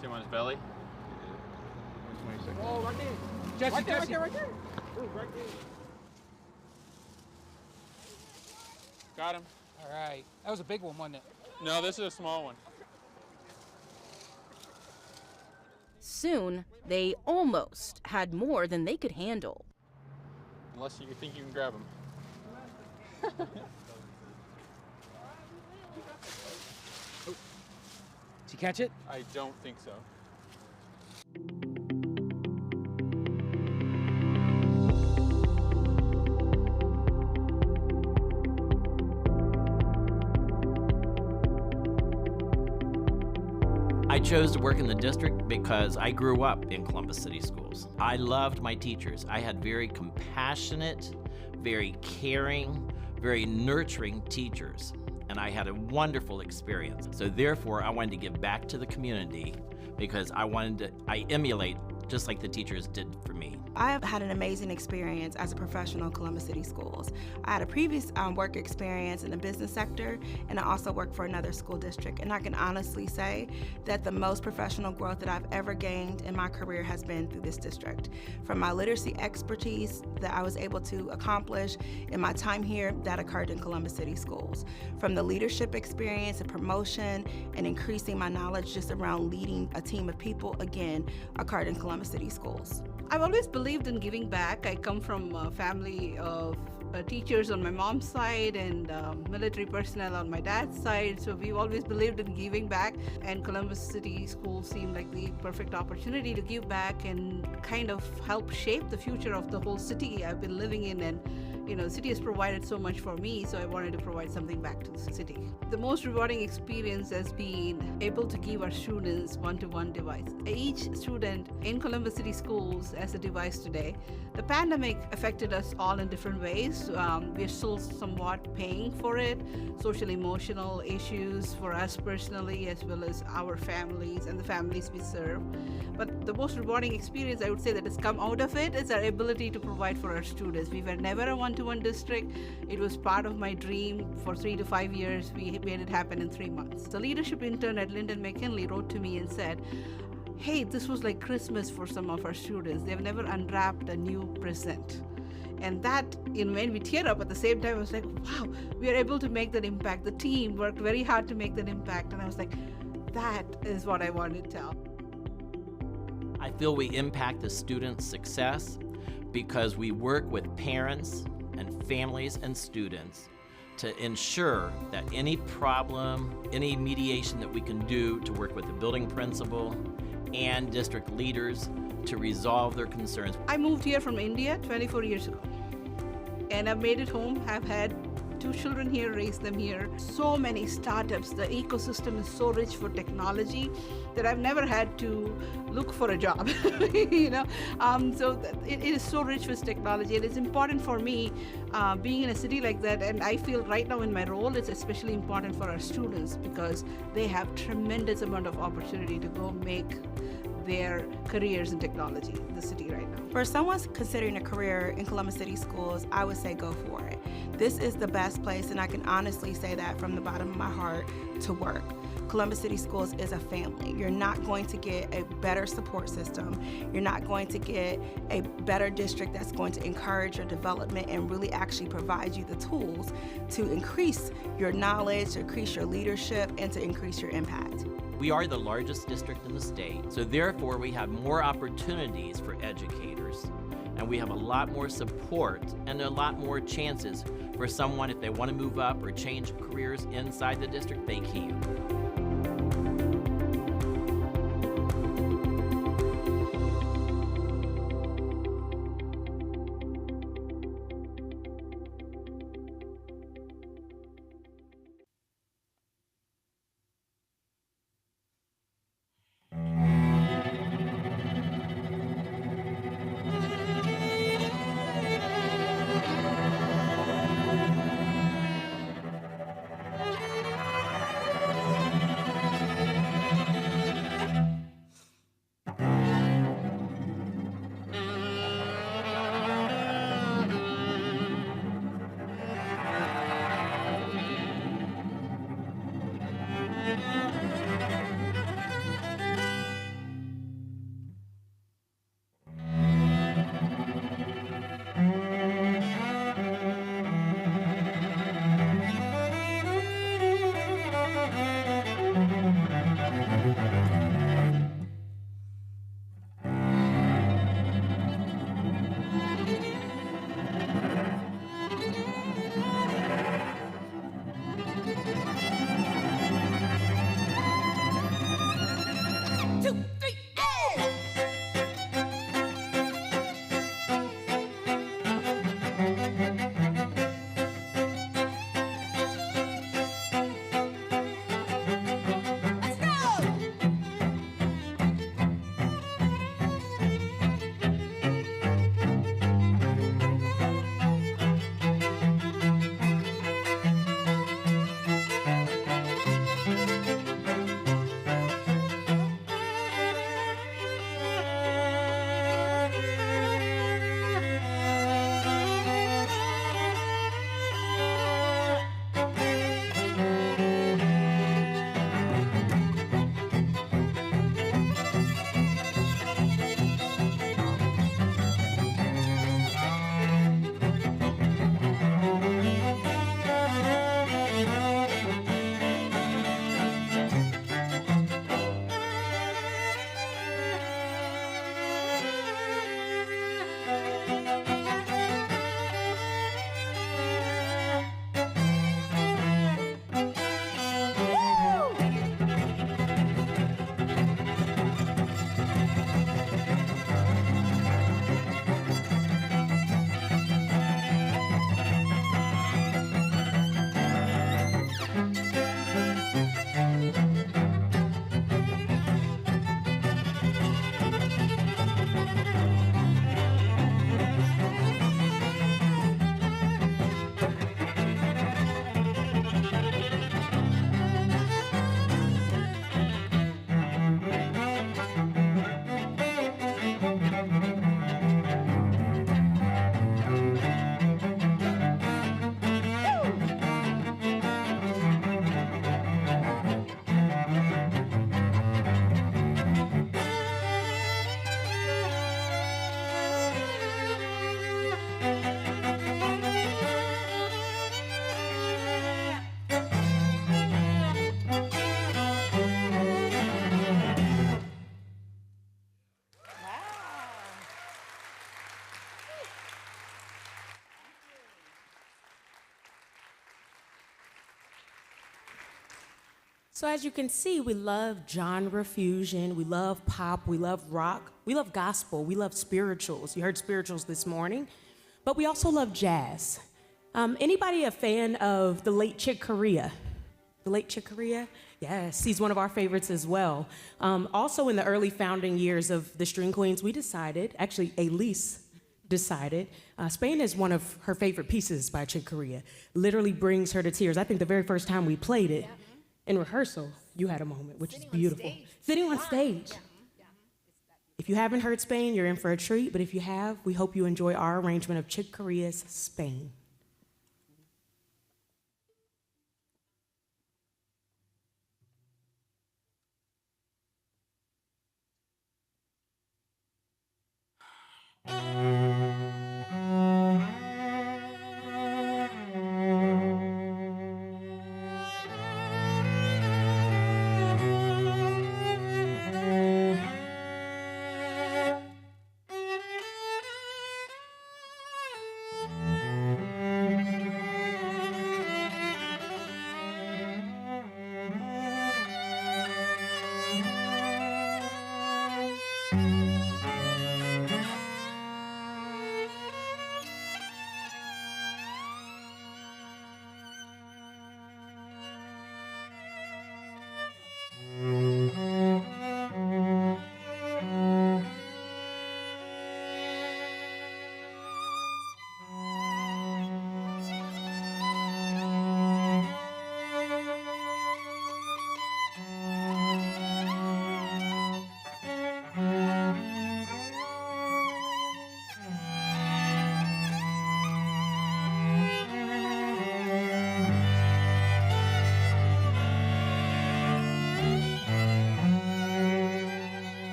See him on his belly? Oh, right there. Jesse, Right there, Jesse. right there, right there. Ooh, right there. Got him. All right. That was a big one, wasn't it? No, this is a small one. Soon, they almost had more than they could handle. Unless you think you can grab him. Did you catch it? I don't think so. I chose to work in the district because I grew up in Columbus City Schools. I loved my teachers. I had very compassionate, very caring, very nurturing teachers, and I had a wonderful experience. So therefore, I wanted to give back to the community because I emulate just like the teachers did for me. I have had an amazing experience as a professional in Columbus City Schools. I had a previous work experience in the business sector, and I also worked for another school district. And I can honestly say that the most professional growth that I've ever gained in my career has been through this district. From my literacy expertise that I was able to accomplish in my time here, that occurred in Columbus City Schools. From the leadership experience and promotion and increasing my knowledge just around leading a team of people, again, occurred in Columbus City Schools. I've always believed in giving back. I come from a family of teachers on my mom's side and military personnel on my dad's side, so we've always believed in giving back, and Columbus City Schools seemed like the perfect opportunity to give back and kind of help shape the future of the whole city I've been living in. And the city has provided so much for me, so I wanted to provide something back to the city. The most rewarding experience has been able to give our students one-to-one device. Each student in Columbus City Schools has a device today. The pandemic affected us all in different ways. We're still somewhat paying for it, social emotional issues for us personally, as well as our families and the families we serve. But the most rewarding experience I would say that has come out of it is our ability to provide for our students. We were never a one-to-one district. It was part of my dream for 3 to 5 years. We made it happen in 3 months. The leadership intern at Linden McKinley wrote to me and said, hey, this was like Christmas for some of our students. They've never unwrapped a new present. And that, made me tear up. At the same time, I was like, wow, we are able to make that impact. The team worked very hard to make that impact. And I was like, that is what I wanted to tell. I feel we impact the students' success because we work with parents and families and students to ensure that any problem, any mediation that we can do to work with the building principal and district leaders to resolve their concerns. I moved here from India 24 years ago, and I've made it home. I've had 2 children here, raised them here. So many startups. The ecosystem is so rich for technology that I've never had to look for a job, So it is so rich with technology, and it's important for me being in a city like that. And I feel right now in my role, it's especially important for our students because they have tremendous amount of opportunity to go make their careers in technology in the city right now. For someone considering a career in Columbus City Schools, I would say go for it. This is the best place, and I can honestly say that from the bottom of my heart, to work. Columbus City Schools is a family. You're not going to get a better support system. You're not going to get a better district that's going to encourage your development and really actually provide you the tools to increase your knowledge, to increase your leadership, and to increase your impact. We are the largest district in the state, so therefore we have more opportunities for educators, and we have a lot more support and a lot more chances for someone, if they want to move up or change careers inside the district, they can. So as you can see, we love genre fusion, we love pop, we love rock, we love gospel, we love spirituals. You heard spirituals this morning, but we also love jazz. Anybody a fan of the late Chick Corea? The late Chick Corea? Yes, he's one of our favorites as well. Also in the early founding years of the String Queens, we decided, actually Elise decided, Spain is one of her favorite pieces by Chick Corea. Literally brings her to tears. I think the very first time we played it, in rehearsal, you had a moment, which is beautiful. Sitting on stage. If you haven't heard Spain, you're in for a treat, but if you have, we hope you enjoy our arrangement of Chick Corea's Spain.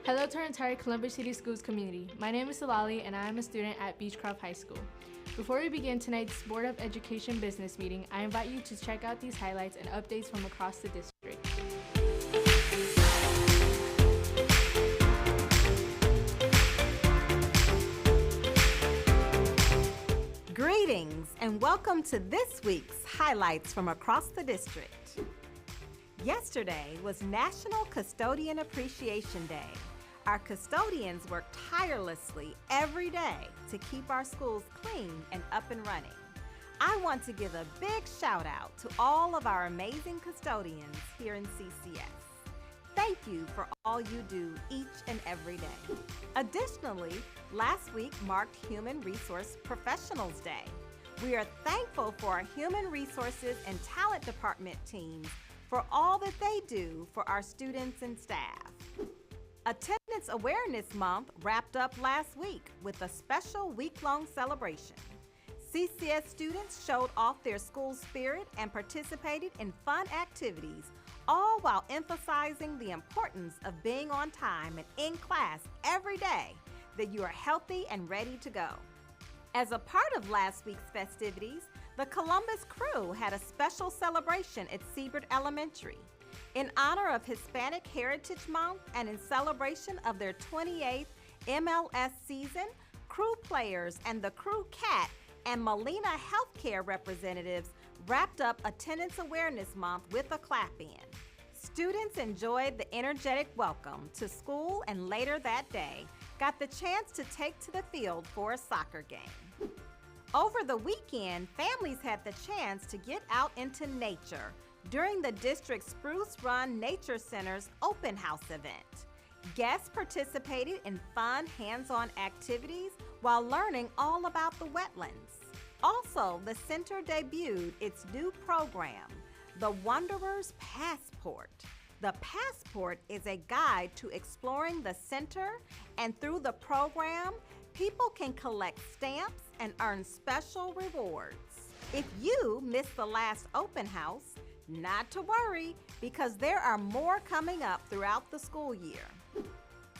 Hello to our entire Columbus City Schools community. My name is Salali and I am a student at Beechcroft High School. Before we begin tonight's Board of Education business meeting, I invite you to check out these highlights and updates from across the district. Greetings and welcome to this week's highlights from across the district. Yesterday was National Custodian Appreciation Day. Our custodians work tirelessly every day to keep our schools clean and up and running. I want to give a big shout out to all of our amazing custodians here in CCS. Thank you for all you do each and every day. Additionally, last week marked Human Resource Professionals Day. We are thankful for our Human Resources and Talent Department teams for all that they do for our students and staff. Attendance Awareness Month wrapped up last week with a special week-long celebration. CCS students showed off their school spirit and participated in fun activities, all while emphasizing the importance of being on time and in class every day, that you are healthy and ready to go. As a part of last week's festivities, the Columbus crew had a special celebration at Siebert Elementary. In honor of Hispanic Heritage Month and in celebration of their 28th MLS season, crew players and the crew cat and Molina Healthcare representatives wrapped up Attendance Awareness Month with a clap-in. Students enjoyed the energetic welcome to school and later that day got the chance to take to the field for a soccer game. Over the weekend, families had the chance to get out into nature during the district's Spruce Run Nature Center's open house event. Guests participated in fun hands-on activities while learning all about the wetlands. Also, the center debuted its new program, The Wanderer's Passport. The Passport is a guide to exploring the center, and through the program, people can collect stamps and earn special rewards. If you missed the last open house, not to worry, because there are more coming up throughout the school year.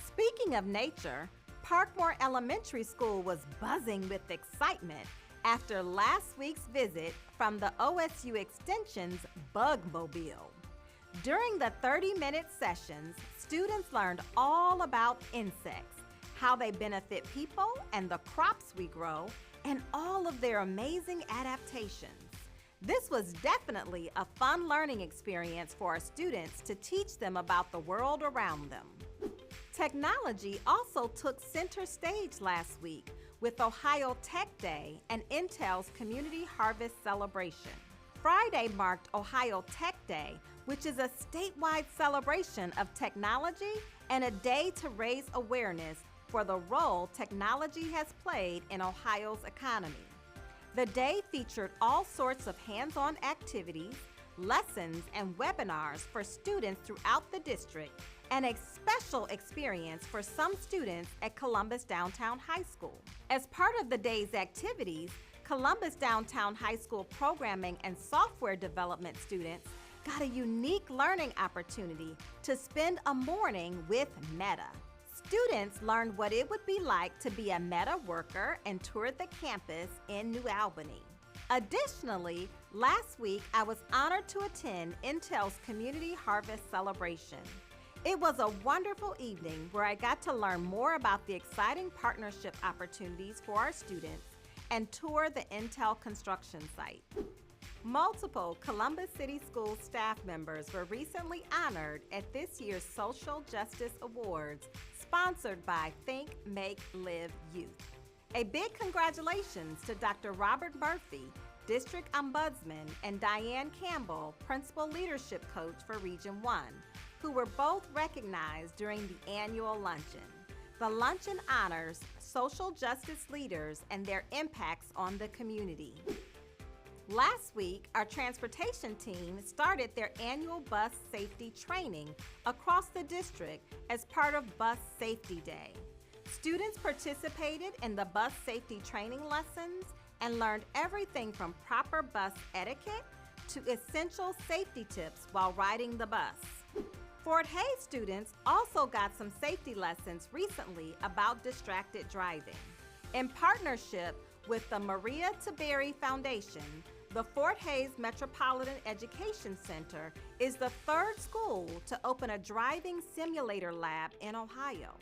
Speaking of nature, Parkmore Elementary School was buzzing with excitement after last week's visit from the OSU Extension's Bugmobile. During the 30-minute sessions, students learned all about insects, how they benefit people and the crops we grow, and all of their amazing adaptations. This was definitely a fun learning experience for our students to teach them about the world around them. Technology also took center stage last week with Ohio Tech Day and Intel's Community Harvest Celebration. Friday marked Ohio Tech Day, which is a statewide celebration of technology and a day to raise awareness for the role technology has played in Ohio's economy. The day featured all sorts of hands-on activities, lessons, and webinars for students throughout the district, and a special experience for some students at Columbus Downtown High School. As part of the day's activities, Columbus Downtown High School programming and software development students got a unique learning opportunity to spend a morning with Meta. Students learned what it would be like to be a Meta worker and toured the campus in New Albany. Additionally, last week I was honored to attend Intel's Community Harvest Celebration. It was a wonderful evening where I got to learn more about the exciting partnership opportunities for our students and tour the Intel construction site. Multiple Columbus City Schools staff members were recently honored at this year's Social Justice Awards, sponsored by Think, Make, Live Youth. A big congratulations to Dr. Robert Murphy, District Ombudsman, and Diane Campbell, Principal Leadership Coach for Region 1, who were both recognized during the annual luncheon. The luncheon honors social justice leaders and their impacts on the community. Last week, our transportation team started their annual bus safety training across the district as part of Bus Safety Day. Students participated in the bus safety training lessons and learned everything from proper bus etiquette to essential safety tips while riding the bus. Fort Hays students also got some safety lessons recently about distracted driving. In partnership with the Maria Tiberi Foundation, the Fort Hays Metropolitan Education Center is the third school to open a driving simulator lab in Ohio.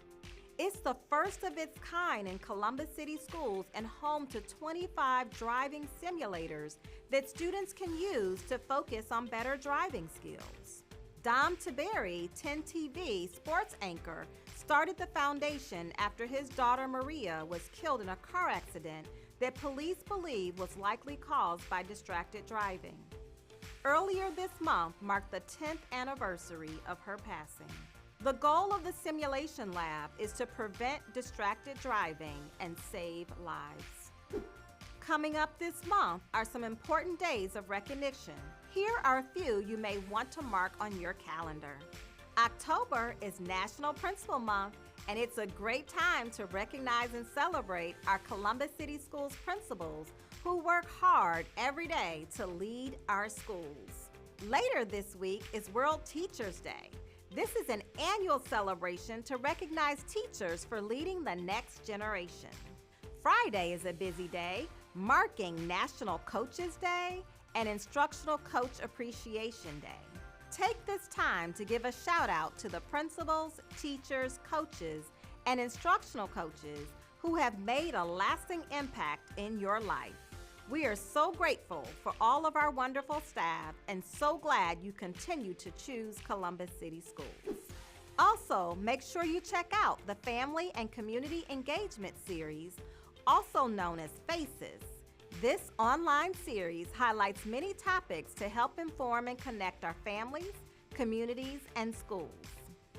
It's the first of its kind in Columbus City Schools and home to 25 driving simulators that students can use to focus on better driving skills. Dom Tiberi, 10 TV sports anchor, started the foundation after his daughter Maria was killed in a car accident that police believe was likely caused by distracted driving. Earlier this month marked the 10th anniversary of her passing. The goal of the simulation lab is to prevent distracted driving and save lives. Coming up this month are some important days of recognition. Here are a few you may want to mark on your calendar. October is National Principal Month, and it's a great time to recognize and celebrate our Columbus City Schools principals who work hard every day to lead our schools. Later this week is World Teachers Day. This is an annual celebration to recognize teachers for leading the next generation. Friday is a busy day, marking National Coaches Day and Instructional Coach Appreciation Day. Take this time to give a shout out to the principals, teachers, coaches, and instructional coaches who have made a lasting impact in your life. We are so grateful for all of our wonderful staff and so glad you continue to choose Columbus City Schools. Also, make sure you check out the Family and Community Engagement Series, also known as FACES. This online series highlights many topics to help inform and connect our families, communities, and schools.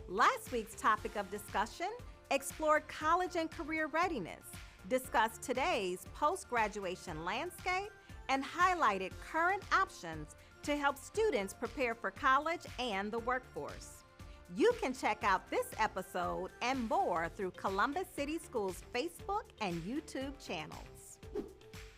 Last week's topic of discussion explored college and career readiness, discussed today's post-graduation landscape, and highlighted current options to help students prepare for college and the workforce. You can check out this episode and more through Columbus City Schools' Facebook and YouTube channels.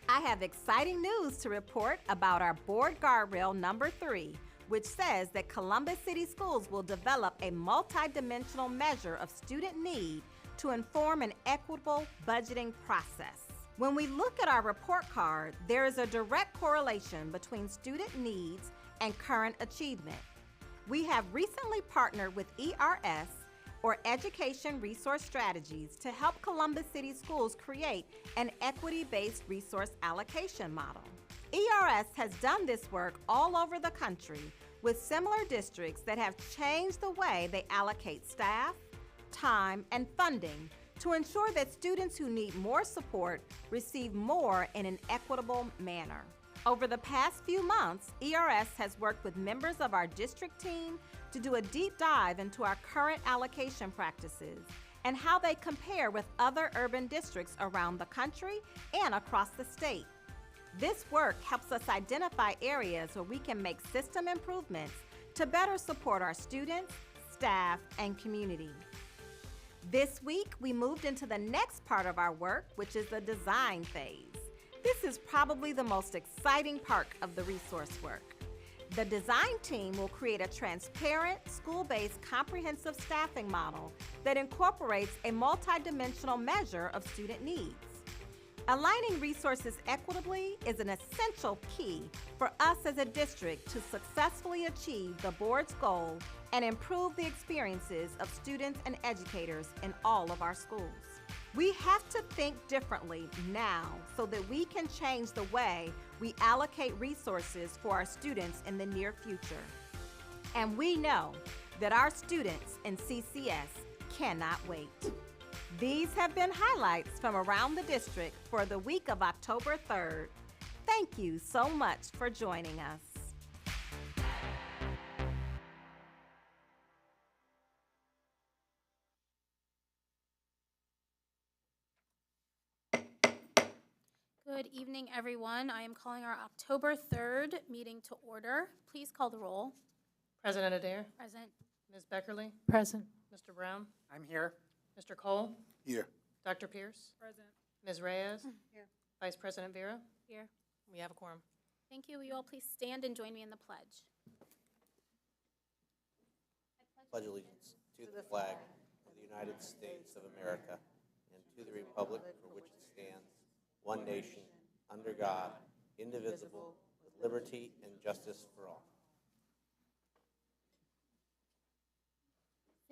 I have exciting news to report about our board guardrail number 3, which says that Columbus City Schools will develop a multidimensional measure of student need to inform an equitable budgeting process. When we look at our report card, there is a direct correlation between student needs and current achievement. We have recently partnered with ERS, or Education Resource Strategies, to help Columbus City Schools create an equity-based resource allocation model. ERS has done this work all over the country with similar districts that have changed the way they allocate staff, time, and funding to ensure that students who need more support receive more in an equitable manner. Over the past few months, ERS has worked with members of our district team to do a deep dive into our current allocation practices and how they compare with other urban districts around the country and across the state. This work helps us identify areas where we can make system improvements to better support our students, staff, and community. This week, we moved into the next part of our work, which is the design phase. This is probably the most exciting part of the resource work. The design team will create a transparent, school-based comprehensive staffing model that incorporates a multidimensional measure of student needs. Aligning resources equitably is an essential key for us as a district to successfully achieve the board's goal and improve the experiences of students and educators in all of our schools. We have to think differently now so that we can change the way we allocate resources for our students in the near future. And we know that our students in CCS cannot wait. These have been highlights from around the district for the week of October 3rd. Thank you so much for joining us. Good evening, everyone. I am calling our October 3rd meeting to order. Please call the roll. President Adair. Present. Ms. Beckerly. Present. Mr. Brown. I'm here. Mr. Cole. Here. Dr. Pierce. Present. Ms. Reyes. Here. Vice President Vera. Here. We have a quorum. Thank you. Will you all please stand and join me in the pledge? Pledge allegiance to the flag of the United States of America and to the republic for which it stands, one nation, under God, indivisible, with liberty and justice for all.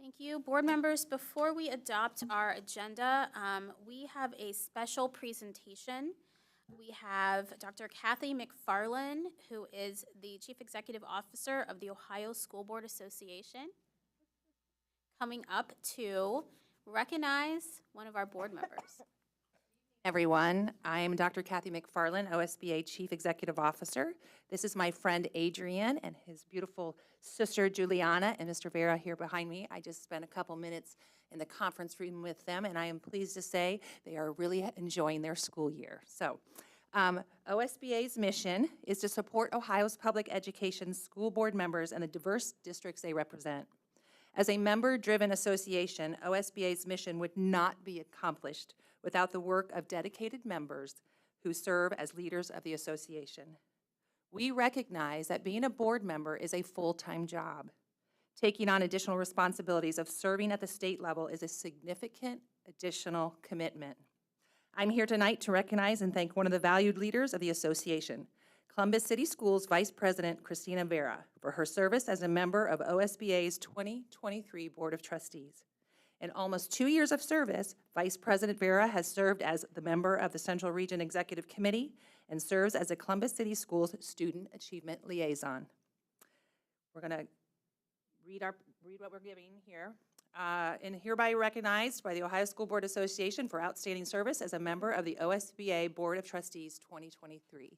Thank you. Board members, before we adopt our agenda, we have a special presentation. We have Dr. Kathy McFarland, who is the Chief Executive Officer of the Ohio School Board Association, coming up to recognize one of our board members. Everyone, I'm Dr. Kathy McFarland, OSBA Chief Executive Officer. This is my friend Adrian and his beautiful sister Juliana and Mr. Vera here behind me. I just spent a couple minutes in the conference room with them, and I am pleased to say they are really enjoying their school year. So, OSBA's mission is to support Ohio's public education school board members and the diverse districts they represent. As a member-driven association, OSBA's mission would not be accomplished without the work of dedicated members who serve as leaders of the association. We recognize that being a board member is a full-time job. Taking on additional responsibilities of serving at the state level is a significant additional commitment. I'm here tonight to recognize and thank one of the valued leaders of the association, Columbus City Schools Vice President Christina Vera, for her service as a member of OSBA's 2023 Board of Trustees. In almost 2 years of service, Vice President Vera has served as the member of the Central Region Executive Committee and serves as a Columbus City Schools Student Achievement Liaison. We're going to read what we're giving here. And hereby recognized by the Ohio School Board Association for outstanding service as a member of the OSBA Board of Trustees 2023.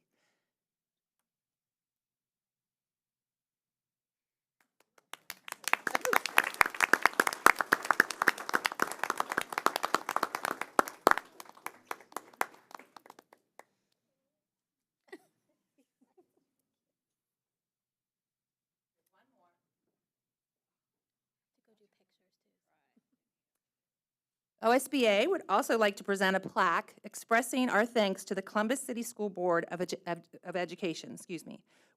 OSBA would also like to present a plaque expressing our thanks to the Columbus City School Board of Education.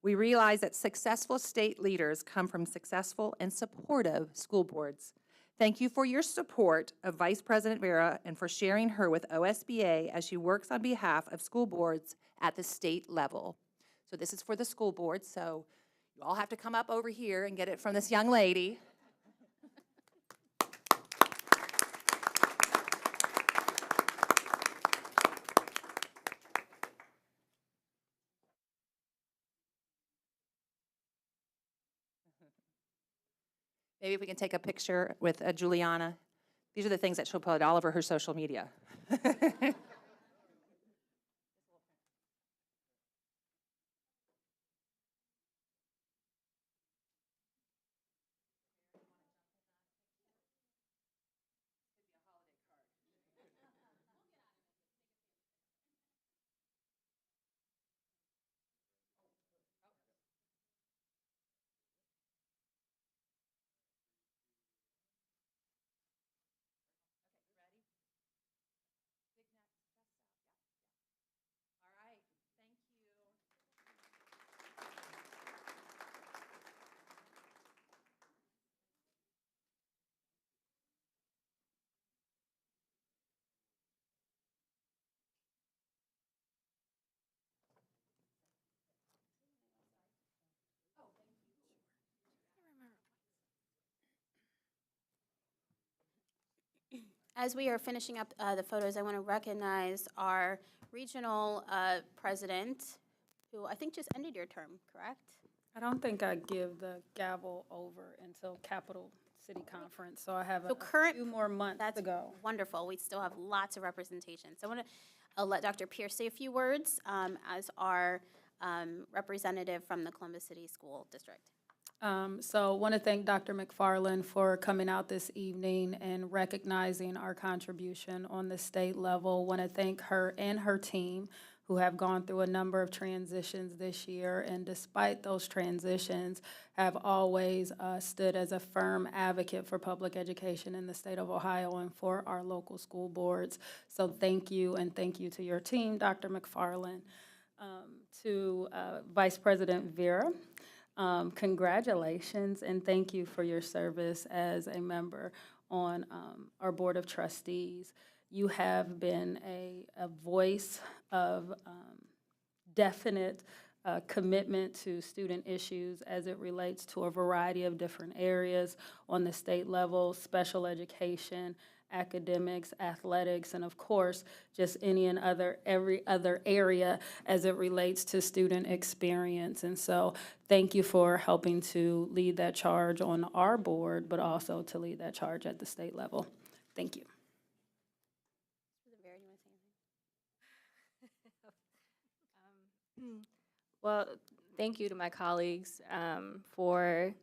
We realize that successful state leaders come from successful and supportive school boards. Thank you for your support of Vice President Vera and for sharing her with OSBA as she works on behalf of school boards at the state level. So this is for the school board, so you all have to come up over here and get it from this young lady. Maybe we can take a picture with Juliana. These are the things that she'll put all over her social media. As we are finishing up the photos, I want to recognize our regional president, who I think just ended your term, correct? I don't think I give the gavel over until Capital City Conference, so I have So a few more months to go. Wonderful. We still have lots of representation. So I want to let Dr. Pierce say a few words as our representative from the Columbus City School District. So I want to thank Dr. McFarland for coming out this evening and recognizing our contribution on the state level. Want to thank her and her team who have gone through a number of transitions this year, and despite those transitions, have always stood as a firm advocate for public education in the state of Ohio and for our local school boards. So thank you, and thank you to your team, Dr. McFarland. To Vice President Vera, congratulations, and thank you for your service as a member on our Board of Trustees. You have been a voice of definite commitment to student issues as it relates to a variety of different areas on the state level, special education, academics, athletics, and of course, just every other area as it relates to student experience. And so thank you for helping to lead that charge on our board, but also to lead that charge at the state level. Thank you. Well, thank you to my colleagues for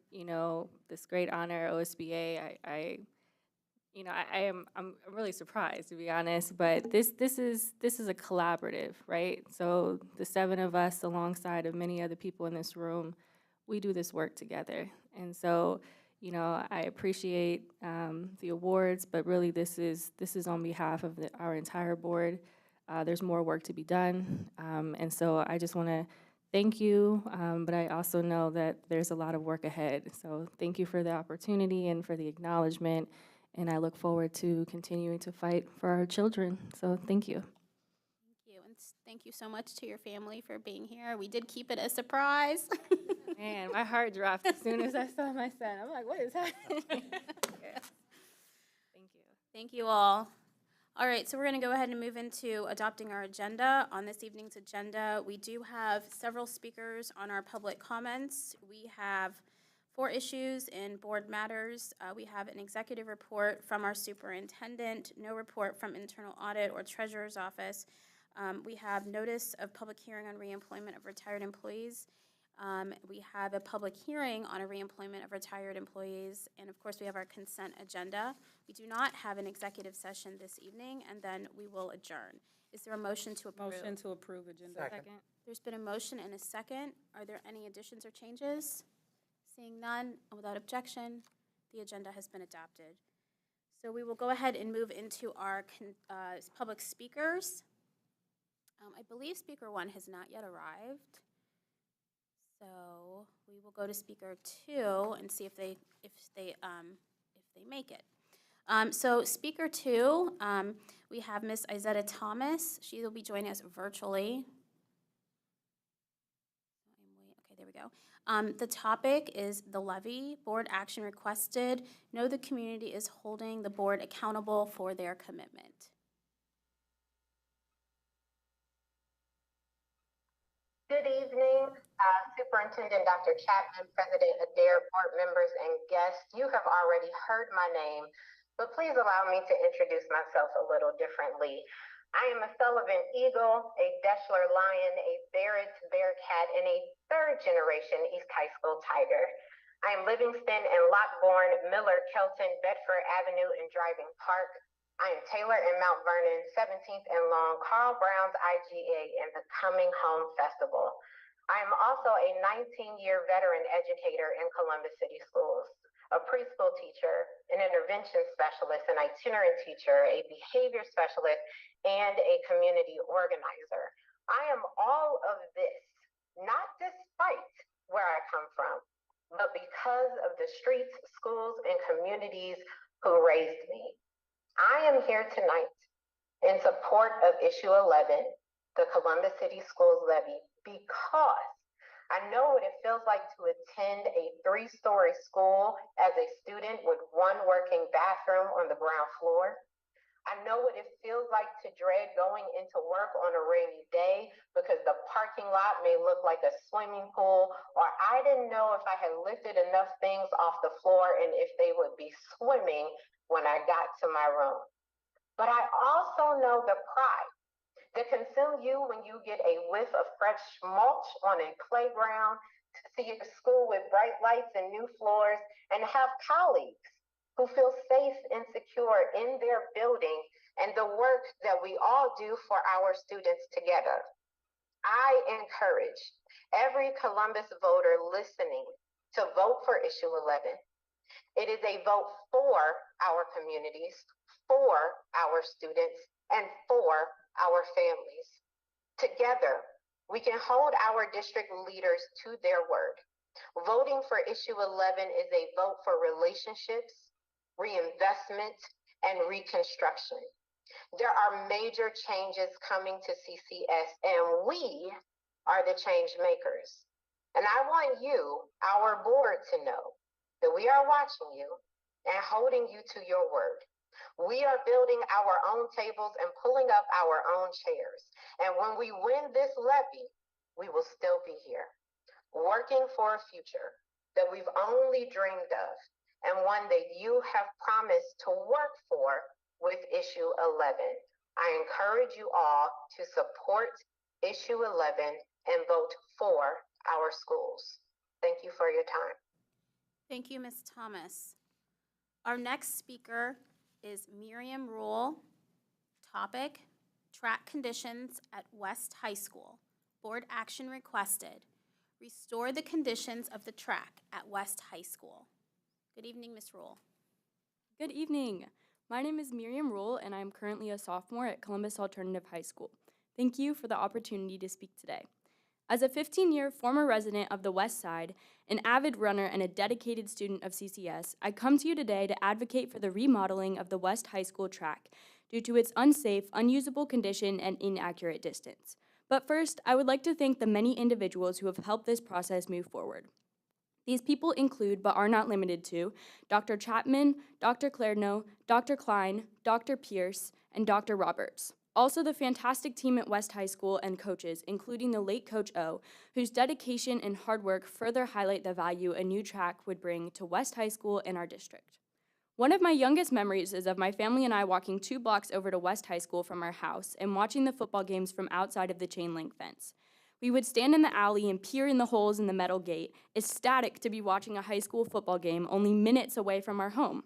this great honor, OSBA. I'm really surprised, to be honest, but this is a collaborative, right? So the 7 of us, alongside of many other people in this room, we do this work together. And so, I appreciate the awards, but really this is on behalf of our entire board. There's more work to be done, and so I just want to thank you, but I also know that there's a lot of work ahead. So thank you for the opportunity and for the acknowledgement, and I look forward to continuing to fight for our children. So thank you. Thank you, and thank you so much to your family for being here. We did keep it a surprise. Man, my heart dropped as soon as I saw my son. I'm like, what is happening? Yeah. Thank you. Thank you all. All right, so we're going to go ahead and move into adopting our agenda. On this evening's agenda, we do have several speakers on our public comments. We have 4 issues in board matters. We have an executive report from our superintendent, no report from internal audit or treasurer's office. We have notice of public hearing on reemployment of retired employees. We have a public hearing on a reemployment of retired employees, and of course we have our consent agenda. We do not have an executive session this evening, and then we will adjourn. Is there a motion to approve? Motion to approve agenda. Second. There's been a motion and a second. Are there any additions or changes? Seeing none, without objection, the agenda has been adopted. So we will go ahead and move into our public speakers. I believe speaker 1 has not yet arrived. So we will go to speaker 2 and see if they make it. So speaker 2, we have Ms. Izetta Thomas. She will be joining us virtually. Okay, there we go. The topic is the levy, board action requested. Know the community is holding the board accountable for their commitment. Good evening, Superintendent Dr. Chapman, President Adair, board members, and guests. You have already heard my name, but please allow me to introduce myself a little differently. I am a Sullivan Eagle, a Deschler Lion, a Barrett Bearcat, and a third-generation East High School Tiger. I am Livingston and Lockbourne, Miller, Kelton, Bedford Avenue, and Driving Park. I am Taylor and Mount Vernon, 17th and Long, Carl Brown's IGA, and the Coming Home Festival. I am also a 19-year veteran educator in Columbus City Schools, a preschool teacher, an intervention specialist, an itinerant teacher, a behavior specialist, and a community organizer. I am all of this, not despite where I come from, but because of the streets, schools, and communities who raised me. I am here tonight in support of issue 11, the Columbus City Schools levy, because I know what it feels like to attend a 3-story school as a student with one working bathroom on the ground floor. I know what it feels like to dread going into work on a rainy day because the parking lot may look like a swimming pool, or I didn't know if I had lifted enough things off the floor and if they would be swimming when I got to my room. But I also know the pride that consumes you when you get a whiff of fresh mulch on a playground, to see your school with bright lights and new floors, and have colleagues who feel safe and secure in their building and the work that we all do for our students together. I encourage every Columbus voter listening to vote for issue 11. It is a vote for our communities, for our students, and for our families. Together, we can hold our district leaders to their word. Voting for issue 11 is a vote for relationships, reinvestment, and reconstruction. There are major changes coming to CCS, and we are the change makers. And I want you, our board, to know that we are watching you and holding you to your word. We are building our own tables and pulling up our own chairs. And when we win this levy, we will still be here, working for a future that we've only dreamed of, and one that you have promised to work for with issue 11. I encourage you all to support issue 11 and vote for our schools. Thank you for your time. Thank you, Ms. Thomas. Our next speaker is Miriam Rule. Topic, track conditions at West High School. Board action requested. Restore the conditions of the track at West High School. Good evening, Ms. Rule. Good evening. My name is Miriam Rule, and I am currently a sophomore at Columbus Alternative High School. Thank you for the opportunity to speak today. As a 15-year former resident of the West Side, an avid runner, and a dedicated student of CCS, I come to you today to advocate for the remodeling of the West High School track due to its unsafe, unusable condition and inaccurate distance. But first, I would like to thank the many individuals who have helped this process move forward. These people include, but are not limited to, Dr. Chapman, Dr. Clairno, Dr. Klein, Dr. Pierce, and Dr. Roberts. Also the fantastic team at West High School and coaches, including the late Coach O, whose dedication and hard work further highlight the value a new track would bring to West High School and our district. One of my youngest memories is of my family and I walking 2 blocks over to West High School from our house and watching the football games from outside of the chain link fence. We would stand in the alley and peer in the holes in the metal gate, ecstatic to be watching a high school football game only minutes away from our home.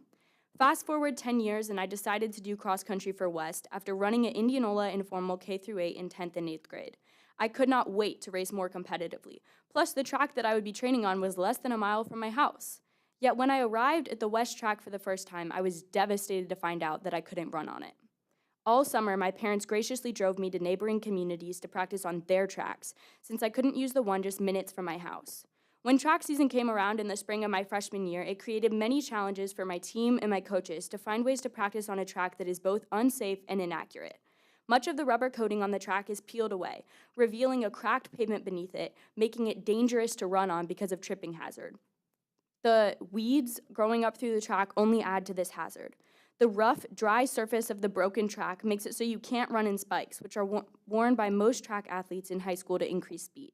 Fast forward 10 years and I decided to do cross country for West after running at Indianola Informal K-8 in 10th and 8th grade. I could not wait to race more competitively. Plus, the track that I would be training on was less than a mile from my house. Yet when I arrived at the West track for the first time, I was devastated to find out that I couldn't run on it. All summer, my parents graciously drove me to neighboring communities to practice on their tracks, since I couldn't use the one just minutes from my house. When track season came around in the spring of my freshman year, it created many challenges for my team and my coaches to find ways to practice on a track that is both unsafe and inaccurate. Much of the rubber coating on the track is peeled away, revealing a cracked pavement beneath it, making it dangerous to run on because of tripping hazard. The weeds growing up through the track only add to this hazard. The rough, dry surface of the broken track makes it so you can't run in spikes, which are worn by most track athletes in high school to increase speed.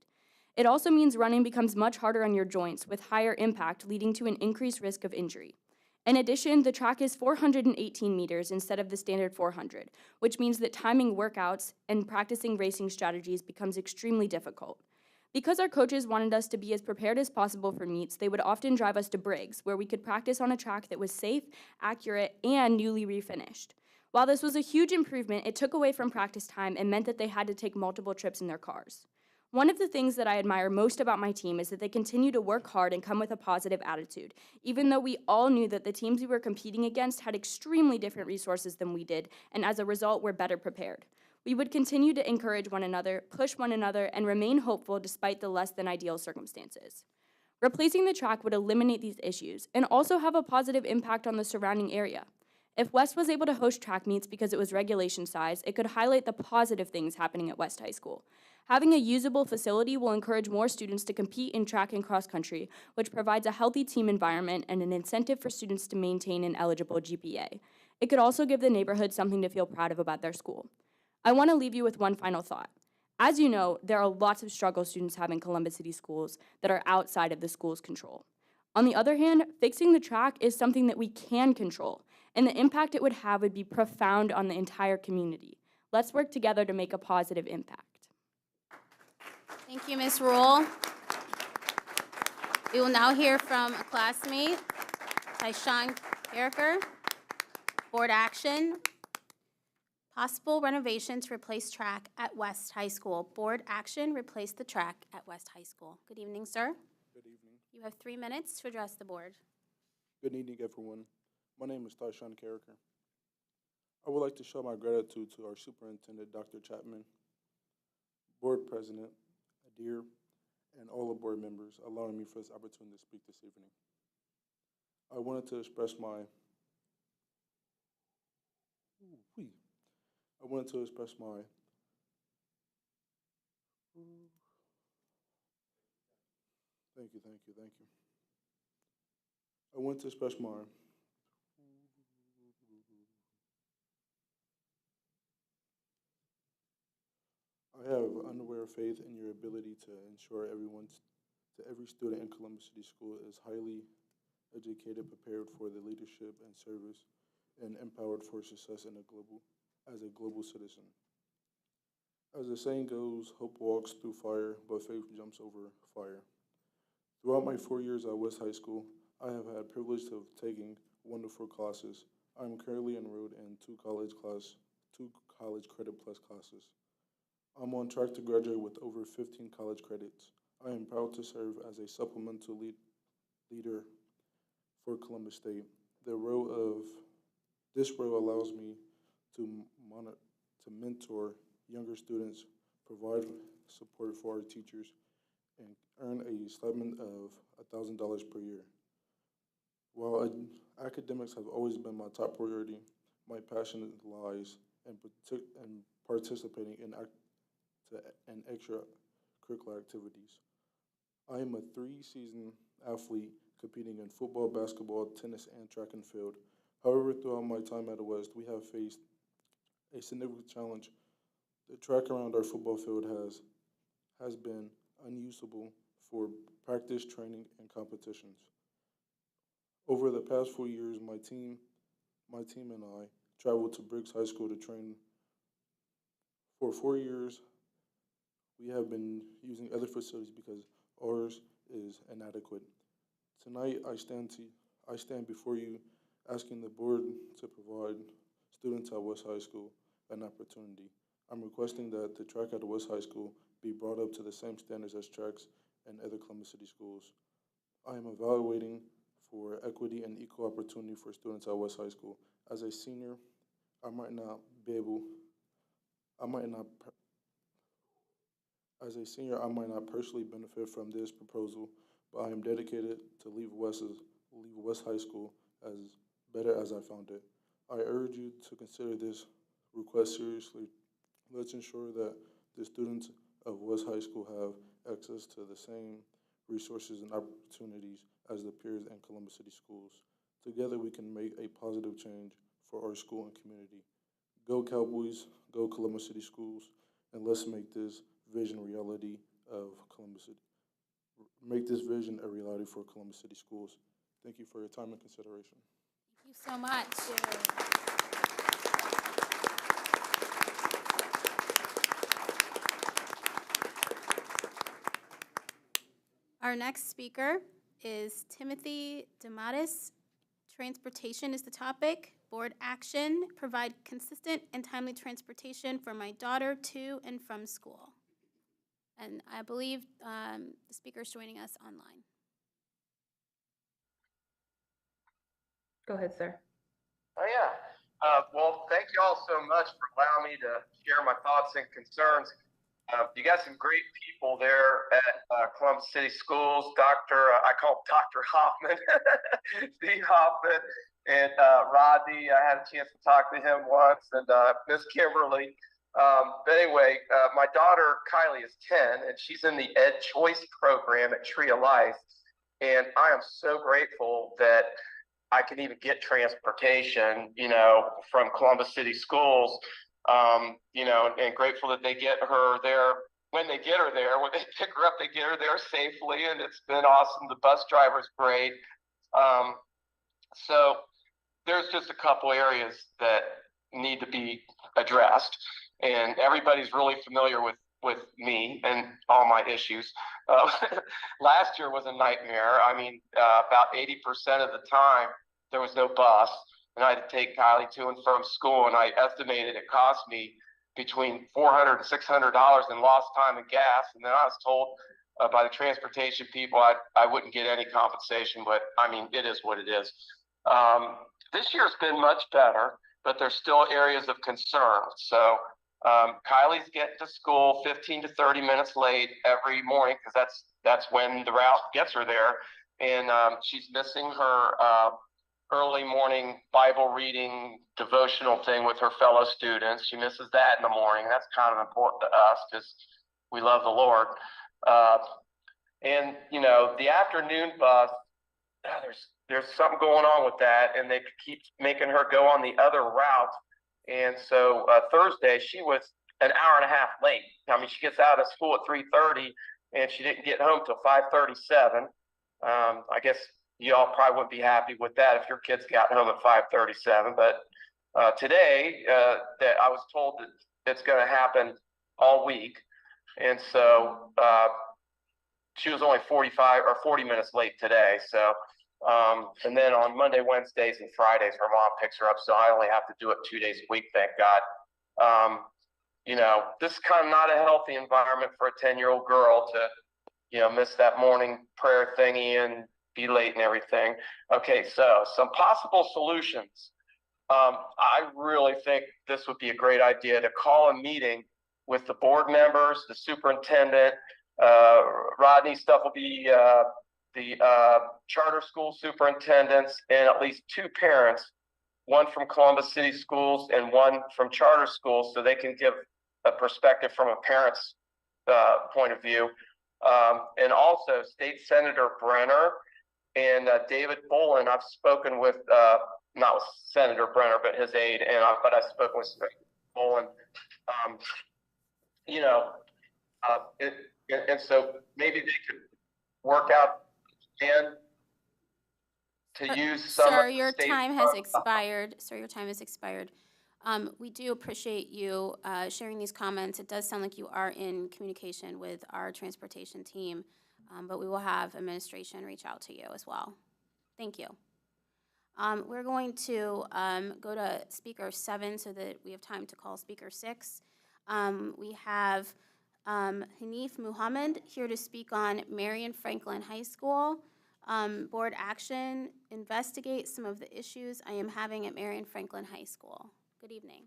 It also means running becomes much harder on your joints with higher impact, leading to an increased risk of injury. In addition, the track is 418 meters instead of the standard 400, which means that timing workouts and practicing racing strategies becomes extremely difficult. Because our coaches wanted us to be as prepared as possible for meets, they would often drive us to Briggs, where we could practice on a track that was safe, accurate, and newly refinished. While this was a huge improvement, it took away from practice time and meant that they had to take multiple trips in their cars. One of the things that I admire most about my team is that they continue to work hard and come with a positive attitude, even though we all knew that the teams we were competing against had extremely different resources than we did, and as a result, were better prepared. We would continue to encourage one another, push one another, and remain hopeful despite the less than ideal circumstances. Replacing the track would eliminate these issues and also have a positive impact on the surrounding area. If West was able to host track meets because it was regulation size, it could highlight the positive things happening at West High School. Having a usable facility will encourage more students to compete in track and cross country, which provides a healthy team environment and an incentive for students to maintain an eligible GPA. It could also give the neighborhood something to feel proud of about their school. I want to leave you with one final thought. As you know, there are lots of struggles students have in Columbus City schools that are outside of the school's control. On the other hand, fixing the track is something that we can control, and the impact it would have would be profound on the entire community. Let's work together to make a positive impact. Thank you, Ms. Rule. We will now hear from a classmate, Tyshawn Carricker. Board action. Possible renovation to replace track at West High School. Board action, replace the track at West High School. Good evening, sir. Good evening. You have 3 minutes to address the board. Good evening, everyone. My name is Tyshawn Carricker. I would like to show my gratitude to our superintendent, Dr. Chapman, board president, Adir, and all the board members allowing me for this opportunity to speak this evening. I wanted to express my Thank you. I want to express my I have unaware faith in your ability to ensure every student in Columbus City School is highly educated, prepared for the leadership and service, and empowered for success as a global citizen. As the saying goes, hope walks through fire, but faith jumps over fire. Throughout my 4 years at West High School, I have had the privilege of taking wonderful classes. I am currently enrolled in two college credit plus classes. I'm on track to graduate with over 15 college credits. I am proud to serve as a supplemental leader for Columbus State. This role allows me to mentor younger students, provide support for our teachers, and earn a stipend of $1,000 per year. While academics have always been my top priority, my passion lies in participating in extracurricular activities. I am a 3-season athlete competing in football, basketball, tennis, and track and field. However, throughout my time at West, we have faced a significant challenge. The track around our football field has been unusable for practice, training, and competitions. Over the past 4 years, my team and I traveled to Briggs High School to train. For 4 years, we have been using other facilities because ours is inadequate. Tonight, I stand before you asking the board to provide students at West High School an opportunity. I'm requesting that the track at West High School be brought up to the same standards as tracks in other Columbus City schools. I am evaluating for equity and equal opportunity for students at West High School. As a senior, I might not personally benefit from this proposal, but I am dedicated to leave West High School as better as I found it. I urge you to consider this request seriously. Let's ensure that the students of West High School have access to the same resources and opportunities as the peers in Columbus City Schools. Together we can make a positive change for our school and community. Go Cowboys, go Columbus City Schools, and let's make this vision a reality of Columbus City. Make this vision a reality for Columbus City Schools. Thank you for your time and consideration. Thank you so much. Our next speaker is Timothy DeMattis. Transportation is the topic. Board action, provide consistent and timely transportation for my daughter to and from school. And I believe the speaker is joining us online. Go ahead, sir. Oh, yeah. Well, thank you all so much for allowing me to share my thoughts and concerns. You got some great people there at Columbus City Schools. I call him Dr. Hoffman, Steve Hoffman, and Rodney. I had a chance to talk to him once, and Miss Kimberly. But anyway, my daughter Kylie is 10, and she's in the Ed Choice program at Tree of Life. And I am so grateful that I can even get transportation, from Columbus City Schools, and grateful that they get her there. When they get her there, when they pick her up, they get her there safely, and it's been awesome. The bus driver's great. So there's just a couple areas that need to be addressed, and everybody's really familiar with me and all my issues. Last year was a nightmare. I mean, about 80% of the time, there was no bus, and I had to take Kylie to and from school, and I estimated it cost me between $400 and $600 in lost time and gas. And then I was told by the transportation people I wouldn't get any compensation, but I mean, it is what it is. This year's been much better, but there's still areas of concern. So Kylie's getting to school 15 to 30 minutes late every morning, because that's when the route gets her there. And she's missing her early morning Bible reading devotional thing with her fellow students. She misses that in the morning. That's kind of important to us because we love the Lord. And the afternoon bus, there's something going on with that, and they keep making her go on the other route. And so Thursday, she was an hour and a half late. I mean, she gets out of school at 3:30, and she didn't get home till 5:37. I guess y'all probably wouldn't be happy with that if your kids got home at 5:37. But today, that I was told that it's going to happen all week, and so she was only 40 minutes late today. So, and then on Monday, Wednesdays, and Fridays, her mom picks her up. So I only have to do it 2 days a week, thank God. This is kind of not a healthy environment for a 10-year-old girl to, miss that morning prayer thingy and be late and everything. Okay, so some possible solutions. I really think this would be a great idea to call a meeting with the board members, the superintendent. Rodney stuff will be the charter school superintendents, and at least 2 parents, one from Columbus City Schools and one from charter schools, so they can give a perspective from a parent's point of view. And also State Senator Brenner and David Bolin. I've spoken with, not with Senator Brenner, but his aide, but I've spoken with Bolin. And so maybe they could work out and to use some. Sir, your time has expired. Sir, your time has expired. We do appreciate you sharing these comments. It does sound like you are in communication with our transportation team, but we will have administration reach out to you as well. Thank you. We're going to go to speaker 7 so that we have time to call speaker 6. We have Hanif Muhammad here to speak on Marion Franklin High School. Board action, investigate some of the issues I am having at Marion Franklin High School. Good evening.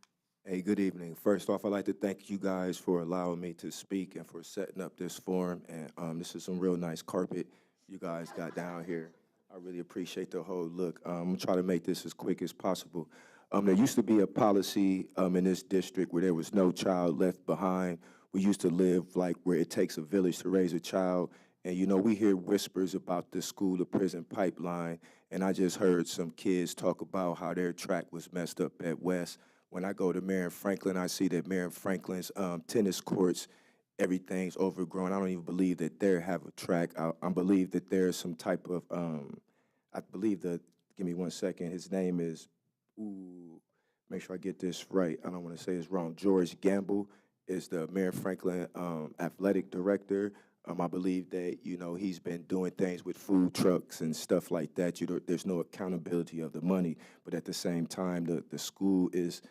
Hey, good evening. First off, I'd like to thank you guys for allowing me to speak and for setting up this forum. And this is some real nice carpet you guys got down here. I really appreciate the whole look. I'm gonna try to make this as quick as possible. There used to be a policy in this district where there was no child left behind. We used to live like where it takes a village to raise a child. And you know, we hear whispers about the school to prison pipeline. And I just heard some kids talk about how their track was messed up at West. When I go to Marion Franklin, I see that Marion Franklin's tennis courts, everything's overgrown. I don't even believe that they have a track. I believe that there's some type of, I believe that, give me 1 second, his name is, make sure I get this right. I don't want to say it's wrong. George Gamble is the Marion Franklin athletic director. I believe that, you know, he's been doing things with food trucks and stuff like that. There's no accountability of the money, but at the same time, the school is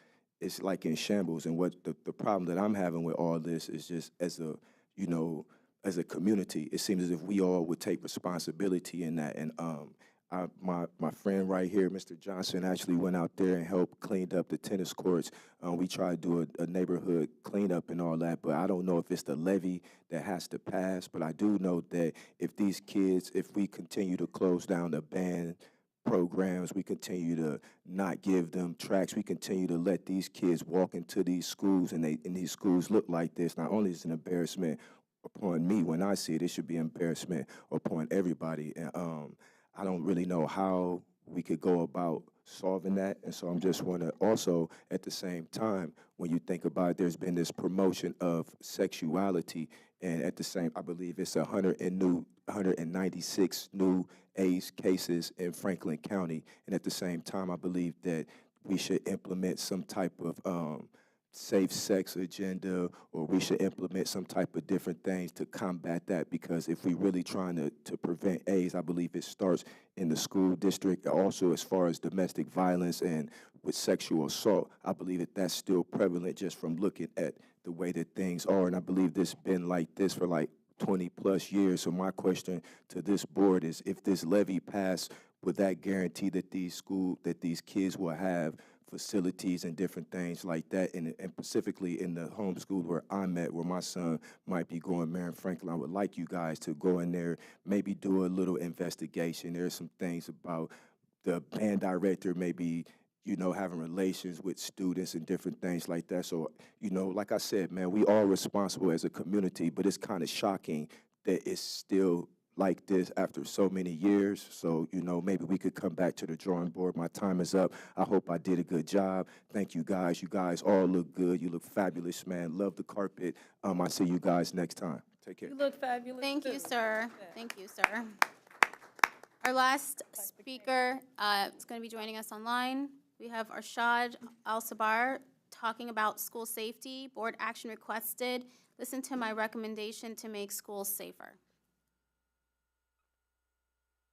like in shambles. And what the problem that I'm having with all this is just as a, you know, as a community, it seems as if we all would take responsibility in that. And my friend right here, Mr. Johnson, actually went out there and helped clean up the tennis courts. We tried to do a neighborhood cleanup and all that, but I don't know if it's the levy that has to pass. But I do know that if these kids, if we continue to close down the band programs, we continue to not give them tracks, we continue to let these kids walk into these schools, and these schools look like this, not only is it an embarrassment upon me when I see it, it should be an embarrassment upon everybody. And I don't really know how we could go about solving that. And so I'm just want to also, at the same time, when you think about it, there's been this promotion of sexuality, and at the same, I believe it's 196 new AIDS cases in Franklin County. And at the same time, I believe that we should implement some type of safe sex agenda, or we should implement some type of different things to combat that, because if we really trying to prevent AIDS, I believe it starts in the school district. Also, as far as domestic violence and with sexual assault, I believe that that's still prevalent just from looking at the way that things are. And I believe this been like this for like 20 plus years. So my question to this board is, if this levy passed, would that guarantee that these kids will have facilities and different things like that, and specifically in the homeschool where I'm at, where my son might be going, Marion Franklin? I would like you guys to go in there, maybe do a little investigation. There's some things about the band director maybe, you know, having relations with students and different things like that. So, you know, like I said, man, we all responsible as a community, but it's kind of shocking that it's still like this after so many years. So, you know, maybe we could come back to the drawing board. My time is up. I hope I did a good job. Thank you guys. You guys all look good. You look fabulous, man. Love the carpet. I see you guys next time. Take care. You look fabulous. Thank you, sir. Thank you, sir. Our last speaker is going to be joining us online. We have Arshad Al-Sabar talking about school safety. Board action requested. Listen to my recommendation to make schools safer.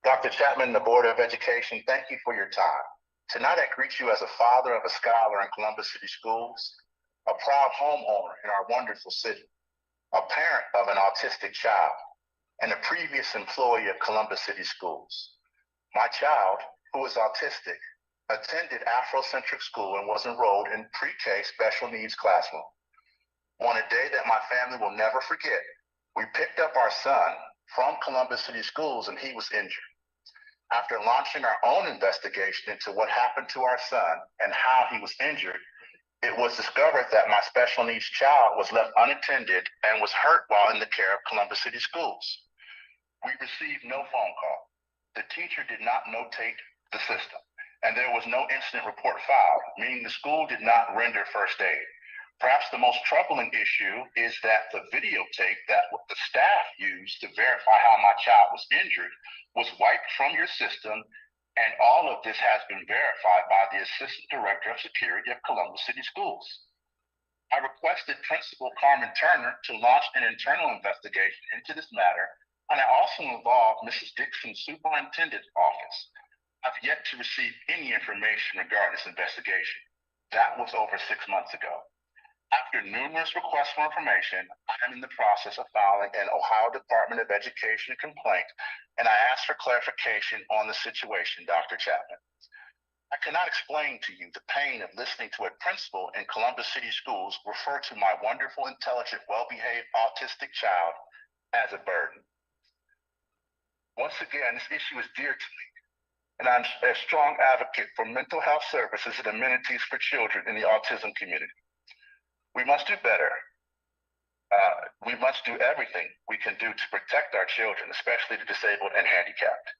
Dr. Chapman, the Board of Education, thank you for your time. Tonight I greet you as a father of a scholar in Columbus City Schools, a proud homeowner in our wonderful city, a parent of an autistic child, and a previous employee of Columbus City Schools. My child, who is autistic, attended Afrocentric school and was enrolled in pre-K special needs classroom. On a day that my family will never forget, we picked up our son from Columbus City Schools and he was injured. After launching our own investigation into what happened to our son and how he was injured, it was discovered that my special needs child was left unattended and was hurt while in the care of Columbus City Schools. We received no phone call. The teacher did not notate the system, and there was no incident report filed, meaning the school did not render first aid. Perhaps the most troubling issue is that the videotape that the staff used to verify how my child was injured was wiped from your system, and all of this has been verified by the Assistant Director of Security of Columbus City Schools. I requested Principal Carmen Turner to launch an internal investigation into this matter, and I also involved Mrs. Dixon's Superintendent's office. I've yet to receive any information regarding this investigation. That was over 6 months ago. After numerous requests for information, I am in the process of filing an Ohio Department of Education complaint and I ask for clarification on the situation, Dr. Chapman. I cannot explain to you the pain of listening to a principal in Columbus City Schools refer to my wonderful, intelligent, well-behaved autistic child as a burden. Once again, this issue is dear to me, and I'm a strong advocate for mental health services and amenities for children in the autism community. We must do better. We must do everything we can do to protect our children, especially the disabled and handicapped.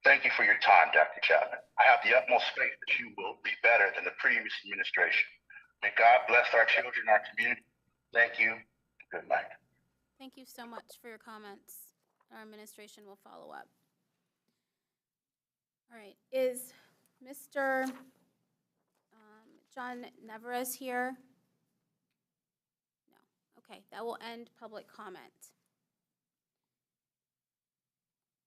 Thank you for your time, Dr. Chapman. I have the utmost faith that you will be better than the previous administration. May God bless our children and our community. Thank you. Good night. Thank you so much for your comments. Our administration will follow up. All right, is Mr. John Neverez here? No. Okay, that will end public comment.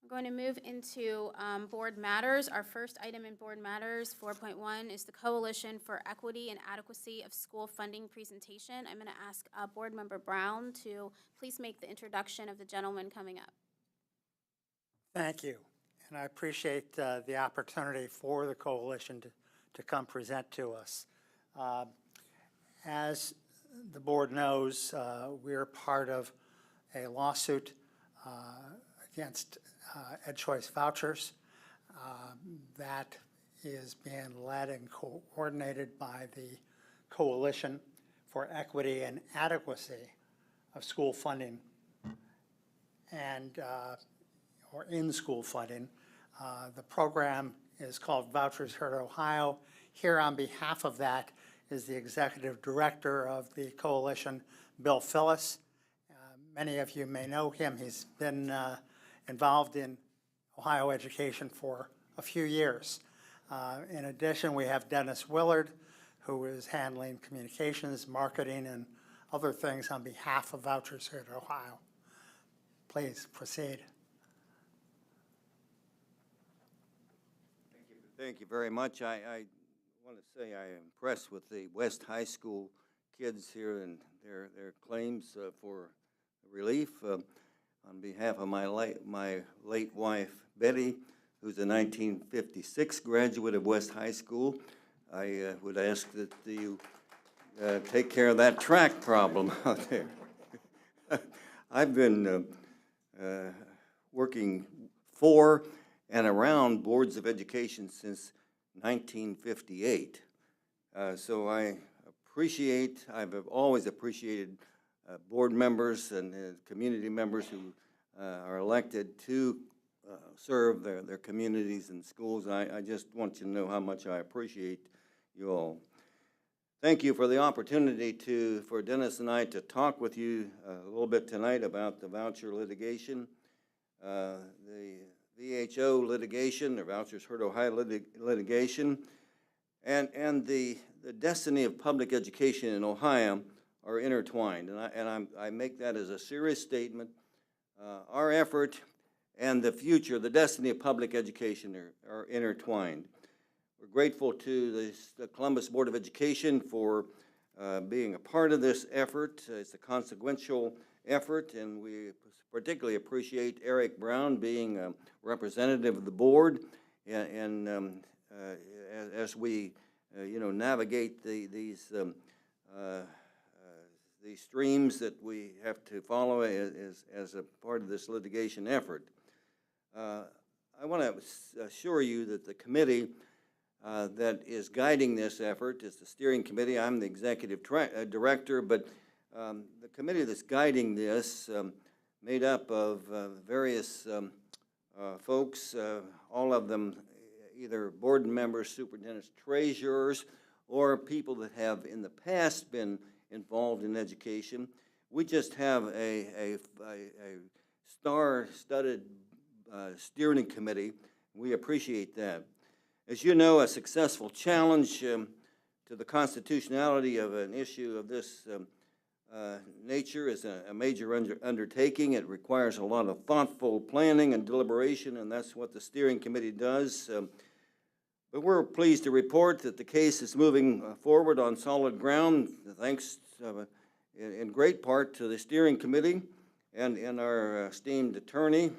We're going to move into board matters. Our first item in board matters, 4.1, is the Coalition for Equity and Adequacy of School Funding presentation. I'm going to ask Board Member Brown to please make the introduction of the gentleman coming up. Thank you. And I appreciate the opportunity for the coalition to come present to us. As the board knows, we're part of a lawsuit against EdChoice vouchers that is being led and coordinated by the Coalition for Equity and Adequacy of School Funding and or in-school funding. The program is called Vouchers Heard Ohio. Here on behalf of that is the executive director of the coalition, Bill Phillis. Many of you may know him. He's been involved in Ohio education for a few years. In addition, we have Dennis Willard, who is handling communications, marketing, and other things on behalf of Vouchers Heard Ohio. Please proceed. Thank you very much. I want to say I am impressed with the West High School kids here and their claims for relief. On behalf of my late wife, Betty, who's a 1956 graduate of West High School, I would ask that you take care of that track problem out there. I've been working for and around boards of education since 1958. So I've always appreciated board members and community members who are elected to serve their communities and schools. I just want you to know how much I appreciate you all. Thank you for the opportunity for Dennis and I to talk with you a little bit tonight about the voucher litigation. The VHO litigation, or Vouchers Heard Ohio litigation, and the destiny of public education in Ohio are intertwined, and I make that as a serious statement. Our effort and the future, the destiny of public education are intertwined. We're grateful to the Columbus Board of Education for being a part of this effort. It's a consequential effort, and we particularly appreciate Eric Brown being a representative of the board, and as we navigate these streams that we have to follow as a part of this litigation effort. I want to assure you that the committee that is guiding this effort is the steering committee. I'm the executive director, but the committee that's guiding this, made up of various folks, all of them either board members, superintendents, treasurers, or people that have in the past been involved in education. We just have a star-studded steering committee. We appreciate that. As you know, a successful challenge to the constitutionality of an issue of this nature is a major undertaking. It requires a lot of thoughtful planning and deliberation, and that's what the steering committee does. But we're pleased to report that the case is moving forward on solid ground, thanks in great part to the steering committee and our esteemed attorney,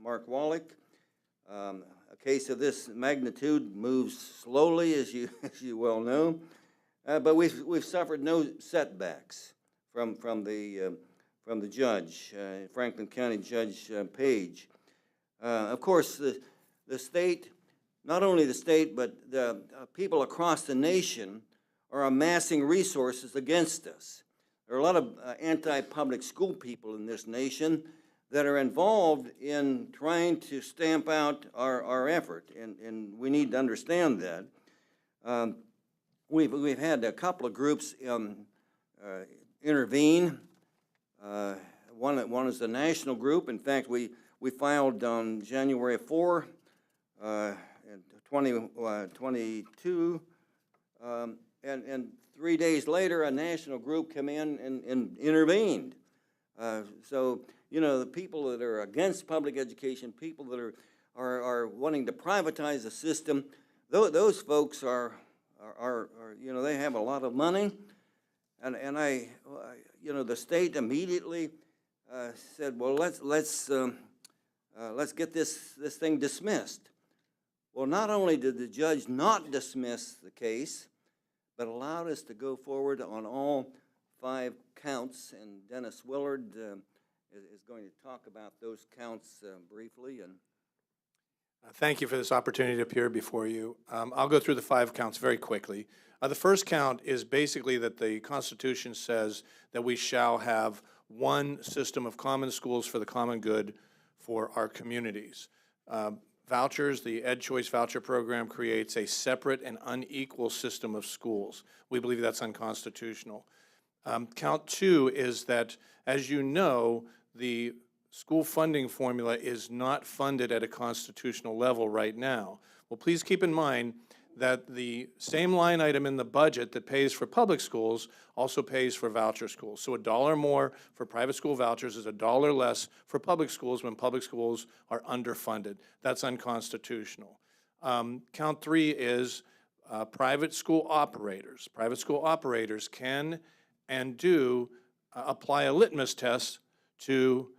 Mark Wallach. A case of this magnitude moves slowly, as you well know, but we've suffered no setbacks from the judge, Franklin County Judge Page. Of course, the state, not only the state, but the people across the nation are amassing resources against us. There are a lot of anti-public school people in this nation that are involved in trying to stamp out our effort, and we need to understand that. We've had a couple of groups intervene. One is the national group. In fact, we filed on January 4, 2022, and 3 days later, a national group came in and intervened. So, you know, the people that are against public education, people that are wanting to privatize the system, those folks are you know, they have a lot of money, and you know, the state immediately said, well, let's get this thing dismissed. Well, not only did the judge not dismiss the case, but allowed us to go forward on all 5 counts, and Dennis Willard is going to talk about those counts briefly. And thank you for this opportunity to appear before you. I'll go through the 5 counts very quickly. The first count is basically that the Constitution says that we shall have one system of common schools for the common good for our communities. Vouchers, the Ed Choice Voucher Program, creates a separate and unequal system of schools. We believe that's unconstitutional. Count 2 is that, as you know, the school funding formula is not funded at a constitutional level right now. Well, please keep in mind that the same line item in the budget that pays for public schools also pays for voucher schools. So $1 more for private school vouchers is $1 less for public schools when public schools are underfunded. That's unconstitutional. Count 3 is private school operators. Private school operators can and do apply a litmus test to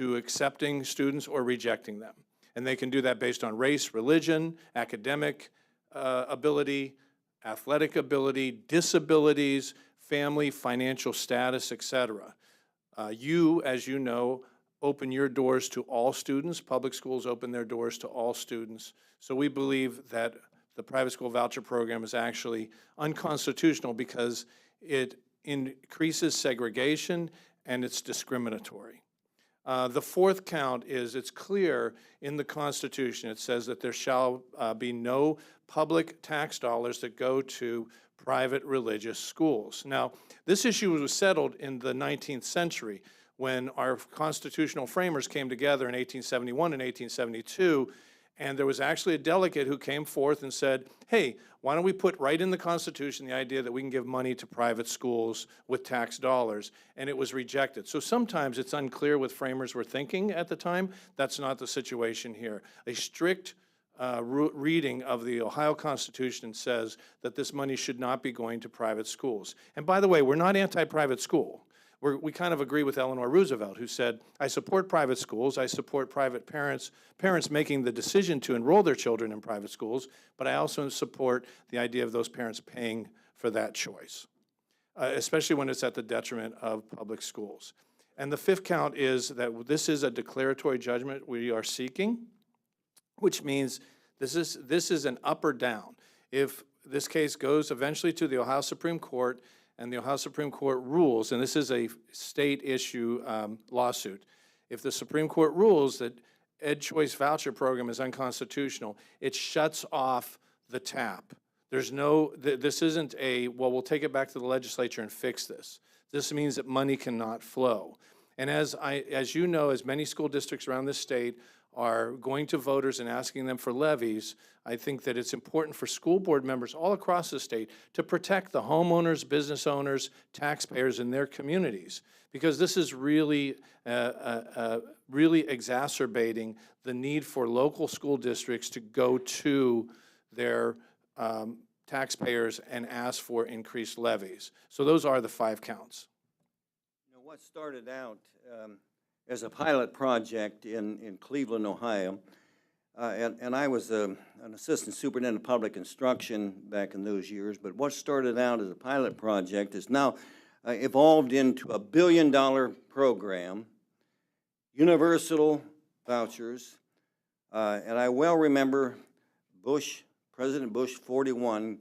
accepting students or rejecting them. And they can do that based on race, religion, academic ability, athletic ability, disabilities, family, financial status, etc. You, as you know, open your doors to all students. Public schools open their doors to all students. So we believe that the private school voucher program is actually unconstitutional because it increases segregation and it's discriminatory. The 4th count is it's clear in the Constitution. It says that there shall be no public tax dollars that go to private religious schools. Now, this issue was settled in the 19th century when our constitutional framers came together in 1871 and 1872, and there was actually a delegate who came forth and said, hey, why don't we put right in the Constitution the idea that we can give money to private schools with tax dollars, and it was rejected. So sometimes it's unclear what framers were thinking at the time. That's not the situation here. A strict reading of the Ohio Constitution says that this money should not be going to private schools. And by the way, we're not anti-private school. We kind of agree with Eleanor Roosevelt, who said, I support private schools, I support private parents making the decision to enroll their children in private schools, but I also support the idea of those parents paying for that choice, especially when it's at the detriment of public schools. And the 5th count is that this is a declaratory judgment we are seeking, which means this is an up or down. If this case goes eventually to the Ohio Supreme Court, and the Ohio Supreme Court rules, and this is a state issue lawsuit, if the Supreme Court rules that Ed Choice Voucher Program is unconstitutional, it shuts off the tap. There's no, this isn't a, well, we'll take it back to the legislature and fix this. This means that money cannot flow. And as you know, as many school districts around this state are going to voters and asking them for levies, I think that it's important for school board members all across the state to protect the homeowners, business owners, taxpayers in their communities, because this is really, really exacerbating the need for local school districts to go to their taxpayers and ask for increased levies. So those are the 5 counts. You know, what started out as a pilot project in Cleveland, Ohio. And I was an assistant superintendent of public instruction back in those years, but what started out as a pilot project is now evolved into a $1 billion program, universal vouchers. And I well remember President Bush 41,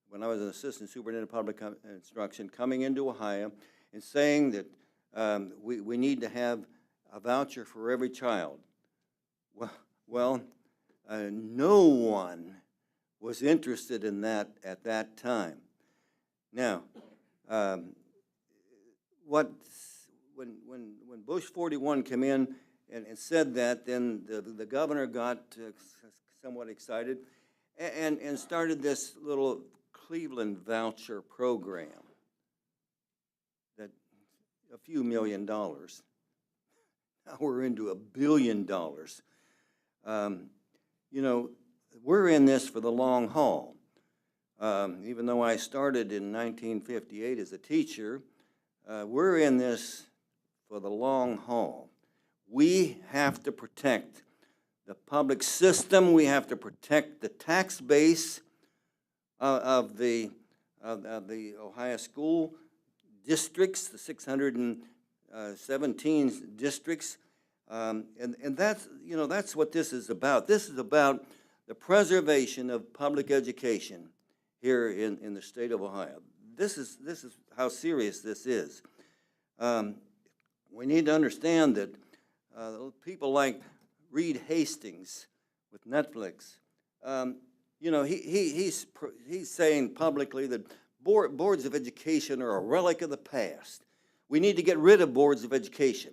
when I was an assistant superintendent of public instruction, coming into Ohio and saying that we need to have a voucher for every child. Well, no one was interested in that at that time. Now, when Bush 41 came in and said that, then the governor got somewhat excited and started this little Cleveland voucher program that a few $1 million. Now we're into $1 billion. You know, we're in this for the long haul. Even though I started in 1958 as a teacher, we're in this for the long haul. We have to protect the public system. We have to protect the tax base of the Ohio school districts, the 617 districts. And that's, you know, that's what this is about. This is about the preservation of public education here in the state of Ohio. This is how serious this is. We need to understand that people like Reed Hastings with Netflix, you know, he's saying publicly that boards of education are a relic of the past. We need to get rid of boards of education.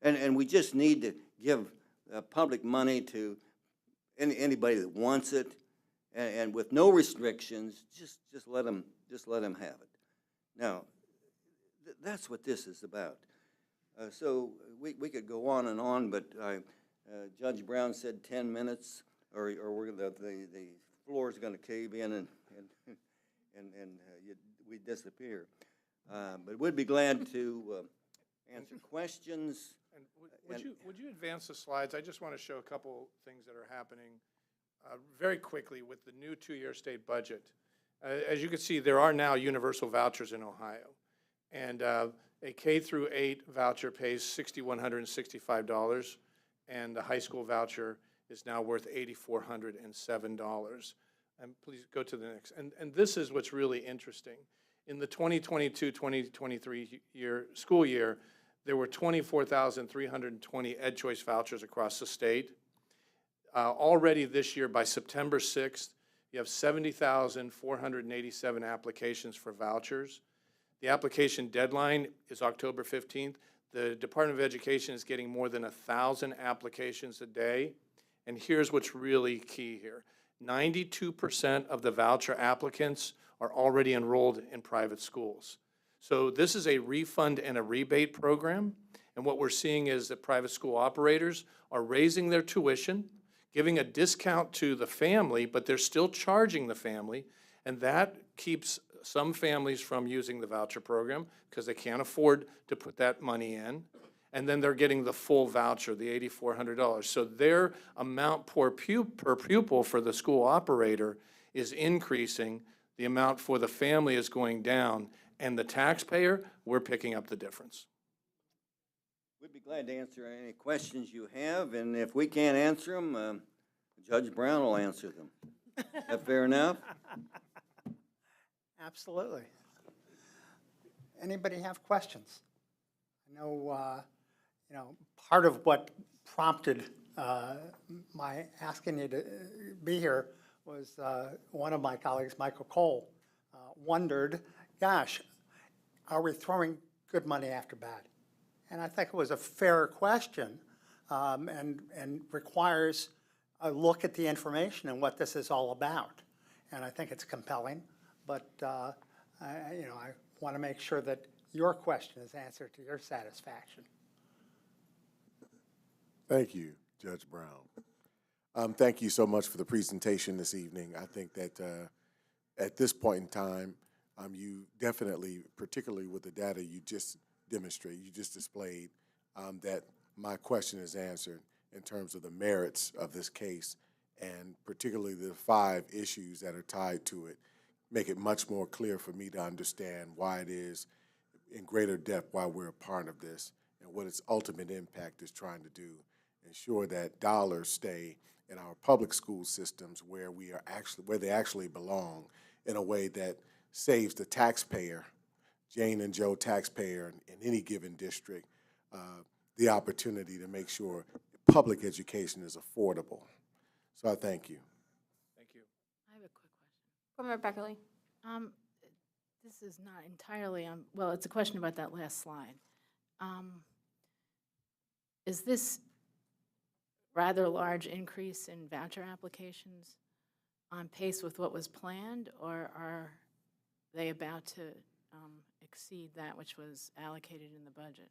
And we just need to give public money to anybody that wants it, and with no restrictions, just let them have it. Now, that's what this is about. So we could go on, but Judge Brown said 10 minutes, or the floor is going to cave in and we disappear. But we'd be glad to answer questions. And would you advance the slides? I just want to show a couple things that are happening very quickly with the new two-year state budget. As you can see, there are now universal vouchers in Ohio. And a K through 8 voucher pays $6,165, and the high school voucher is now worth $8,407. And please go to the next. And this is what's really interesting. In the 2022-2023 school year, there were 24,320 Ed Choice vouchers across the state. Already this year, by September 6th, you have 70,487 applications for vouchers. The application deadline is October 15th. The Department of Education is getting more than 1,000 applications a day. And here's what's really key here. 92% of the voucher applicants are already enrolled in private schools. So this is a refund and a rebate program, and what we're seeing is that private school operators are raising their tuition, giving a discount to the family, but they're still charging the family, and that keeps some families from using the voucher program because they can't afford to put that money in, and then they're getting the full voucher, the $8,400. So their amount per pupil for the school operator is increasing, the amount for the family is going down, and the taxpayer, we're picking up the difference. We'd be glad to answer any questions you have, and if we can't answer them, Judge Brown will answer them. Is that fair enough? Absolutely. Anybody have questions? I know, you know, part of what prompted my asking you to be here was one of my colleagues, Michael Cole, wondered, gosh, are we throwing good money after bad? And I think it was a fair question and requires a look at the information and what this is all about. And I think it's compelling, but you know, I want to make sure that your question is answered to your satisfaction. Thank you, Judge Brown. Thank you so much for the presentation this evening. I think that at this point in time, you definitely, particularly with the data you just demonstrated, you just displayed, that my question is answered in terms of the merits of this case, and particularly the 5 issues that are tied to it, make it much more clear for me to understand why it is in greater depth why we're a part of this and what its ultimate impact is trying to do. Ensure that dollars stay in our public school systems where they actually belong, in a way that saves the taxpayer, Jane and Joe taxpayer in any given district, the opportunity to make sure public education is affordable. So I thank you. Thank you. I have a quick question. Board Member Beckerly. This is not entirely, well, it's a question about that last slide. Is this rather large increase in voucher applications on pace with what was planned, or are they about to exceed that which was allocated in the budget?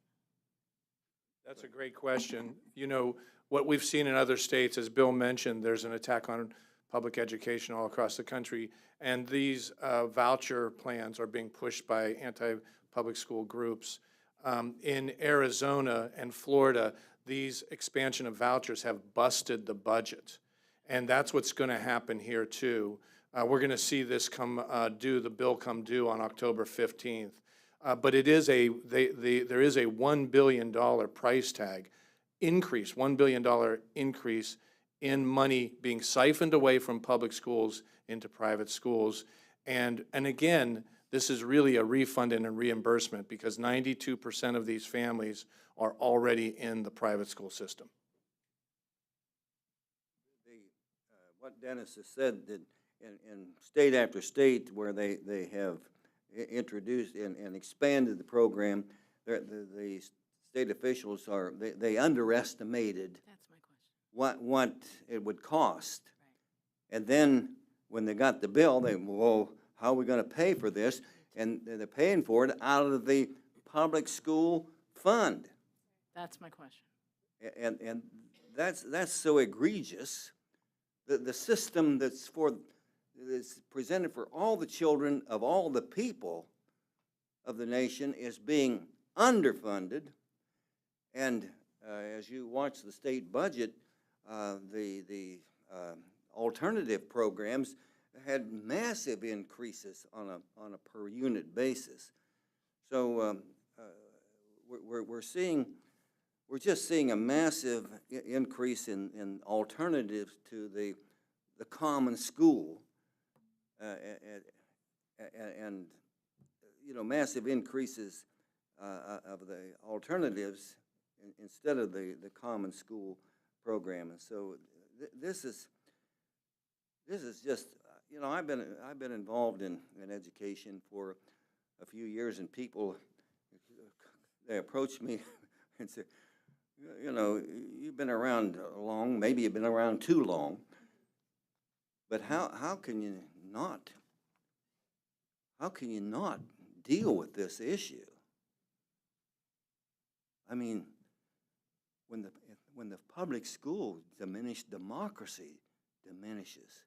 That's a great question. You know, what we've seen in other states, as Bill mentioned, there's an attack on public education all across the country, and these voucher plans are being pushed by anti-public school groups. In Arizona and Florida, these expansion of vouchers have busted the budget, and that's what's going to happen here too. We're going to see this the bill come due on October 15th. But it is there is a $1 billion price tag increase, $1 billion increase in money being siphoned away from public schools into private schools. And again, this is really a refund and a reimbursement, because 92% of these families are already in the private school system. What Dennis has said, that in state after state where they have introduced and expanded the program, the state officials they underestimated what it would cost. Right. And then when they got the bill, well, how are we going to pay for this? And they're paying for it out of the public school fund. That's my question. And that's so egregious. The system that's presented for all the children of all the people of the nation is being underfunded. And as you watch the state budget, the alternative programs had massive increases on a per unit basis. So we're just seeing a massive increase in alternatives to the common school, and you know, massive increases of the alternatives instead of the common school program. And so this is just, you know, I've been involved in education for a few years, and people, they approach me and say, you know, you've been around long, maybe you've been around too long, but how can you not deal with this issue? I mean, when the public school diminishes, democracy diminishes.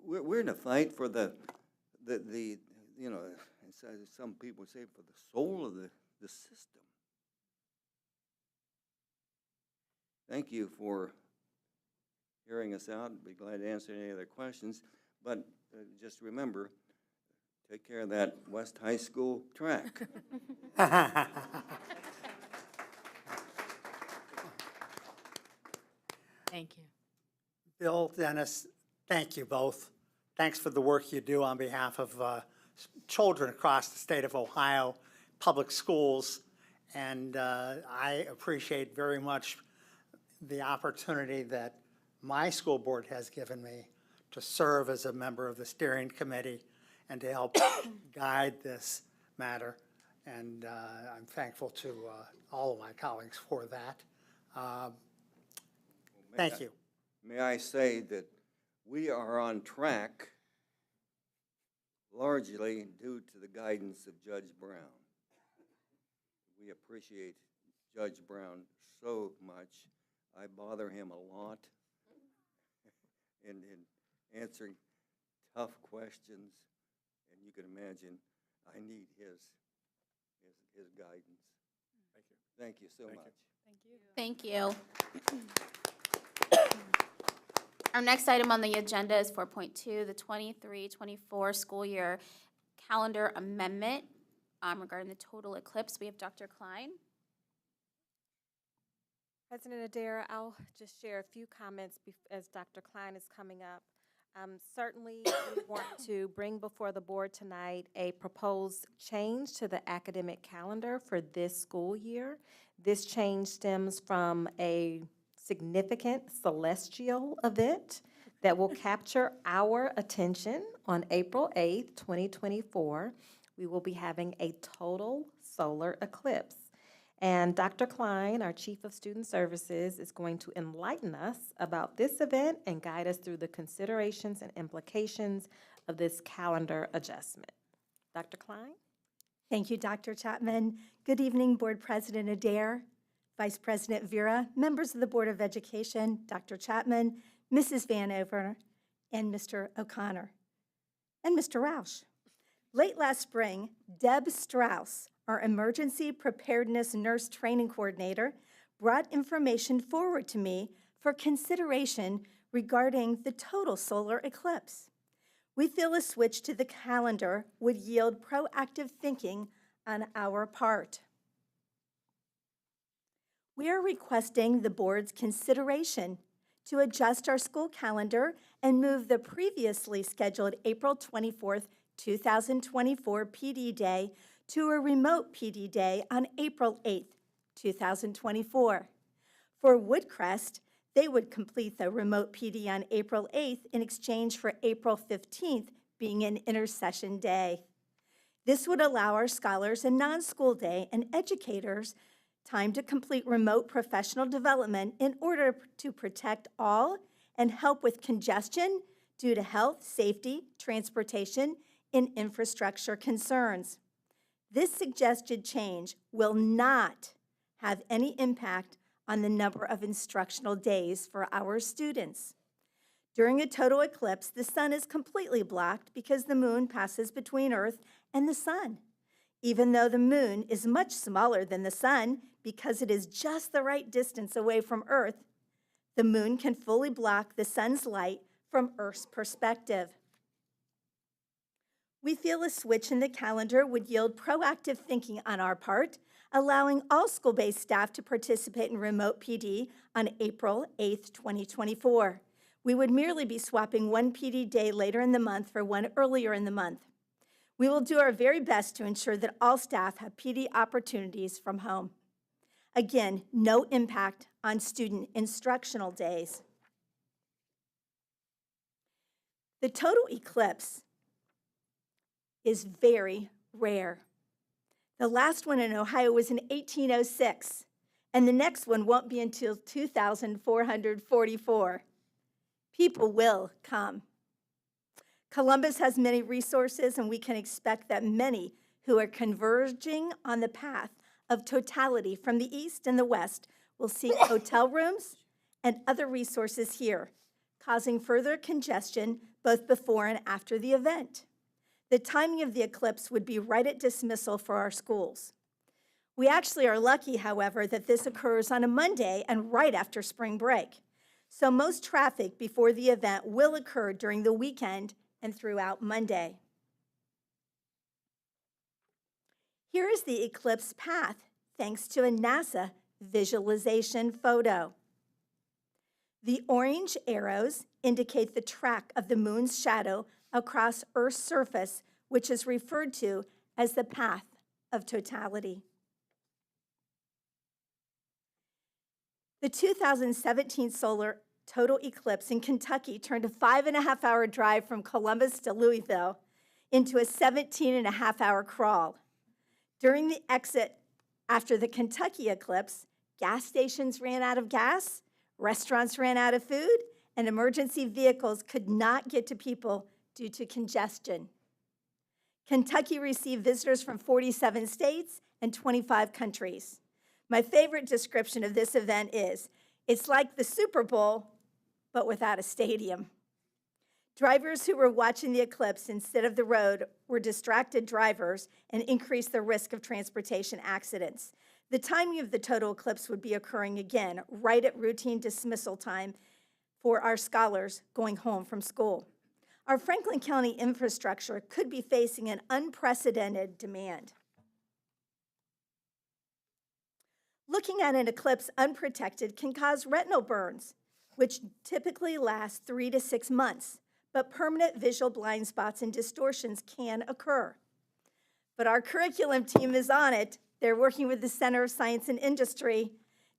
We're in a fight for the you know, as some people say, for the soul of the system. Thank you for hearing us out. I'd be glad to answer any other questions. But just remember, take care of that West High School track. Thank you. Bill, Dennis, thank you both. Thanks for the work you do on behalf of children across the state of Ohio, public schools, and I appreciate very much the opportunity that my school board has given me to serve as a member of the steering committee and to help guide this matter. And I'm thankful to all of my colleagues for that. Thank you. May I say that we are on track largely due to the guidance of Judge Brown. We appreciate Judge Brown so much. I bother him a lot in answering tough questions, and you can imagine I need his guidance. Thank you so much. Thank you. Our next item on the agenda is 4.2, the 23-24 school year calendar amendment regarding the total eclipse. We have Dr. Klein. President Adair, I'll just share a few comments as Dr. Klein is coming up. Certainly, we want to bring before the board tonight a proposed change to the academic calendar for this school year. This change stems from a significant celestial event that will capture our attention on April 8th, 2024. We will be having a total solar eclipse. And Dr. Klein, our Chief of Student Services, is going to enlighten us about this event and guide us through the considerations and implications of this calendar adjustment. Dr. Klein? Thank you, Dr. Chapman. Good evening, Board President Adair, Vice President Vera, members of the Board of Education, Dr. Chapman, Mrs. Vanover, and Mr. O'Connor, and Mr. Roush. Late last spring, Deb Strauss, our Emergency Preparedness Nurse Training Coordinator, brought information forward to me for consideration regarding the total solar eclipse. We feel a switch to the calendar would yield proactive thinking on our part. We are requesting the board's consideration to adjust our school calendar and move the previously scheduled April 24th, 2024 PD Day to a remote PD Day on April 8th, 2024. For Woodcrest, they would complete the remote PD on April 8th in exchange for April 15th being an intersession day. This would allow our scholars and non-school day and educators time to complete remote professional development in order to protect all and help with congestion due to health, safety, transportation, and infrastructure concerns. This suggested change will not have any impact on the number of instructional days for our students. During a total eclipse, the sun is completely blocked because the moon passes between Earth and the sun. Even though the moon is much smaller than the sun because it is just the right distance away from Earth, the moon can fully block the sun's light from Earth's perspective. We feel a switch in the calendar would yield proactive thinking on our part, allowing all school-based staff to participate in remote PD on April 8th, 2024. We would merely be swapping one PD day later in the month for one earlier in the month. We will do our very best to ensure that all staff have PD opportunities from home. Again, no impact on student instructional days. The total eclipse is very rare. The last one in Ohio was in 1806, and the next one won't be until 2444. People will come. Columbus has many resources, and we can expect that many who are converging on the path of totality from the east and the west will seek hotel rooms and other resources here, causing further congestion both before and after the event. The timing of the eclipse would be right at dismissal for our schools. We actually are lucky, however, that this occurs on a Monday and right after spring break. So most traffic before the event will occur during the weekend and throughout Monday. Here is the eclipse path, thanks to a NASA visualization photo. The orange arrows indicate the track of the moon's shadow across Earth's surface, which is referred to as the path of totality. The 2017 solar total eclipse in Kentucky turned a 5.5-hour drive from Columbus to Louisville into a 17.5-hour crawl. During the exit after the Kentucky eclipse, gas stations ran out of gas, restaurants ran out of food, and emergency vehicles could not get to people due to congestion. Kentucky received visitors from 47 states and 25 countries. My favorite description of this event is, it's like the Super Bowl, but without a stadium. Drivers who were watching the eclipse instead of the road were distracted drivers and increased the risk of transportation accidents. The timing of the total eclipse would be occurring again right at routine dismissal time for our scholars going home from school. Our Franklin County infrastructure could be facing an unprecedented demand. Looking at an eclipse unprotected can cause retinal burns, which typically last 3 to 6 months, but permanent visual blind spots and distortions can occur. But our curriculum team is on it. They're working with the Center of Science and Industry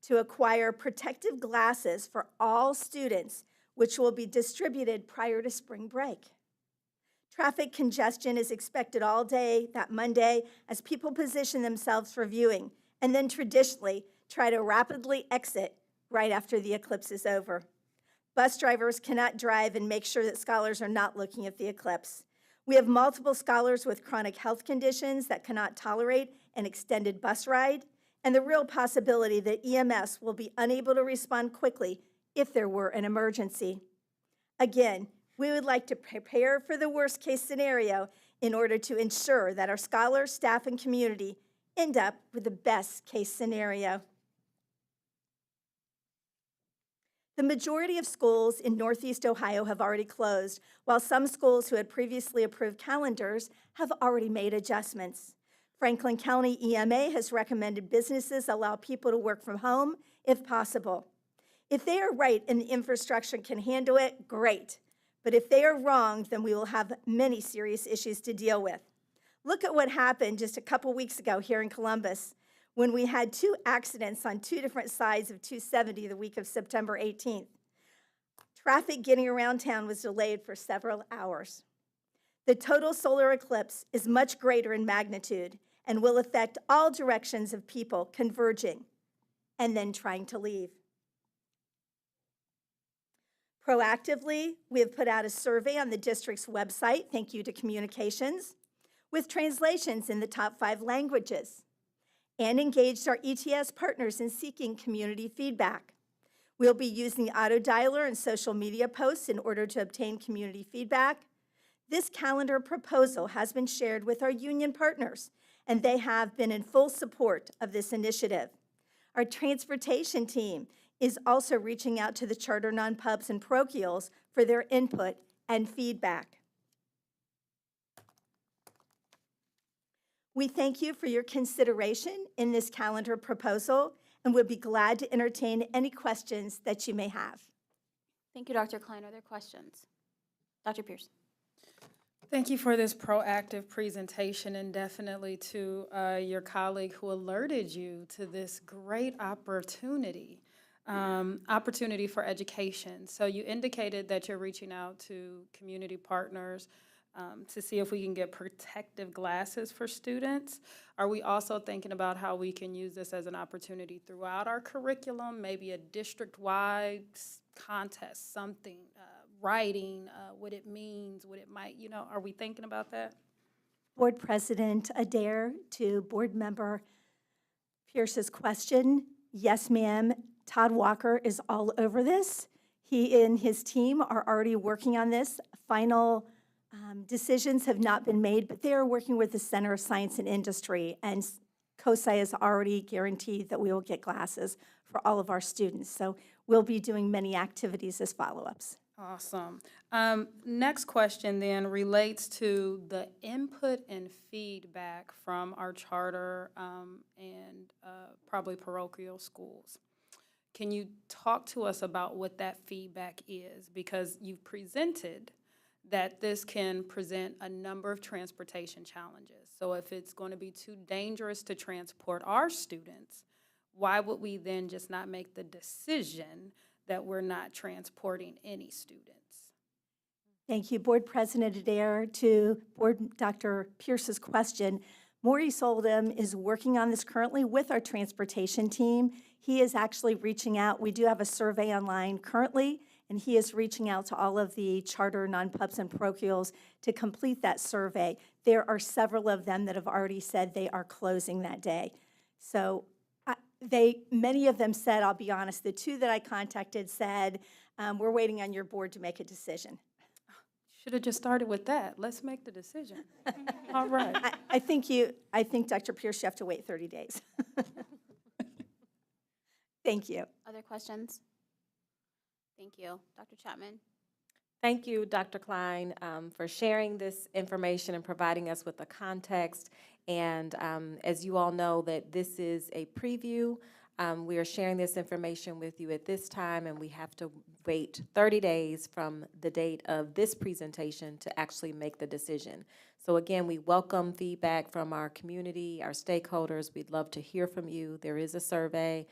to acquire protective glasses for all students, which will be distributed prior to spring break. Traffic congestion is expected all day that Monday as people position themselves for viewing and then traditionally try to rapidly exit right after the eclipse is over. Bus drivers cannot drive and make sure that scholars are not looking at the eclipse. We have multiple scholars with chronic health conditions that cannot tolerate an extended bus ride, and the real possibility that EMS will be unable to respond quickly if there were an emergency. Again, we would like to prepare for the worst-case scenario in order to ensure that our scholars, staff, and community end up with the best-case scenario. The majority of schools in Northeast Ohio have already closed, while some schools who had previously approved calendars have already made adjustments. Franklin County EMA has recommended businesses allow people to work from home if possible. If they are right and the infrastructure can handle it, great. But if they are wrong, then we will have many serious issues to deal with. Look at what happened just a couple weeks ago here in Columbus when we had 2 accidents on 2 different sides of 270 the week of September 18th. Traffic getting around town was delayed for several hours. The total solar eclipse is much greater in magnitude and will affect all directions of people converging and then trying to leave. Proactively, we have put out a survey on the district's website, thank you to communications, with translations in the top 5 languages, and engaged our ETS partners in seeking community feedback. We'll be using the auto dialer and social media posts in order to obtain community feedback. This calendar proposal has been shared with our union partners, and they have been in full support of this initiative. Our transportation team is also reaching out to the charter non-pubs and parochials for their input and feedback. We thank you for your consideration in this calendar proposal and would be glad to entertain any questions that you may have. Thank you, Dr. Klein. Are there questions? Dr. Pierce. Thank you for this proactive presentation, and definitely to your colleague who alerted you to this great opportunity for education. So you indicated that you're reaching out to community partners to see if we can get protective glasses for students. Are we also thinking about how we can use this as an opportunity throughout our curriculum, maybe a district-wide contest, something, writing, what it means, what it might, are we thinking about that? Board President Adair, to Board Member Pierce's question, yes, ma'am. Todd Walker is all over this. He and his team are already working on this. Final decisions have not been made, but they are working with the Center of Science and Industry, and COSI has already guaranteed that we will get glasses for all of our students. So we'll be doing many activities as follow-ups. Awesome. Next question then relates to the input and feedback from our charter and probably parochial schools. Can you talk to us about what that feedback is? Because you've presented that this can present a number of transportation challenges. So if it's going to be too dangerous to transport our students, why would we then just not make the decision that we're not transporting any students? Thank you, Board President Adair. To Board Dr. Pierce's question, Maurice Oldham is working on this currently with our transportation team. He is actually reaching out. We do have a survey online currently, and he is reaching out to all of the charter non-pubs and parochials to complete that survey. There are several of them that have already said they are closing that day. So many of them said, I'll be honest, the 2 that I contacted said, we're waiting on your board to make a decision. Should have just started with that. Let's make the decision. All right. I think Dr. Pierce, you have to wait 30 days. Thank you. Other questions? Thank you. Dr. Chapman? Thank you, Dr. Klein, for sharing this information and providing us with the context. And as you all know, that this is a preview. We are sharing this information with you at this time, and we have to wait 30 days from the date of this presentation to actually make the decision. So again, we welcome feedback from our community, our stakeholders. We'd love to hear from you. There is a survey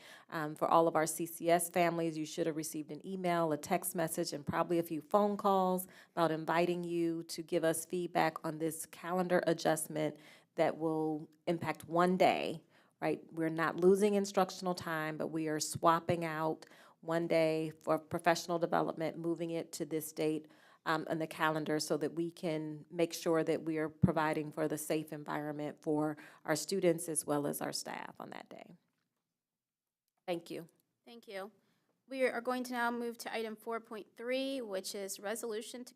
for all of our CCS families. You should have received an email, a text message, and probably a few phone calls about inviting you to give us feedback on this calendar adjustment that will impact one day, right? We're not losing instructional time, but we are swapping out one day for professional development, moving it to this date on the calendar so that we can make sure that we are providing for the safe environment for our students as well as our staff on that day. Thank you. Thank you. We are going to now move to item 4.3, which is resolution to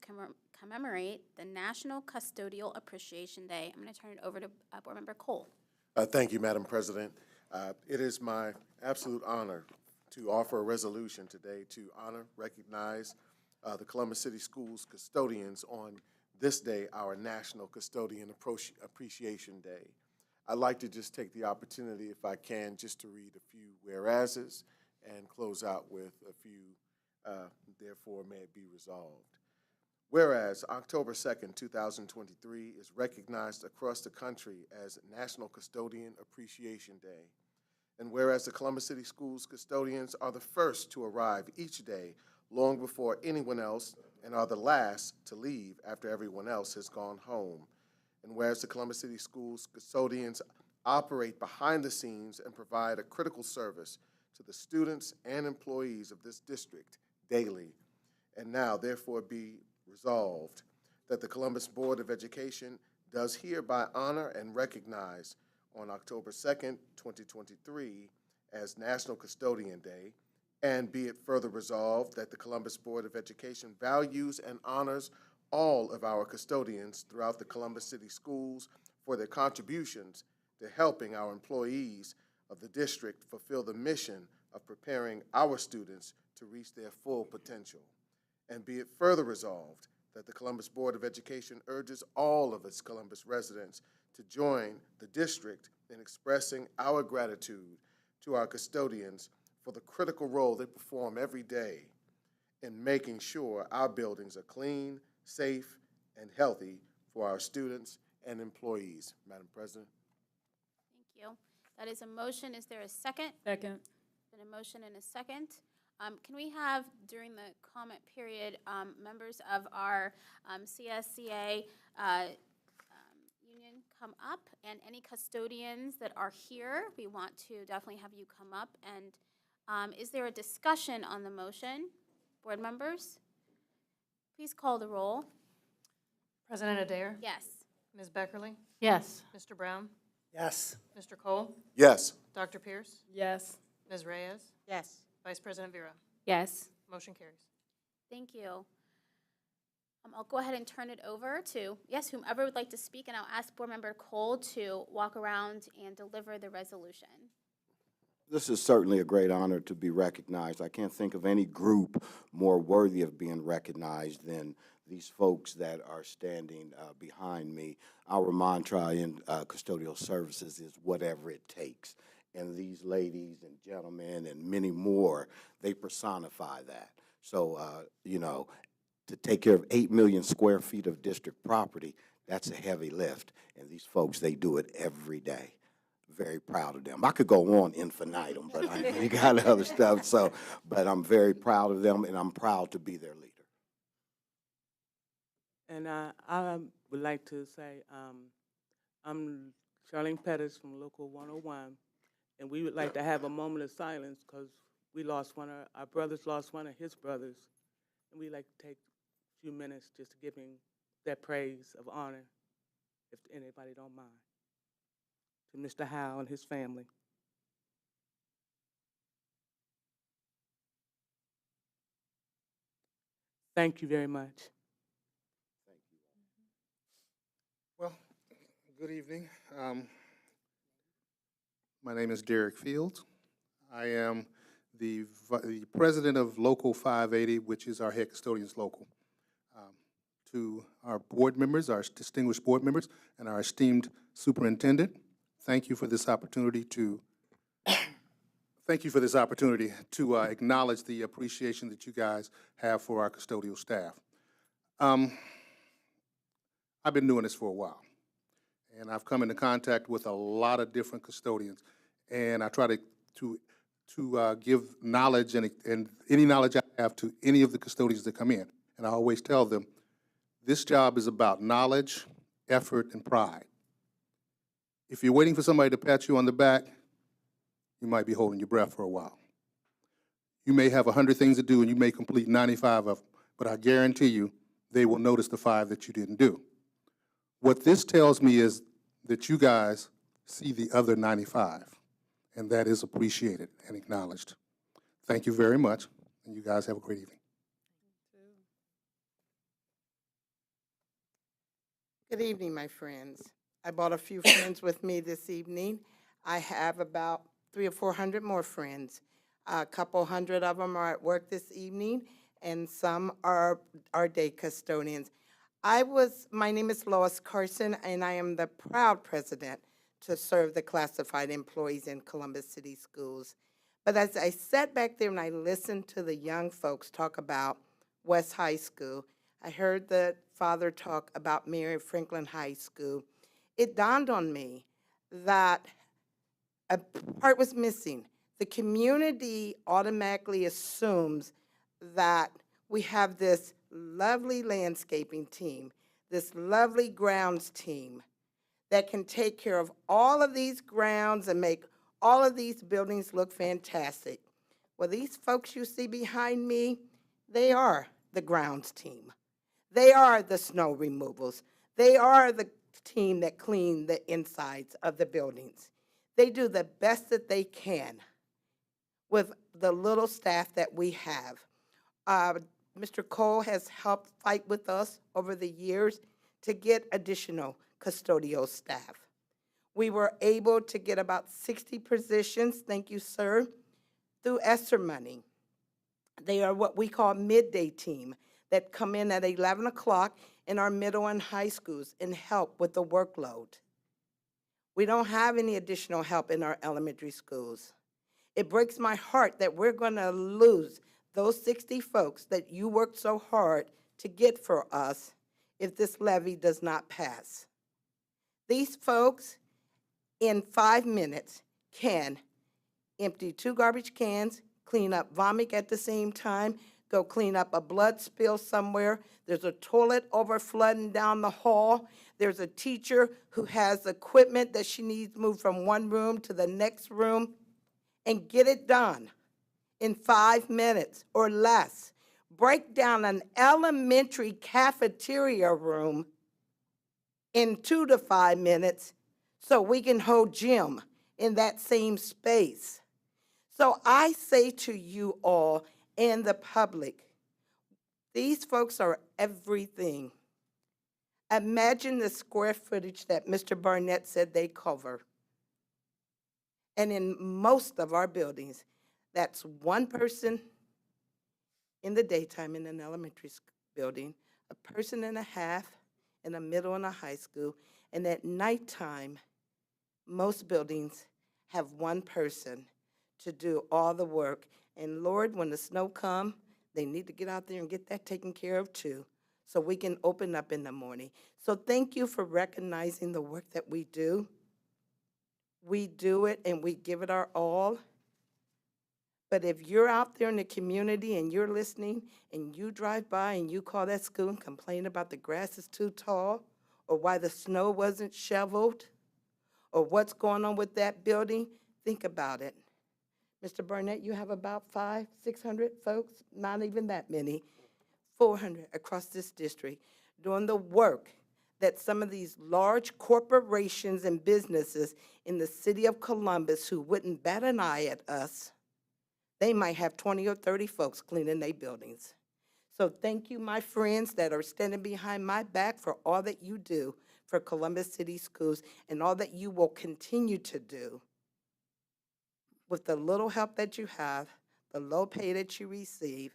commemorate the National Custodial Appreciation Day. I'm going to turn it over to Board Member Cole. Thank you, Madam President. It is my absolute honor to offer a resolution today to honor, recognize the Columbus City Schools custodians on this day, our National Custodian Appreciation Day. I'd like to just take the opportunity, if I can, just to read a few whereases and close out with a few, therefore may it be resolved. Whereas October 2nd, 2023 is recognized across the country as National Custodian Appreciation Day. And whereas the Columbus City Schools custodians are the first to arrive each day long before anyone else and are the last to leave after everyone else has gone home. And whereas the Columbus City Schools custodians operate behind the scenes and provide a critical service to the students and employees of this district daily. And now, therefore, be resolved that the Columbus Board of Education does hereby honor and recognize on October 2nd, 2023 as National Custodian Day, and be it further resolved that the Columbus Board of Education values and honors all of our custodians throughout the Columbus City Schools for their contributions to helping our employees of the district fulfill the mission of preparing our students to reach their full potential. And be it further resolved that the Columbus Board of Education urges all of its Columbus residents to join the district in expressing our gratitude to our custodians for the critical role they perform every day in making sure our buildings are clean, safe, and healthy for our students and employees. Madam President. Thank you. That is a motion. Is there a second? Second. Been a motion and a second. Can we have, during the comment period, members of our CSCA union come up, and any custodians that are here, we want to definitely have you come up. And is there a discussion on the motion? Board members, please call the roll. President Adair? Yes. Ms. Beckerly? Yes. Mr. Brown? Yes. Mr. Cole? Yes. Dr. Pierce? Yes. Ms. Reyes? Yes. Vice President Vera? Yes. Motion carries. Thank you. I'll go ahead and turn it over to, yes, whomever would like to speak, and I'll ask Board Member Cole to walk around and deliver the resolution. This is certainly a great honor to be recognized. I can't think of any group more worthy of being recognized than these folks that are standing behind me. Our mantra in custodial services is whatever it takes. And these ladies and gentlemen and many more, they personify that. So, you know, to take care of 8 million square feet of district property, that's a heavy lift. And these folks, they do it every day. Very proud of them. I could go on infinitum, but we got other stuff. So, but I'm very proud of them, and I'm proud to be their leader. And I would like to say I'm Charlene Pettis from Local 101, and we would like to have a moment of silence because we lost one of our brothers, lost one of his brothers, and we'd like to take a few minutes just to give him that praise of honor, if anybody don't mind. To Mr. Howe and his family. Thank you very much. Thank you. Well, good evening. My name is Derek Fields. I am the president of Local 580, which is our head custodians local. To our board members, our distinguished board members, and our esteemed superintendent, thank you for this opportunity to acknowledge the appreciation that you guys have for our custodial staff. I've been doing this for a while, and I've come into contact with a lot of different custodians, and I try to give knowledge and any knowledge I have to any of the custodians that come in. And I always tell them, this job is about knowledge, effort, and pride. If you're waiting for somebody to pat you on the back, you might be holding your breath for a while. You may have 100 things to do and you may complete 95 of them, but I guarantee you they will notice the 5 that you didn't do. What this tells me is that you guys see the other 95, and that is appreciated and acknowledged. Thank you very much, and you guys have a great evening. Good evening, my friends. I brought a few friends with me this evening. I have about 300 or 400 more friends. A couple hundred of them are at work this evening, and some are day custodians. My name is Lois Carson, and I am the proud president to serve the classified employees in Columbus City Schools. But as I sat back there and I listened to the young folks talk about West High School, I heard the father talk about Mary Franklin High School. It dawned on me that a part was missing. The community automatically assumes that we have this lovely landscaping team, this lovely grounds team that can take care of all of these grounds and make all of these buildings look fantastic. Well, these folks you see behind me, they are the grounds team. They are the snow removals. They are the team that clean the insides of the buildings. They do the best that they can with the little staff that we have. Mr. Cole has helped fight with us over the years to get additional custodial staff. We were able to get about 60 positions, thank you, sir, through ESSER money. They are what we call midday team that come in at 11 o'clock in our middle and high schools and help with the workload. We don't have any additional help in our elementary schools. It breaks my heart that we're going to lose those 60 folks that you worked so hard to get for us if this levy does not pass. These folks, in 5 minutes, can empty 2 garbage cans, clean up vomit at the same time, go clean up a blood spill somewhere. There's a toilet overflowing down the hall. There's a teacher who has equipment that she needs moved from one room to the next room, and get it done in 5 minutes or less. Break down an elementary cafeteria room in 2 to 5 minutes so we can hold gym in that same space. So I say to you all and the public, these folks are everything. Imagine the square footage that Mr. Barnett said they cover. And in most of our buildings, that's one person in the daytime in an elementary building, a person and a half in a middle and a high school, and at nighttime, most buildings have one person to do all the work. And Lord, when the snow comes, they need to get out there and get that taken care of too, so we can open up in the morning. So thank you for recognizing the work that we do. We do it and we give it our all. But if you're out there in the community and you're listening and you drive by and you call that school and complain about the grass is too tall, or why the snow wasn't shoveled, or what's going on with that building, think about it. Mr. Barnett, you have about 500, 600 folks, not even that many, 400 across this district, doing the work that some of these large corporations and businesses in the city of Columbus who wouldn't bat an eye at us, they might have 20 or 30 folks cleaning their buildings. So thank you, my friends that are standing behind my back, for all that you do for Columbus City Schools and all that you will continue to do. With the little help that you have, the low pay that you receive,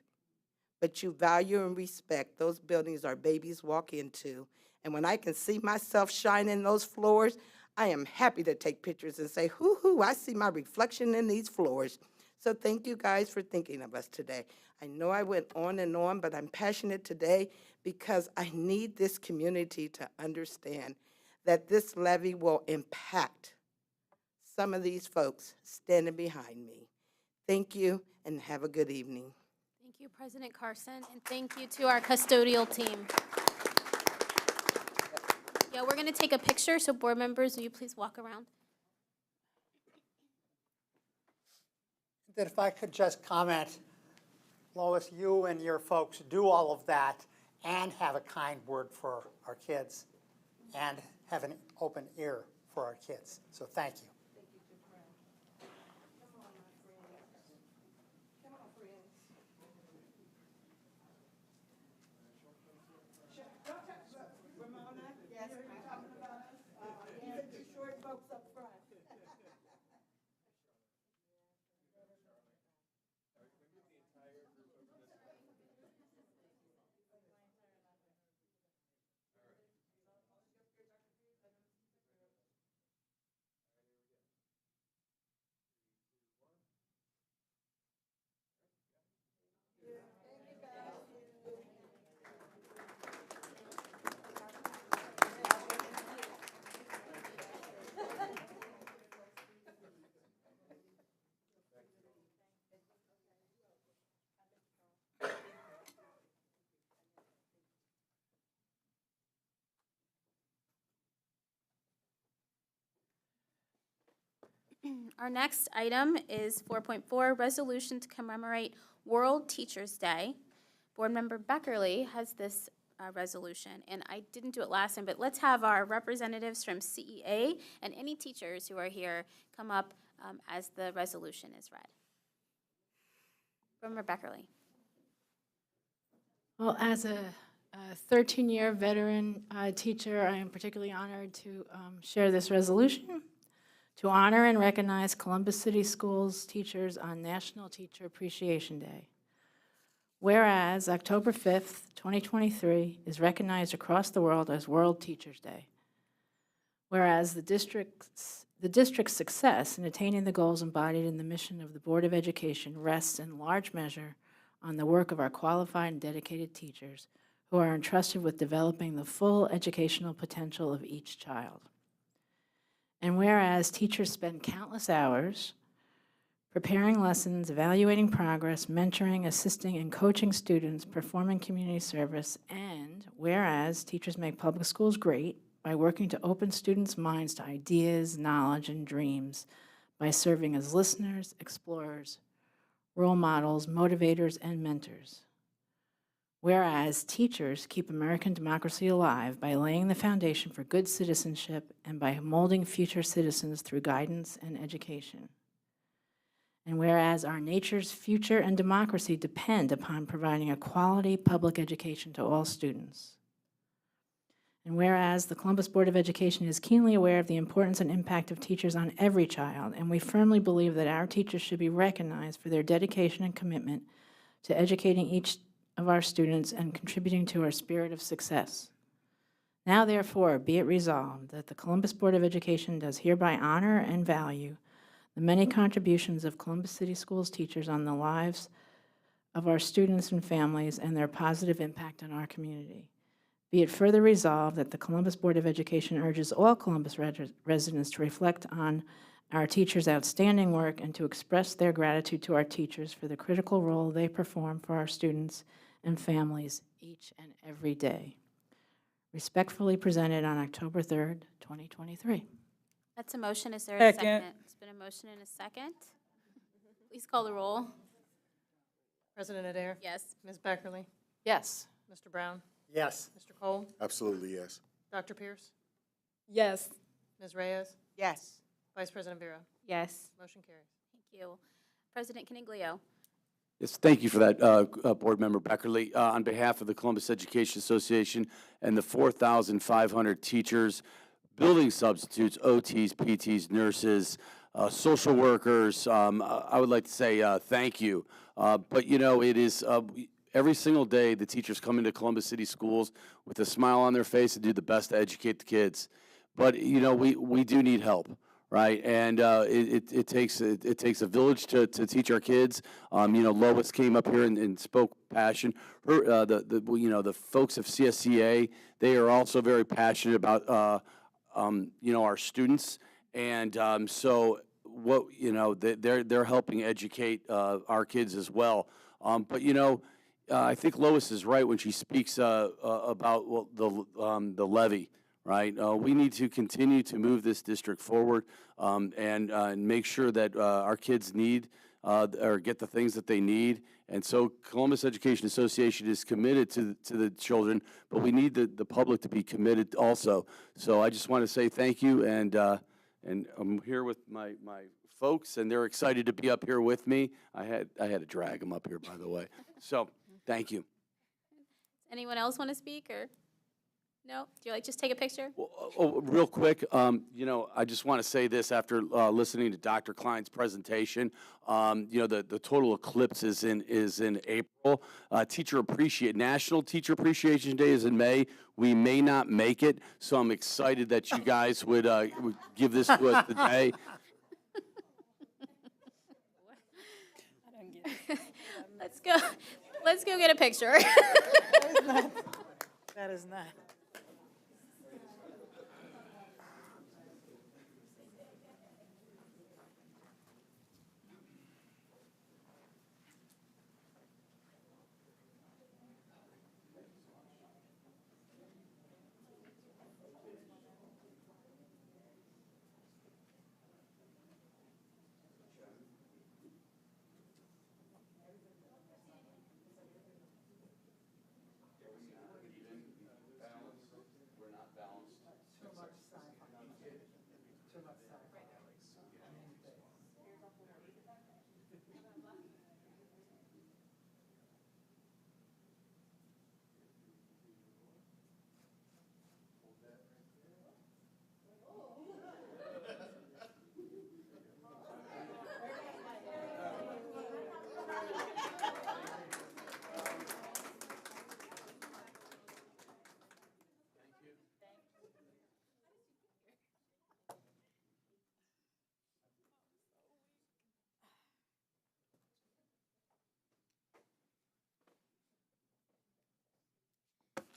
but you value and respect. Those buildings our babies walk into. And when I can see myself shine in those floors, I am happy to take pictures and say, hoo-hoo, I see my reflection in these floors. So thank you guys for thinking of us today. I know I went on, but I'm passionate today because I need this community to understand that this levy will impact some of these folks standing behind me. Thank you, and have a good evening. Thank you, President Carson, and thank you to our custodial team. Yeah, we're going to take a picture, so board members, will you please walk around? That if I could just comment, Lois, you and your folks do all of that and have a kind word for our kids and have an open ear for our kids. So thank you. Our next item is 4.4, resolution to commemorate World Teachers Day. Board Member Beckerly has this resolution, and I didn't do it last time, but let's have our representatives from CEA and any teachers who are here come up as the resolution is read. Board Member Beckerly. Well, as a 13-year veteran teacher, I am particularly honored to share this resolution to honor and recognize Columbus City Schools teachers on National Teacher Appreciation Day. Whereas October 5th, 2023 is recognized across the world as World Teachers Day. Whereas the district's success in attaining the goals embodied in the mission of the Board of Education rests in large measure on the work of our qualified and dedicated teachers who are entrusted with developing the full educational potential of each child. And whereas teachers spend countless hours preparing lessons, evaluating progress, mentoring, assisting, and coaching students, performing community service, and whereas teachers make public schools great by working to open students' minds to ideas, knowledge, and dreams by serving as listeners, explorers, role models, motivators, and mentors. Whereas teachers keep American democracy alive by laying the foundation for good citizenship and by molding future citizens through guidance and education. And whereas our nature's future and democracy depend upon providing a quality public education to all students. And whereas the Columbus Board of Education is keenly aware of the importance and impact of teachers on every child, and we firmly believe that our teachers should be recognized for their dedication and commitment to educating each of our students and contributing to our spirit of success. Now, therefore, be it resolved that the Columbus Board of Education does hereby honor and value the many contributions of Columbus City Schools teachers on the lives of our students and families and their positive impact on our community. Be it further resolved that the Columbus Board of Education urges all Columbus residents to reflect on our teachers' outstanding work and to express their gratitude to our teachers for the critical role they perform for our students and families each and every day. Respectfully presented on October 3rd, 2023. That's a motion. Is there a Second. second? It's been a motion and a second. Please call the roll. President Adair? Yes. Ms. Beckerly? Yes. Mr. Brown? Yes. Mr. Cole? Absolutely, yes. Dr. Pierce? Yes. Ms. Reyes? Yes. Vice President Vera? Yes. Motion carries. Thank you. President Caniglio. Yes, thank you for that, Board Member Beckerly. On behalf of the Columbus Education Association and the 4,500 teachers, building substitutes, OTs, PTs, nurses, social workers, I would like to say thank you But, you know, it is, every single day, the teachers come into Columbus City Schools with a smile on their face and do the best to educate the kids. But, you know, we do need help, right? And it takes a village to teach our kids. You know, Lois came up here and spoke passion. Her, the folks of CSCA, they are also very passionate about, you know, our students. And so what, you know, they're helping educate our kids as well. But, you know, I think Lois is right when she speaks about the levy, right? We need to continue to move this district forward and make sure that our kids need or get the things that they need. And so Columbus Education Association is committed to the children, but we need the public to be committed also. So I just want to say thank you, and I'm here with my folks, and they're excited to be up here with me. I had to drag them up here, by the way. So thank you. Anyone else want to speak, or no? Do you like just take a picture? Oh, real quick, you know, I just want to say this after listening to Dr. Klein's presentation. You know, the total eclipse is in April. National Teacher Appreciation Day is in May. We may not make it, so I'm excited that you guys would give this to us today. Let's go get a picture. That is not.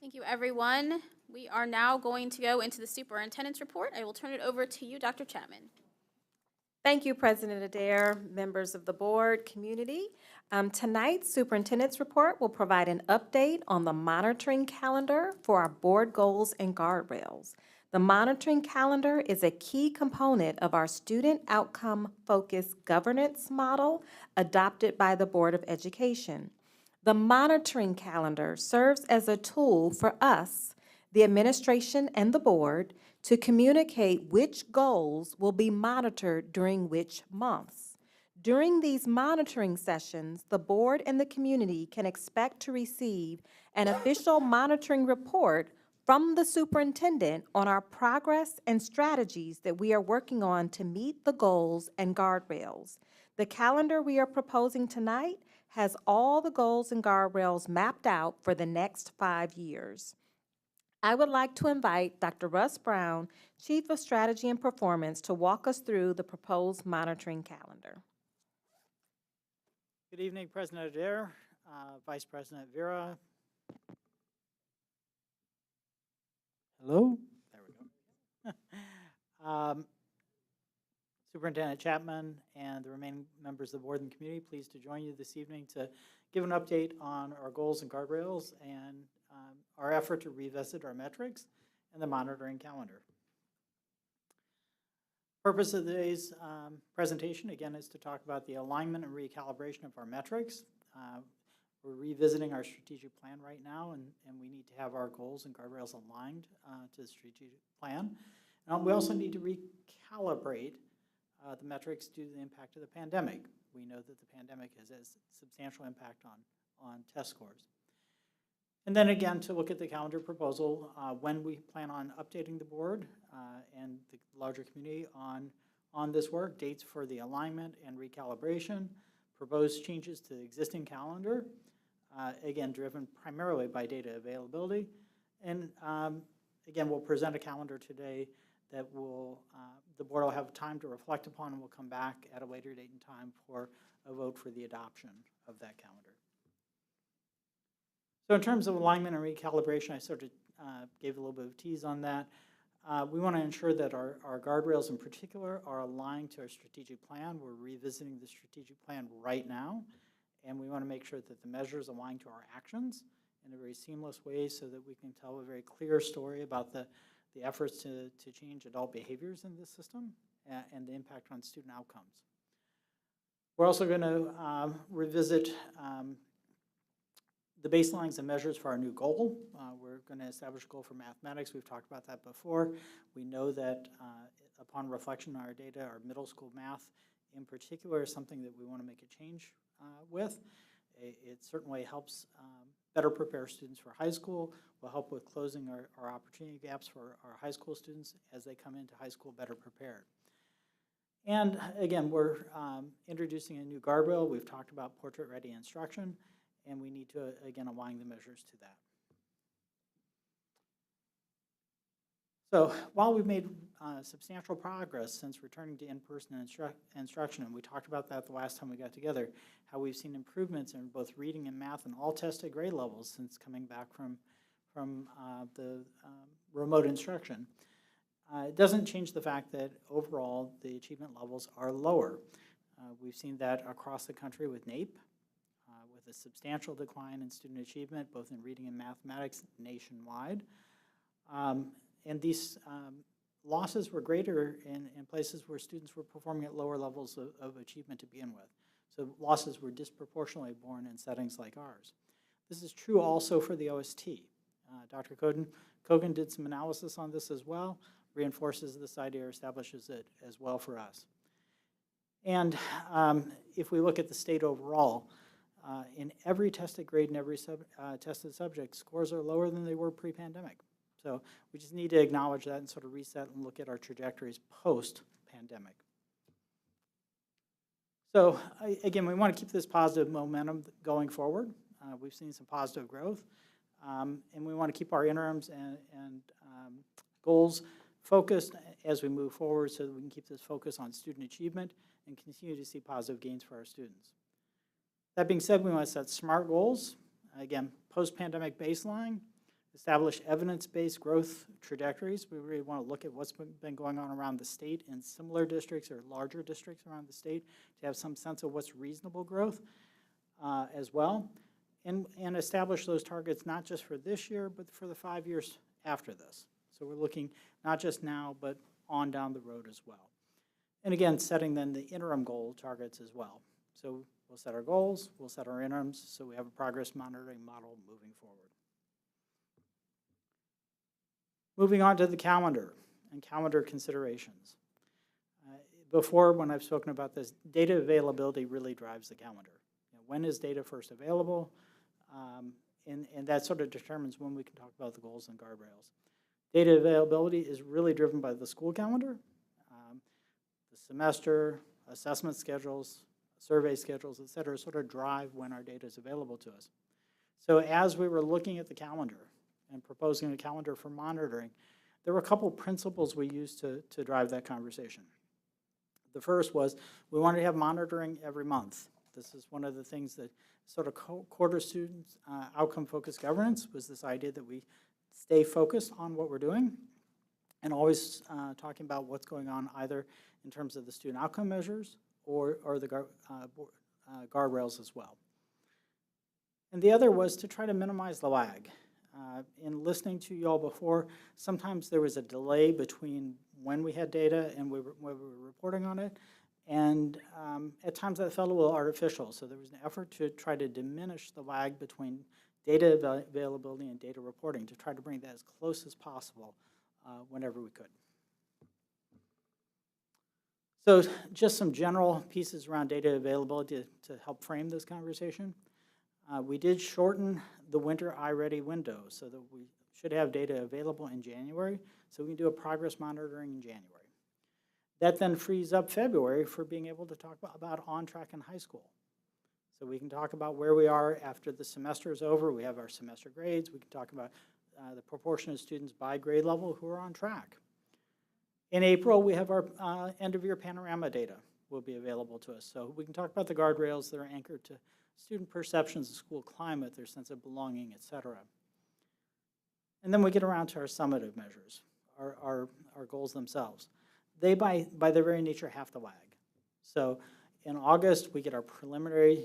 Thank you, everyone. We are now going to go into the superintendent's report. I will turn it over to you, Dr. Chapman. Thank you, President Adair, members of the board, community. Tonight's superintendent's report will provide an update on the monitoring calendar for our board goals and guardrails. The monitoring calendar is a key component of our student outcome-focused governance model adopted by the Board of Education. The monitoring calendar serves as a tool for us, the administration and the board, to communicate which goals will be monitored during which months. During these monitoring sessions, the board and the community can expect to receive an official monitoring report from the superintendent on our progress and strategies that we are working on to meet the goals and guardrails. The calendar we are proposing tonight has all the goals and guardrails mapped out for the next 5 years. I would like to invite Dr. Russ Brown, Chief of Strategy and Performance, to walk us through the proposed monitoring calendar. Good evening, President Adair, Vice President Vera. Hello? There we go. Superintendent Chapman and the remaining members of the board and community, pleased to join you this evening to give an update on our goals and guardrails and our effort to revisit our metrics and the monitoring calendar. Purpose of today's presentation, again, is to talk about the alignment and recalibration of our metrics. We're revisiting our strategic plan right now, and we need to have our goals and guardrails aligned to the strategic plan. We also need to recalibrate the metrics due to the impact of the pandemic. We know that the pandemic has a substantial impact on test scores. And then again, to look at the calendar proposal, when we plan on updating the board and the larger community on this work, dates for the alignment and recalibration, proposed changes to the existing calendar, again, driven primarily by data availability. And again, we'll present a calendar today that will, the board will have time to reflect upon, and we'll come back at a later date and time for a vote for the adoption of that calendar. So in terms of alignment and recalibration, I sort of gave a little bit of tease on that. We want to ensure that our guardrails in particular are aligned to our strategic plan. We're revisiting the strategic plan right now, and we want to make sure that the measures align to our actions in a very seamless way so that we can tell a very clear story about the efforts to change adult behaviors in this system and the impact on student outcomes. We're also going to revisit the baselines and measures for our new goal. We're going to establish a goal for mathematics. We've talked about that before. We know that upon reflection on our data, our middle school math in particular is something that we want to make a change with. It certainly helps better prepare students for high school, will help with closing our opportunity gaps for our high school students as they come into high school better prepared. And again, we're introducing a new guardrail. We've talked about portrait-ready instruction, and we need to, again, align the measures to that. So while we've made substantial progress since returning to in-person instruction, and we talked about that the last time we got together, how we've seen improvements in both reading and math and all tested grade levels since coming back from the remote instruction. It doesn't change the fact that overall the achievement levels are lower. We've seen that across the country with NAEP, with a substantial decline in student achievement, both in reading and mathematics nationwide. And these losses were greater in places where students were performing at lower levels of achievement to begin with. So losses were disproportionately borne in settings like ours. This is true also for the OST. Dr. Kogan did some analysis on this as well, reinforces this idea, or establishes it as well for us. And if we look at the state overall, in every tested grade and every tested subject, scores are lower than they were pre-pandemic. So we just need to acknowledge that and sort of reset and look at our trajectories post-pandemic. So again, we want to keep this positive momentum going forward. We've seen some positive growth, and we want to keep our interims and goals focused as we move forward so that we can keep this focus on student achievement and continue to see positive gains for our students. That being said, we want to set SMART goals. Again, post-pandemic baseline, establish evidence-based growth trajectories. We really want to look at what's been going on around the state in similar districts or larger districts around the state to have some sense of what's reasonable growth as well. And establish those targets not just for this year, but for the 5 years after this. So we're looking not just now, but on down the road as well. And again, setting then the interim goal targets as well. So we'll set our goals, we'll set our interims, so we have a progress monitoring model moving forward. Moving on to the calendar and calendar considerations. Before, when I've spoken about this, data availability really drives the calendar. You know, when is data first available? And that sort of determines when we can talk about the goals and guardrails. Data availability is really driven by the school calendar, the semester, assessment schedules, survey schedules, et cetera, sort of drive when our data is available to us. So as we were looking at the calendar and proposing a calendar for monitoring, there were a couple principles we used to drive that conversation. The first was we wanted to have monitoring every month. This is one of the things that sort of quarter students outcome-focused governance was this idea that we stay focused on what we're doing and always talking about what's going on either in terms of the student outcome measures or the guardrails as well. And the other was to try to minimize the lag. In listening to you all before, sometimes there was a delay between when we had data and when we were reporting on it, and at times that felt a little artificial. So there was an effort to try to diminish the lag between data availability and data reporting to try to bring that as close as possible whenever we could. So just some general pieces around data availability to help frame this conversation. We did shorten the winter iReady window so that we should have data available in January, so we can do a progress monitoring in January. That then frees up February for being able to talk about on track in high school. So we can talk about where we are after the semester is over. We have our semester grades. We can talk about the proportion of students by grade level who are on track. In April, we have our end-of-year panorama data will be available to us. So we can talk about the guardrails that are anchored to student perceptions of school climate, their sense of belonging, et cetera. And then we get around to our summative measures, our goals themselves. They, by their very nature, have to lag. So in August, we get our preliminary,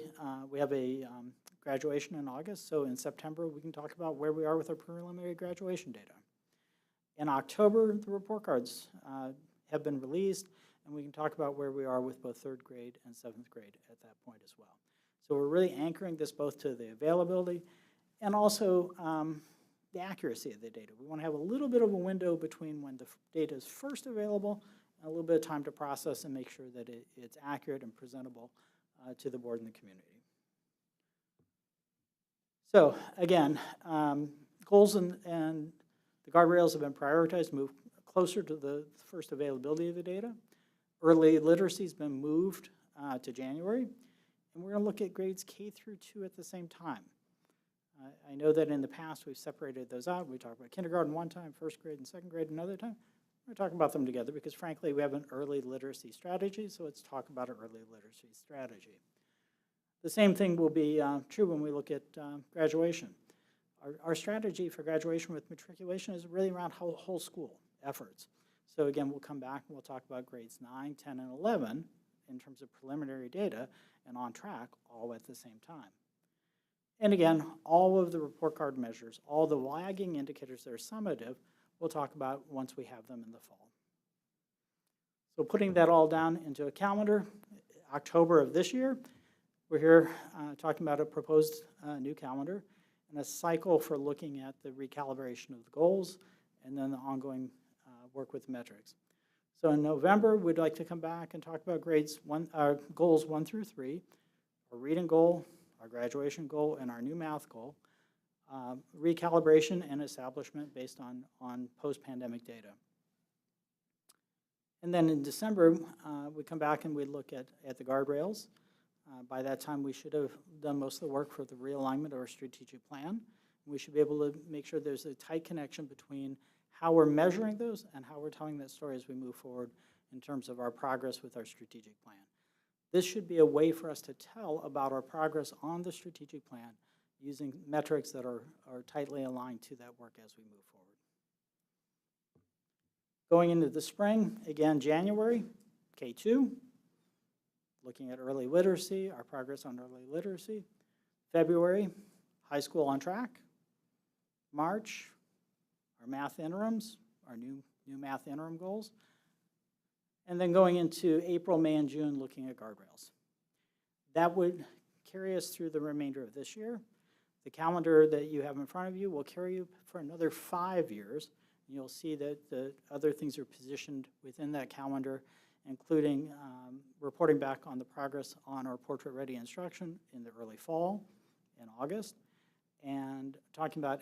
we have a graduation in August, so in September, we can talk about where we are with our preliminary graduation data. In October, the report cards have been released, and we can talk about where we are with both 3rd grade and 7th grade at that point as well. So we're really anchoring this both to the availability and also the accuracy of the data. We want to have a little bit of a window between when the data is first available and a little bit of time to process and make sure that it's accurate and presentable to the board and the community. So again, goals and the guardrails have been prioritized, move closer to the first availability of the data. Early literacy has been moved to January, and we're going to look at grades K through 2 at the same time. I know that in the past we've separated those out. We talk about kindergarten one time, 1st grade and 2nd grade another time. We're talking about them together because frankly we have an early literacy strategy, so let's talk about an early literacy strategy. The same thing will be true when we look at graduation. Our strategy for graduation with matriculation is really around whole school efforts. So again, we'll come back and we'll talk about grades 9, 10, and 11 in terms of preliminary data and on track all at the same time. And again, all of the report card measures, all the lagging indicators that are summative, we'll talk about once we have them in the fall. So putting that all down into a calendar, October of this year, we're here talking about a proposed new calendar and a cycle for looking at the recalibration of the goals and then the ongoing work with metrics. So in November, we'd like to come back and talk about goals 1 through 3, our reading goal, our graduation goal, and our new math goal, recalibration and establishment based on post-pandemic data. And then in December, we come back and we look at the guardrails. By that time, we should have done most of the work for the realignment of our strategic plan. We should be able to make sure there's a tight connection between how we're measuring those and how we're telling that story as we move forward in terms of our progress with our strategic plan. This should be a way for us to tell about our progress on the strategic plan using metrics that are tightly aligned to that work as we move forward. Going into the spring, again, January, K2, looking at early literacy, our progress on early literacy. February, high school on track. March, our math interims, our new math interim goals. And then going into April, May, and June, looking at guardrails. That would carry us through the remainder of this year. The calendar that you have in front of you will carry you for another 5 years. You'll see that the other things are positioned within that calendar, including reporting back on the progress on our portrait-ready instruction in the early fall in August, and talking about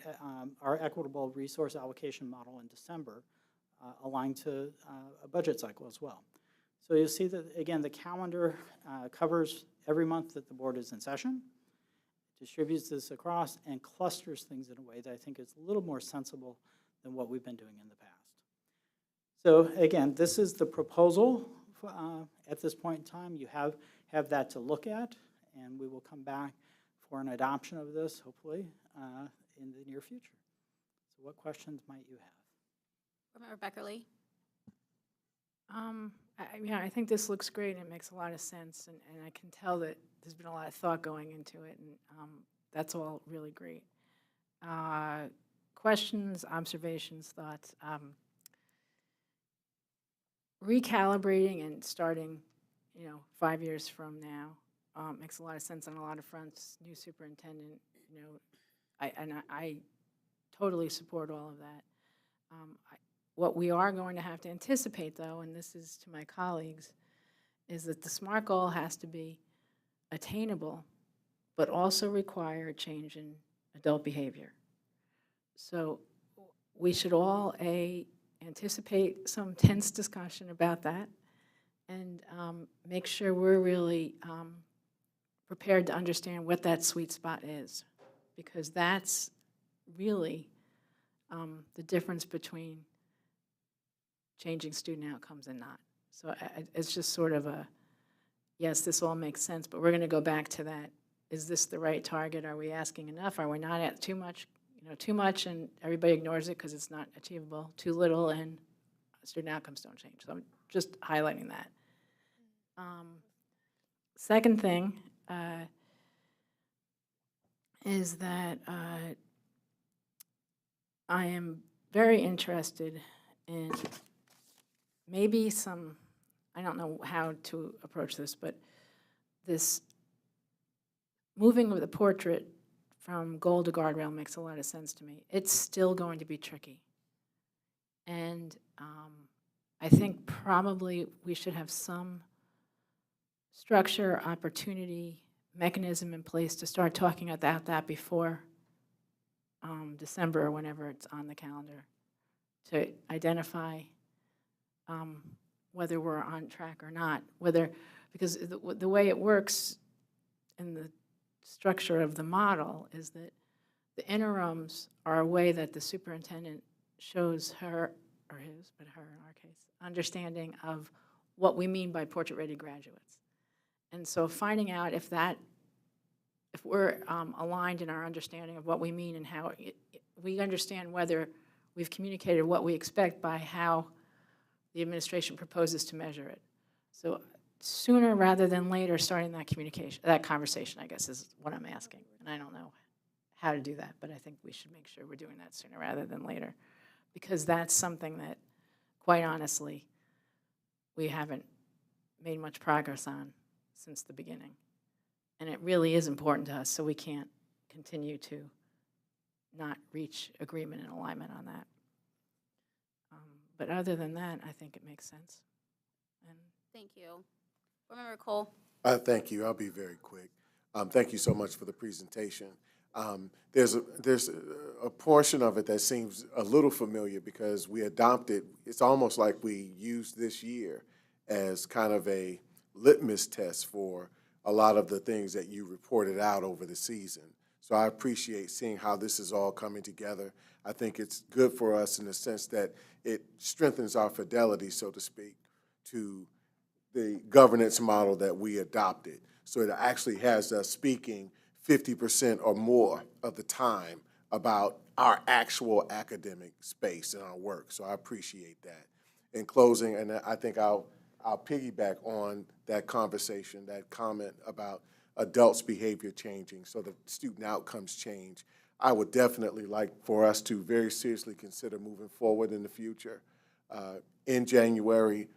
our equitable resource allocation model in December, aligned to a budget cycle as well. So you'll see that, again, the calendar covers every month that the board is in session, distributes this across, and clusters things in a way that I think is a little more sensible than what we've been doing in the past. So again, this is the proposal at this point in time. You have that to look at, and we will come back for an adoption of this, hopefully, in the near future. So what questions might you have? Member Beckerly. I think this looks great and it makes a lot of sense, and I can tell that there's been a lot of thought going into it, and that's all really great. Questions, observations, thoughts. Recalibrating and starting, 5 years from now makes a lot of sense on a lot of fronts. New superintendent, I totally support all of that. What we are going to have to anticipate, though, and this is to my colleagues, is that the SMART goal has to be attainable, but also require a change in adult behavior. So we should all, anticipate some tense discussion about that and make sure we're really prepared to understand what that sweet spot is, because that's really the difference between changing student outcomes and not. So it's just sort of a, yes, this all makes sense, but we're going to go back to that. Is this the right target? Are we asking enough? Are we not at too much? Too much and everybody ignores it because it's not achievable. Too little and student outcomes don't change. So I'm just highlighting that. Second thing is that I am very interested in maybe some, I don't know how to approach this, but this moving of the portrait from goal to guardrail makes a lot of sense to me. It's still going to be tricky. And I think probably we should have some structure, opportunity, mechanism in place to start talking about that before December or whenever it's on the calendar, to identify whether we're on track or not, because the way it works in the structure of the model is that the interims are a way that the superintendent shows her, or his, but her in our case, understanding of what we mean by portrait-ready graduates. And so finding out if we're aligned in our understanding of what we mean and how we understand whether we've communicated what we expect by how the administration proposes to measure it. So sooner rather than later, starting that communication, that conversation, I guess, is what I'm asking. And I don't know how to do that, but I think we should make sure we're doing that sooner rather than later, because that's something that, quite honestly, we haven't made much progress on since the beginning. And it really is important to us, so we can't continue to not reach agreement and alignment on that. But other than that, I think it makes sense. And Thank you. Board Member Cole. Thank you. I'll be very quick. Thank you so much for the presentation. There's a portion of it that seems a little familiar because we adopted, it's almost like we used this year as kind of a litmus test for a lot of the things that you reported out over the season. So I appreciate seeing how this is all coming together. I think it's good for us in the sense that it strengthens our fidelity, so to speak, to the governance model that we adopted. So it actually has us speaking 50% or more of the time about our actual academic space and our work. So I appreciate that. In closing, and I think I'll piggyback on that conversation, that comment about adults' behavior changing so that student outcomes change. I would definitely like for us to very seriously consider moving forward in the future. In January,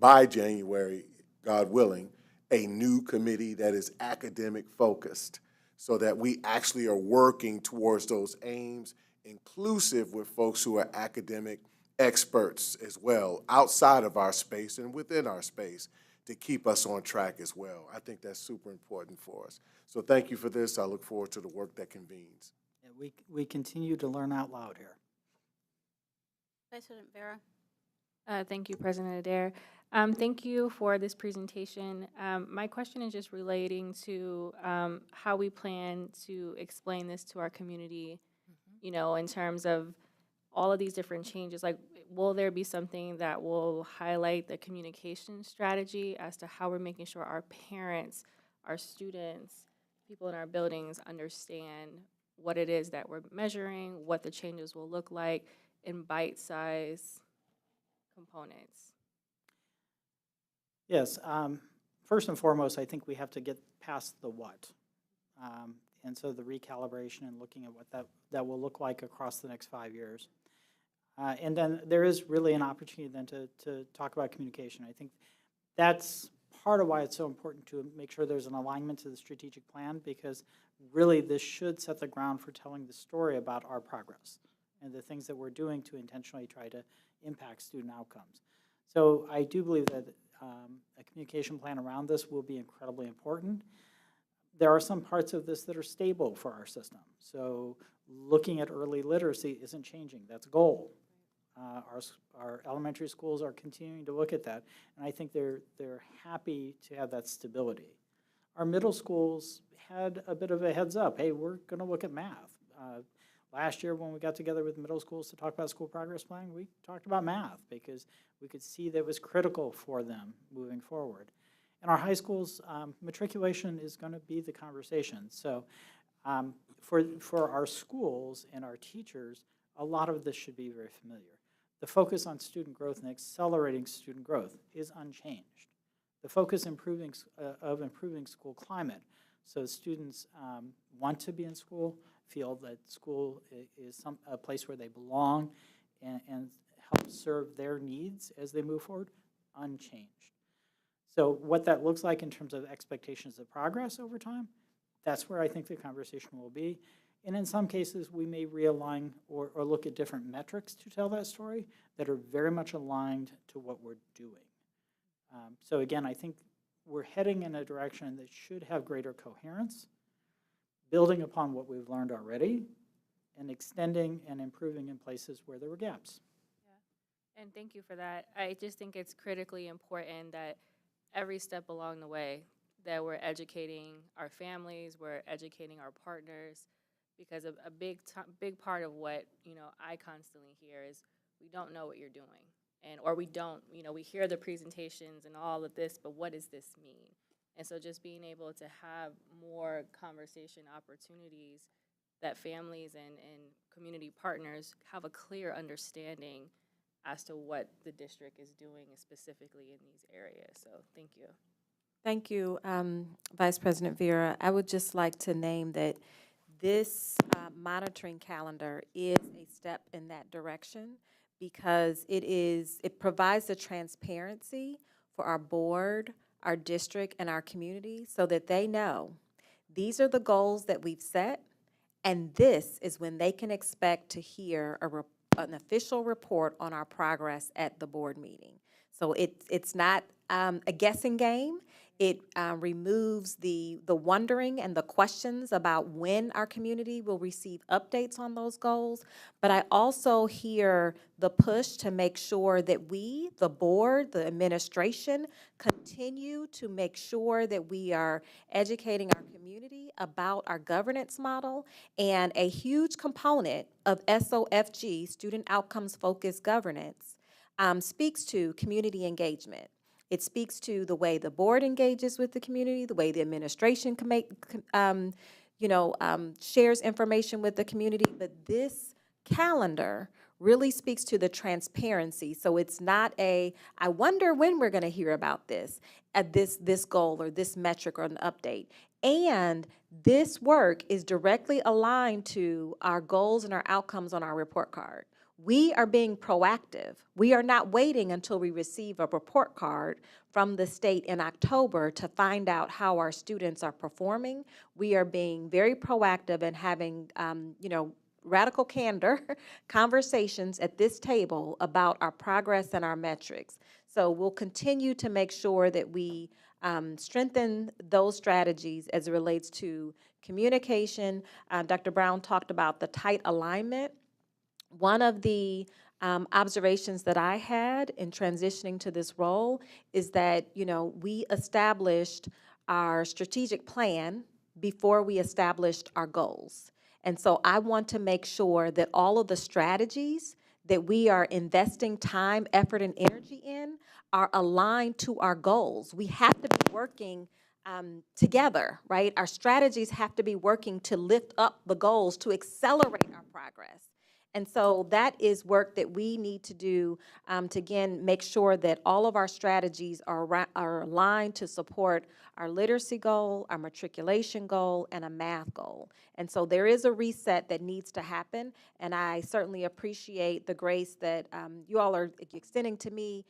by January, God willing, a new committee that is academic focused so that we actually are working towards those aims, inclusive with folks who are academic experts as well, outside of our space and within our space, to keep us on track as well. I think that's super important for us. So thank you for this. I look forward to the work that convenes. Yeah, we continue to learn out loud here. Vice President Vera. Thank you, President Adair. Thank you for this presentation. My question is just relating to how we plan to explain this to our community, you know, in terms of all of these different changes. Like, will there be something that will highlight the communication strategy as to how we're making sure our parents, our students, people in our buildings understand what it is that we're measuring, what the changes will look like in bite-sized components? Yes, first and foremost, I think we have to get past the what. And so the recalibration and looking at what that will look like across the next 5 years. And then there is really an opportunity then to talk about communication. I think that's part of why it's so important to make sure there's an alignment to the strategic plan, because really this should set the ground for telling the story about our progress and the things that we're doing to intentionally try to impact student outcomes. So I do believe that a communication plan around this will be incredibly important. There are some parts of this that are stable for our system. So looking at early literacy isn't changing. That's a goal. Our elementary schools are continuing to look at that, and I think they're happy to have that stability. our middle schools had a bit of a heads up. Hey, we're going to look at math. Last year when we got together with middle schools to talk about school progress plan, we talked about math because we could see that it was critical for them moving forward. In our high schools, matriculation is going to be the conversation. So for our schools and our teachers, a lot of this should be very familiar. The focus on student growth and accelerating student growth is unchanged. The focus of improving school climate, so students want to be in school, feel that school is a place where they belong and help serve their needs as they move forward, unchanged. So what that looks like in terms of expectations of progress over time, that's where I think the conversation will be. And in some cases, we may realign or look at different metrics to tell that story that are very much aligned to what we're doing. So again, I think we're heading in a direction that should have greater coherence, building upon what we've learned already, and extending and improving in places where there were gaps. Yeah. And thank you for that. I just think it's critically important that every step along the way that we're educating our families, we're educating our partners, because a big part of what, I constantly hear is we don't know what you're doing. Or we don't, we hear the presentations and all of this, but what does this mean? And so just being able to have more conversation opportunities that families and community partners have a clear understanding as to what the district is doing specifically in these areas. So thank you. Thank you, Vice President Vera. I would just like to name that this monitoring calendar is a step in that direction, because it provides the transparency for our board, our district, and our community so that they know these are the goals that we've set, and this is when they can expect to hear an official report on our progress at the board meeting. So it's not a guessing game. It removes the wondering and the questions about when our community will receive updates on those goals. But I also hear the push to make sure that we, the board, the administration, continue to make sure that we are educating our community about our governance model. And a huge component of SOFG, Student Outcomes Focused Governance, speaks to community engagement. It speaks to the way the board engages with the community, the way the administration can make, shares information with the community. But this calendar really speaks to the transparency. So it's not I wonder when we're going to hear about this, this goal or this metric or an update. And this work is directly aligned to our goals and our outcomes on our report card. We are being proactive. We are not waiting until we receive a report card from the state in October to find out how our students are performing. We are being very proactive and having, radical candor conversations at this table about our progress and our metrics. So we'll continue to make sure that we strengthen those strategies as it relates to communication. Dr. Brown talked about the tight alignment. One of the observations that I had in transitioning to this role is that, we established our strategic plan before we established our goals. And so I want to make sure that all of the strategies that we are investing time, effort, and energy in are aligned to our goals. We have to be working together, right? Our strategies have to be working to lift up the goals, to accelerate our progress. And so that is work that we need to do to, again, make sure that all of our strategies are aligned to support our literacy goal, our matriculation goal, and a math goal. And so there is a reset that needs to happen, and I certainly appreciate the grace that you all are extending to me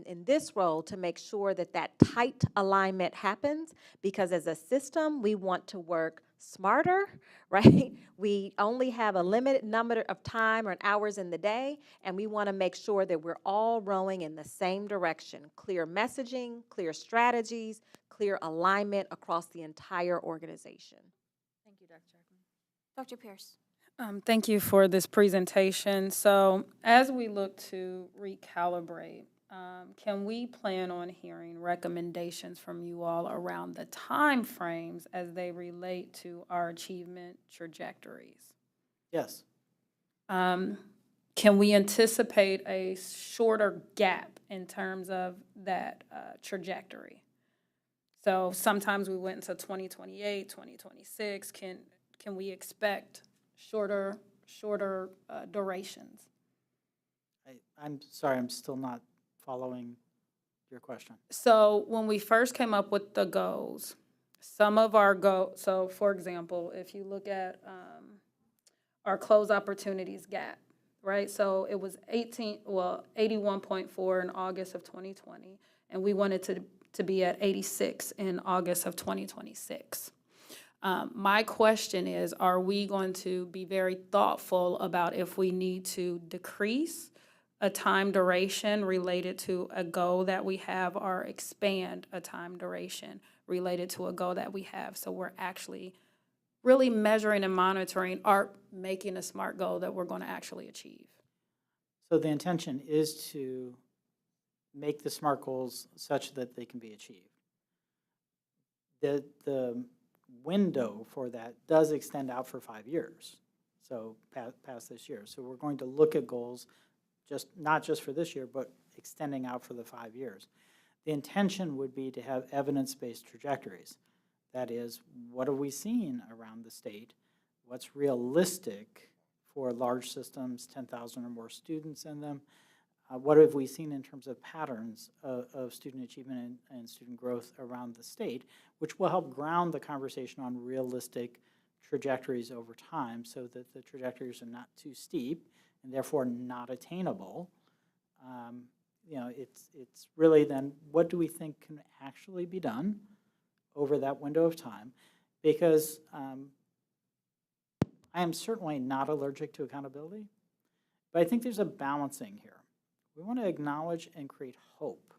in this role to make sure that that tight alignment happens, because as a system, we want to work smarter, right? We only have a limited number of time or hours in the day, and we want to make sure that we're all rowing in the same direction. Clear messaging, clear strategies, clear alignment across the entire organization. Thank you, Dr. Jackman. Dr. Pierce. Thank you for this presentation. So as we look to recalibrate can we plan on hearing recommendations from you all around the time frames as they relate to our achievement trajectories? Yes. Can we anticipate a shorter gap in terms of that trajectory? So sometimes we went into 2028, 2026. Can we expect shorter durations? I'm sorry, I'm still not following your question. So when we first came up with the goals, some of our so for example, if you look at our closed opportunities gap, right? So it was 81.4 in August of 2020, and we wanted to be at 86 in August of 2026. My question is, are we going to be very thoughtful about if we need to decrease a time duration related to a goal that we have or expand a time duration related to a goal that we have? So we're actually really measuring and monitoring or making a SMART goal that we're going to actually achieve. So the intention is to make the SMART goals such that they can be achieved. The window for that does extend out for 5 years, so past this year. So we're going to look at goals not just for this year, but extending out for the 5 years. The intention would be to have evidence-based trajectories. That is, what have we seen around the state? What's realistic for large systems, 10,000 or more students in them? What have we seen in terms of patterns of student achievement and student growth around the state, which will help ground the conversation on realistic trajectories over time so that the trajectories are not too steep and therefore not attainable. It's really then what do we think can actually be done over that window of time? Because I am certainly not allergic to accountability, but I think there's a balancing here. We want to acknowledge and create hope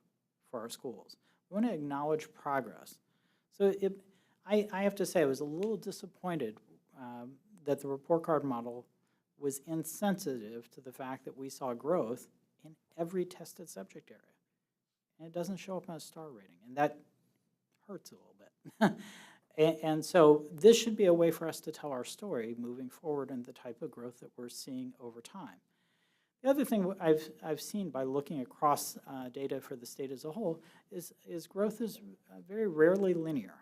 for our schools. We want to acknowledge progress. So I have to say I was a little disappointed that the report card model was insensitive to the fact that we saw growth in every tested subject area. And it doesn't show up on a star rating, and that hurts a little bit. And so this should be a way for us to tell our story moving forward and the type of growth that we're seeing over time. The other thing I've seen by looking across data for the state as a whole is growth is very rarely linear.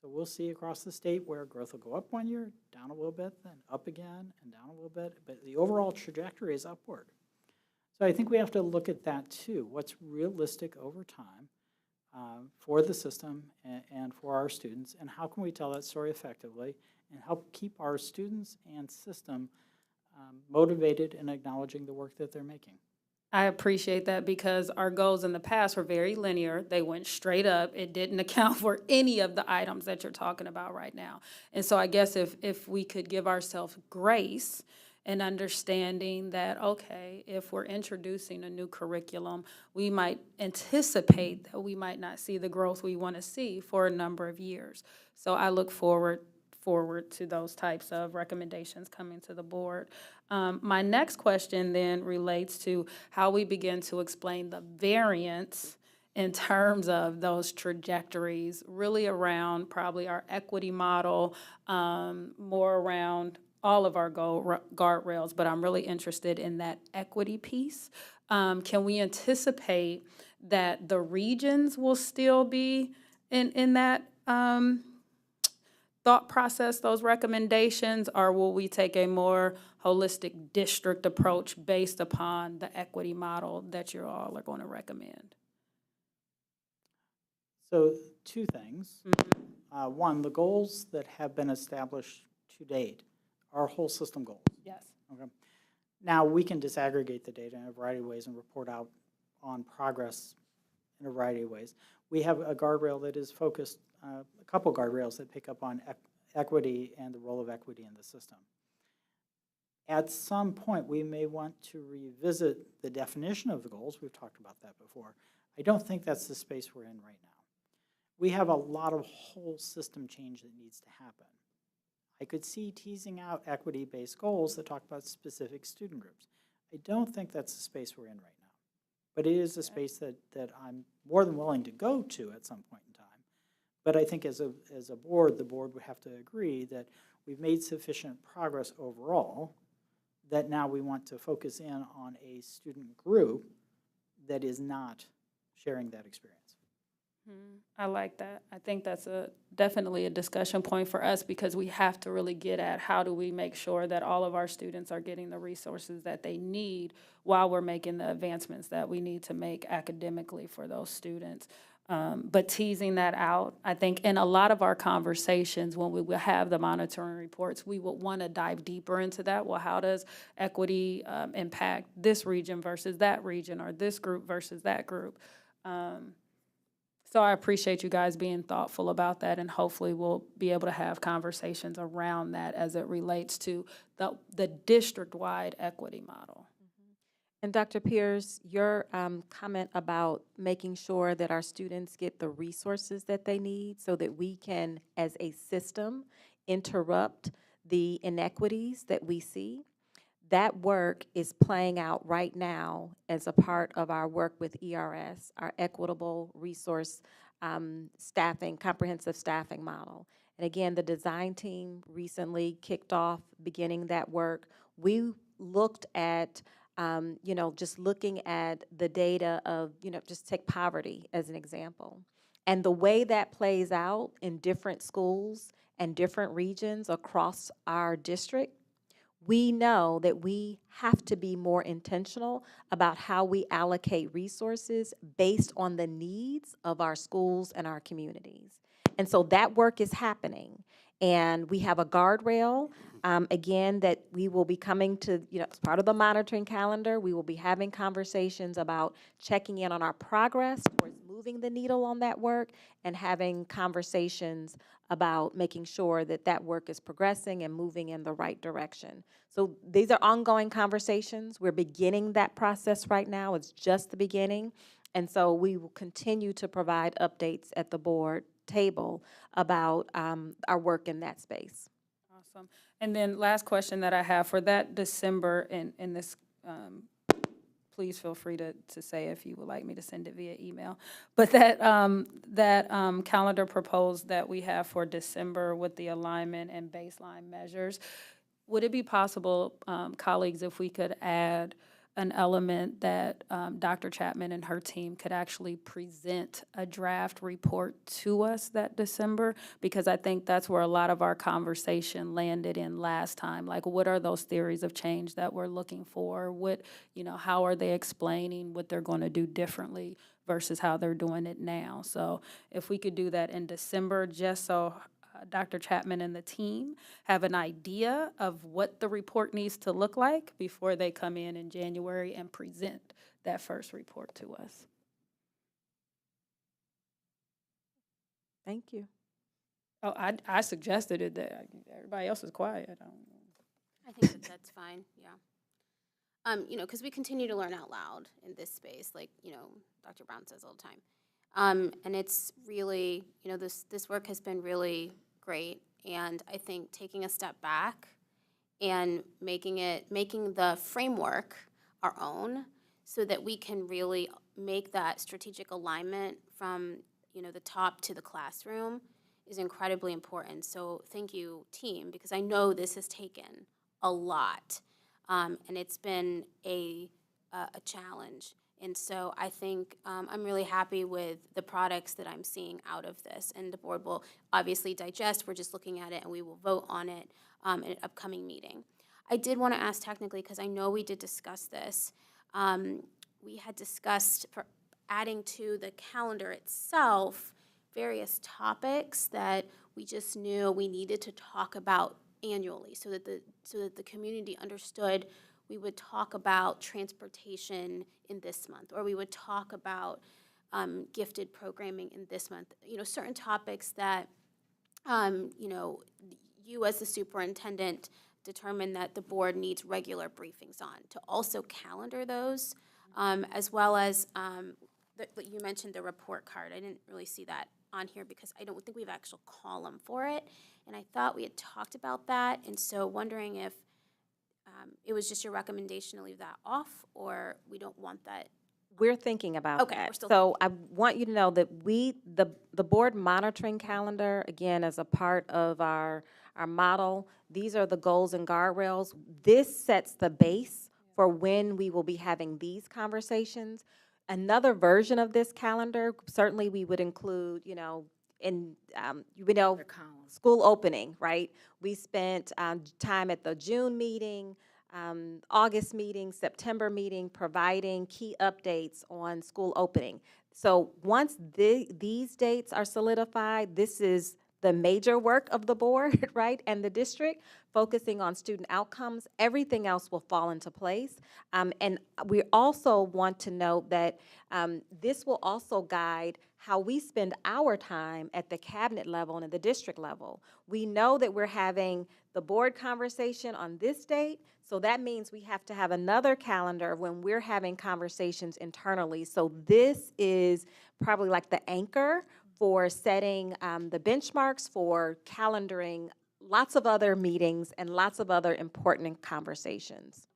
So we'll see across the state where growth will go up 1 year, down a little bit, then up again, and down a little bit, but the overall trajectory is upward. So I think we have to look at that too. What's realistic over time for the system and for our students, and how can we tell that story effectively and help keep our students and system motivated and acknowledging the work that they're making. I appreciate that because our goals in the past were very linear. They went straight up. It didn't account for any of the items that you're talking about right now. And so I guess if we could give ourselves grace and understanding that, okay, if we're introducing a new curriculum, we might anticipate that we might not see the growth we want to see for a number of years. So I look forward to those types of recommendations coming to the board. My next question then relates to how we begin to explain the variance in terms of those trajectories, really around probably our equity model, more around all of our guardrails, but I'm really interested in that equity piece. Can we anticipate that the regions will still be in that thought process, those recommendations, or will we take a more holistic district approach based upon the equity model that you all are going to recommend? So 2 things. One, the goals that have been established to date are whole system goals. Yes. Okay. Now, we can disaggregate the data in a variety of ways and report out on progress in a variety of ways. We have a guardrail that is focused, a couple guardrails that pick up on equity and the role of equity in the system. At some point, we may want to revisit the definition of the goals. We've talked about that before. I don't think that's the space we're in right now. We have a lot of whole system change that needs to happen. I could see teasing out equity-based goals that talk about specific student groups. I don't think that's the space we're in right now. But it is a space that I'm more than willing to go to at some point in time. But I think as a board, the board would have to agree that we've made sufficient progress overall that now we want to focus in on a student group that is not sharing that experience. I like that. I think that's definitely a discussion point for us, because we have to really get at how do we make sure that all of our students are getting the resources that they need while we're making the advancements that we need to make academically for those students. But teasing that out, I think in a lot of our conversations, when we will have the monitoring reports, we would want to dive deeper into that. Well, how does equity impact this region versus that region, or this group versus that group? So I appreciate you guys being thoughtful about that, and hopefully we'll be able to have conversations around that as it relates to the district-wide equity model. And Dr. Pierce, your comment about making sure that our students get the resources that they need so that we can, as a system, interrupt the inequities that we see, that work is playing out right now as a part of our work with ERS, our equitable resource staffing, comprehensive staffing model. And again, the design team recently kicked off beginning that work. We looked at just looking at the data of, just take poverty as an example. And the way that plays out in different schools and different regions across our district, we know that we have to be more intentional about how we allocate resources based on the needs of our schools and our communities. And so that work is happening. And we have a guardrail, again, that we will be coming to, as part of the monitoring calendar. We will be having conversations about checking in on our progress towards moving the needle on that work, and having conversations about making sure that that work is progressing and moving in the right direction. So these are ongoing conversations. We're beginning that process right now. It's just the beginning. And so we will continue to provide updates at the board table about our work in that space. Awesome. And then last question that I have for that December, in this, please feel free to say if you would like me to send it via email. But that calendar proposed that we have for December with the alignment and baseline measures, would it be possible, colleagues, if we could add an element that Dr. Chapman and her team could actually present a draft report to us that December? Because I think that's where a lot of our conversation landed in last time. Like, what are those theories of change that we're looking for? What, how are they explaining what they're going to do differently versus how they're doing it now? So if we could do that in December, just so Dr. Chapman and the team have an idea of what the report needs to look like before they come in January and present that first report to us. Thank you. Oh, I suggested it. That everybody else is quiet. I think that's fine, yeah. Because we continue to learn out loud in this space, like, Dr. Brown says all the time. And it's really, this work has been really great. And I think taking a step back and making the framework our own so that we can really make that strategic alignment from, the top to the classroom is incredibly important. So thank you, team, because I know this has taken a lot. And it's been a challenge. And so I think I'm really happy with the products that I'm seeing out of this. And the board will obviously digest. We're just looking at it, and we will vote on it in an upcoming meeting. I did want to ask technically, because I know we did discuss this. We had discussed for adding to the calendar itself various topics that we just knew we needed to talk about annually so that the community understood. We would talk about transportation in this month, or we would talk about gifted programming in this month. Certain topics that, you as the superintendent determine that the board needs regular briefings on, to also calendar those, as well as you mentioned the report card. I didn't really see that on here because I don't think we have an actual column for it, and I thought we had talked about that, and so wondering if it was just your recommendation to leave that off, or we don't want that We're thinking about Okay, that. we're still So I want you to know that the board monitoring calendar, again, as a part of our model, these are the goals and guardrails. This sets the base for when we will be having these conversations. Another version of this calendar, certainly we would include, school opening, right? We spent time at the June meeting, August meeting, September meeting, providing key updates on school opening. So once these dates are solidified, this is the major work of the board, right, and the district, focusing on student outcomes. Everything else will fall into place. And we also want to note that this will also guide how we spend our time at the cabinet level and at the district level. We know that we're having the board conversation on this date, so that means we have to have another calendar when we're having conversations internally. So this is probably like the anchor for setting the benchmarks for calendaring lots of other meetings and lots of other important conversations.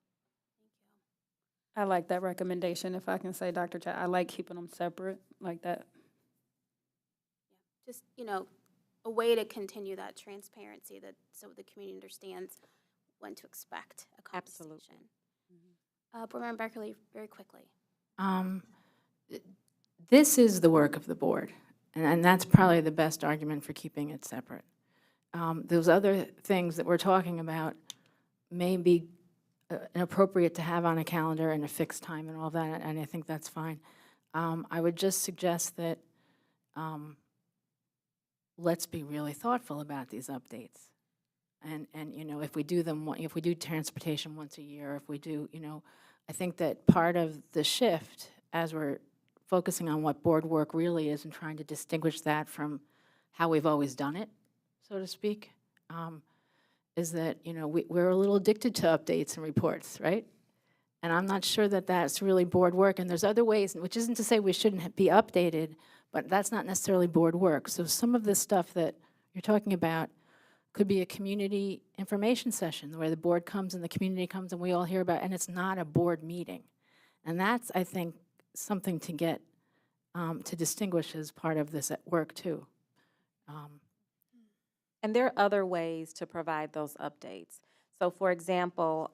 I like that recommendation, if I can say, Dr. Chat. I like keeping them separate like that. Just, a way to continue that transparency so the community understands when to expect a conversation. Absolutely. Board Member Beckerly, very quickly. This is the work of the board, and that's probably the best argument for keeping it separate. Those other things that we're talking about may be inappropriate to have on a calendar and a fixed time and all that, and I think that's fine. I would just suggest that let's be really thoughtful about these updates. And if we do them, if we do transportation once a year, if we do, I think that part of the shift, as we're focusing on what board work really is and trying to distinguish that from how we've always done it, so to speak, is that, we're a little addicted to updates and reports, right? And I'm not sure that that's really board work. And there's other ways, which isn't to say we shouldn't be updated, but that's not necessarily board work. So some of this stuff that you're talking about could be a community information session where the board comes and the community comes and we all hear about it, and it's not a board meeting. And that's, I think, something to get, to distinguish as part of this at work too. And there are other ways to provide those updates. So for example,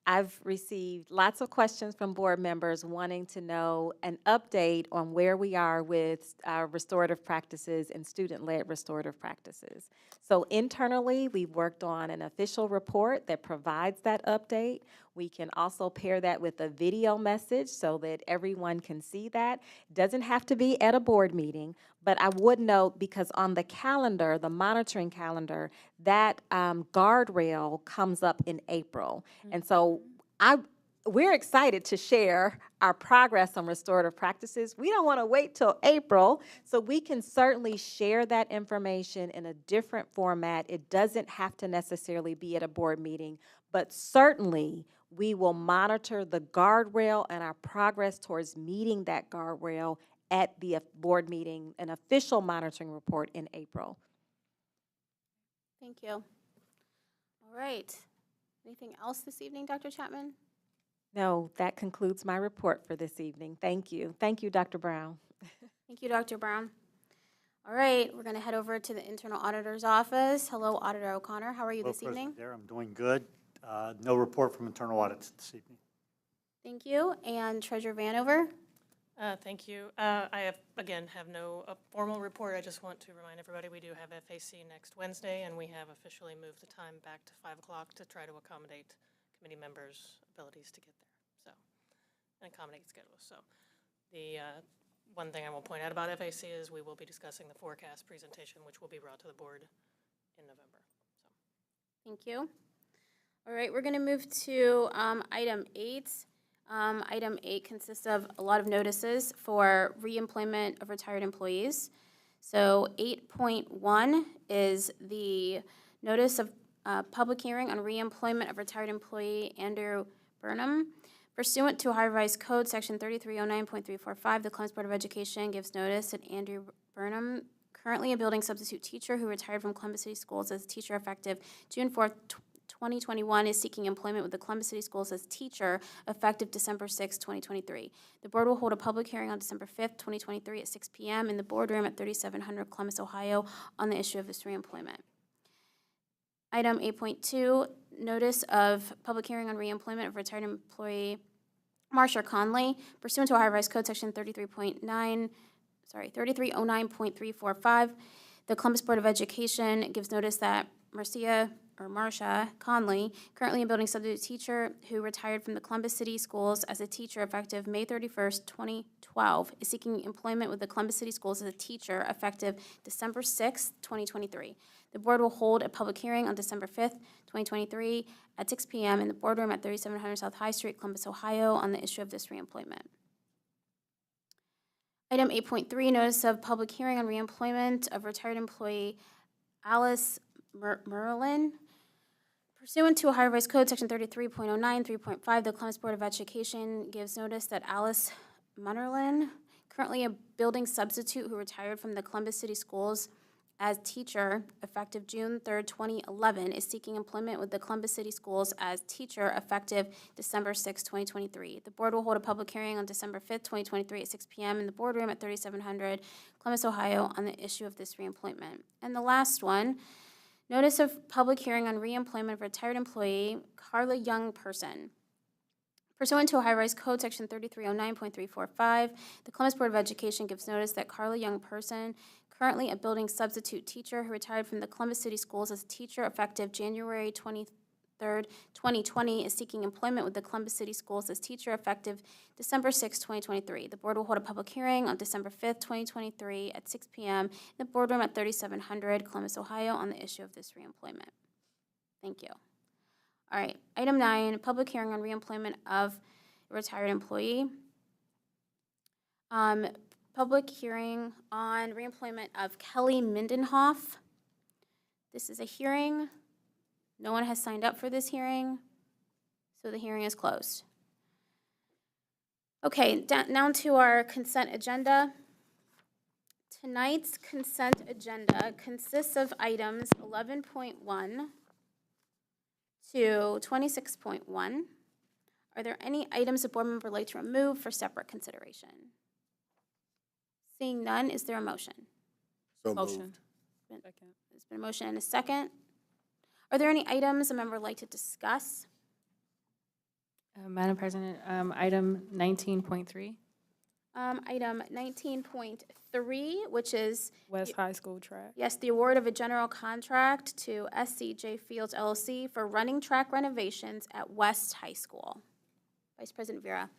I've received lots of questions from board members wanting to know an update on where we are with restorative practices and student-led restorative practices. So internally, we've worked on an official report that provides that update. We can also pair that with a video message so that everyone can see that. It doesn't have to be at a board meeting, but I would note, because on the calendar, the monitoring calendar, that guardrail comes up in April. And so we're excited to share our progress on restorative practices. We don't want to wait till April, so we can certainly share that information in a different format. It doesn't have to necessarily be at a board meeting, but certainly we will monitor the guardrail and our progress towards meeting that guardrail at the board meeting, an official monitoring report in April. Thank you. All right. Anything else this evening, Dr. Chapman? No, that concludes my report for this evening. Thank you. Thank you, Dr. Brown. Thank you, Dr. Brown. All right, we're going to head over to the Internal Auditor's Office. Hello, Auditor O'Connor. How are you this evening? There, I'm doing good. No report from internal audits this evening. Thank you. And Treasurer Vanover? Thank you. I have no formal report. I just want to remind everybody we do have FAC next Wednesday, and we have officially moved the time back to 5 o'clock to try to accommodate committee members' abilities to get there, and accommodate schedules. So the one thing I will point out about FAC is we will be discussing the forecast presentation, which will be brought to the board in November. Thank you. All right, we're going to move to item 8. Item 8 consists of a lot of notices for reemployment of retired employees. So 8.1 is the notice of public hearing on reemployment of retired employee Andrew Burnham. Pursuant to Ohio Revised Code, Section 3309.345, the Columbus Board of Education gives notice that Andrew Burnham, currently a building substitute teacher who retired from Columbus City Schools as a teacher effective June 4th, 2021 is seeking employment with the Columbus City Schools as teacher effective December 6, 2023. The board will hold a public hearing on December 5th, 2023 at 6 p.m. in the boardroom at 3700 Columbus, Ohio on the issue of this reemployment. Item 8.2, notice of public hearing on reemployment of retired employee Marsha Conley pursuant to Ohio Revised Code Section 3309.345. The Columbus Board of Education gives notice that Marsha Conley, currently a building substitute teacher who retired from the Columbus City Schools as a teacher effective May 31st, 2012, is seeking employment with the Columbus City Schools as a teacher effective December 6th, 2023. The board will hold a public hearing on December 5th, 2023 at 6 p.m. in the boardroom at 3700 South High Street, Columbus, Ohio on the issue of this reemployment. Item 8.3, notice of public hearing on reemployment of retired employee Alice Merlin. Pursuant to Ohio Revised Code Section 33.09, 3.5, the Columbus Board of Education gives notice that Alice Merlin, currently a building substitute who retired from the Columbus City Schools as teacher effective June 3rd, 2011, is seeking employment with the Columbus City Schools as teacher effective December 6, 2023. The board will hold a public hearing on December 5th, 2023 at 6 p.m. in the boardroom at 3700 Columbus, Ohio on the issue of this reemployment. And the last one, notice of public hearing on reemployment of retired employee Carla Young Person. Pursuant to Ohio Revised Code Section 3309.345, the Columbus Board of Education gives notice that Carla Young Person, currently a building substitute teacher who retired from the Columbus City Schools as a teacher effective January 23rd, 2020, is seeking employment with the Columbus City Schools as teacher effective December 6, 2023. The board will hold a public hearing on December 5th, 2023 at 6 p.m. in the boardroom at 3700 Columbus, Ohio on the issue of this reemployment. Thank you. All right, item 9, public hearing on reemployment of a retired employee. Public hearing on reemployment of Kelly Mindenhoff. This is a hearing. No one has signed up for this hearing, so the hearing is closed. Okay, down to our consent agenda. Tonight's consent agenda consists of items 11.1 to 26.1. Are there any items a board member would like to remove for separate consideration? Seeing none, is there a motion? So Motion. moved. There's been a motion and a second. Are there any items a member would like to discuss? Madam President, item 19.3. Item 19.3, which is West High School track. yes, the award of a general contract to SCJ Fields LLC for running track renovations at West High School. Vice President Vera.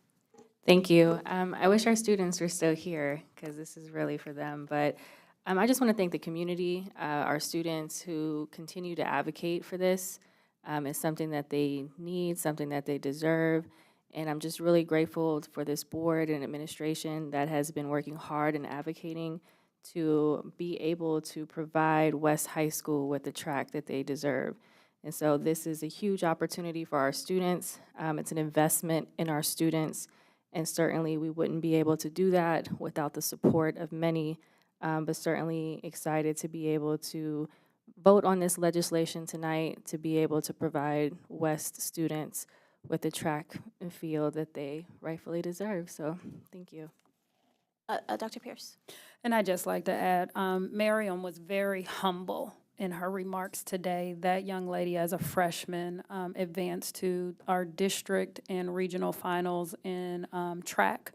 Thank you. I wish our students were still here because this is really for them. But I just want to thank the community, our students who continue to advocate for this. It's something that they need, something that they deserve. And I'm just really grateful for this board and administration that has been working hard and advocating to be able to provide West High School with the track that they deserve. And so this is a huge opportunity for our students. It's an investment in our students. And certainly we wouldn't be able to do that without the support of many, but certainly excited to be able to vote on this legislation tonight to be able to provide West students with the track and field that they rightfully deserve. So thank you. Dr. Pierce. And I'd just like to add, Miriam was very humble in her remarks today. That young lady, as a freshman, advanced to our district and regional finals in track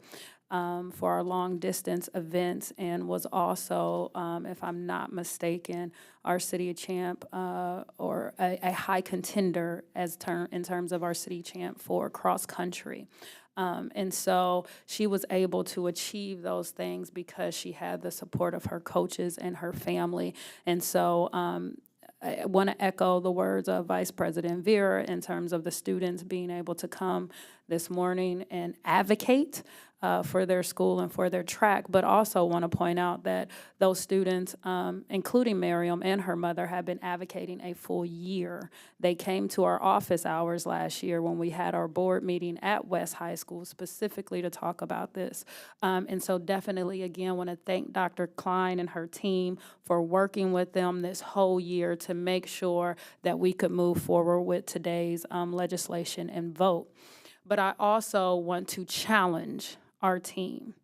for our long distance events, and was also, if I'm not mistaken, our city champ or a high contender in terms of our city champ for cross country. And so she was able to achieve those things because she had the support of her coaches and her family. And so I want to echo the words of Vice President Vera in terms of the students being able to come this morning and advocate for their school and for their track, but also want to point out that those students, including Miriam and her mother, have been advocating a full year. They came to our office hours last year when we had our board meeting at West High School specifically to talk about this. And so definitely, again, want to thank Dr. Klein and her team for working with them this whole year to make sure that we could move forward with today's legislation and vote. But I also want to challenge our team,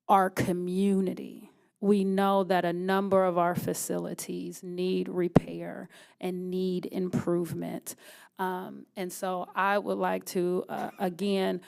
our community. We know that a number of our facilities need repair and need improvement. And so I would like to, again,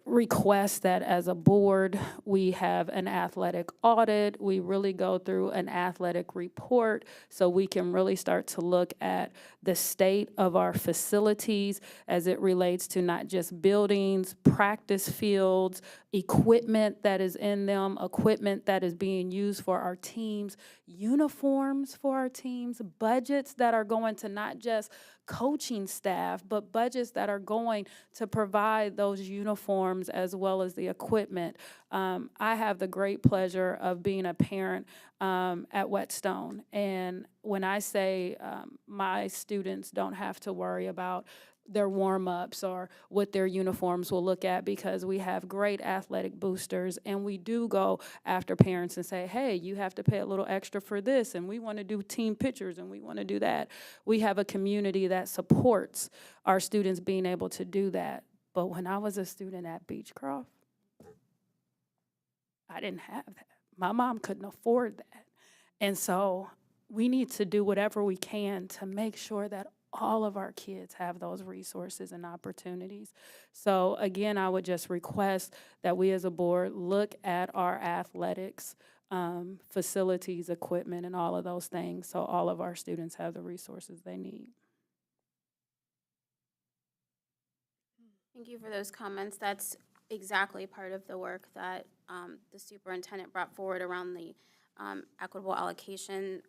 request that as a board, we have an athletic audit. We really go through an athletic report so we can really start to look at the state of our facilities as it relates to not just buildings, practice fields, equipment that is in them, equipment that is being used for our teams, uniforms for our teams, budgets that are going to not just coaching staff, but budgets that are going to provide those uniforms as well as the equipment. I have the great pleasure of being a parent at Whetstone. And when I say my students don't have to worry about their warm-ups or what their uniforms will look at, because we have great athletic boosters, and we do go after parents and say, hey, you have to pay a little extra for this, and we want to do team pictures, and we want to do that. We have a community that supports our students being able to do that. But when I was a student at Beechcroft, I didn't have that. My mom couldn't afford that. And so we need to do whatever we can to make sure that all of our kids have those resources and opportunities. So again, I would just request that we as a board look at our athletics, facilities, equipment, and all of those things so all of our students have the resources they need. Thank you for those comments. That's exactly part of the work that the superintendent brought forward around the equitable allocation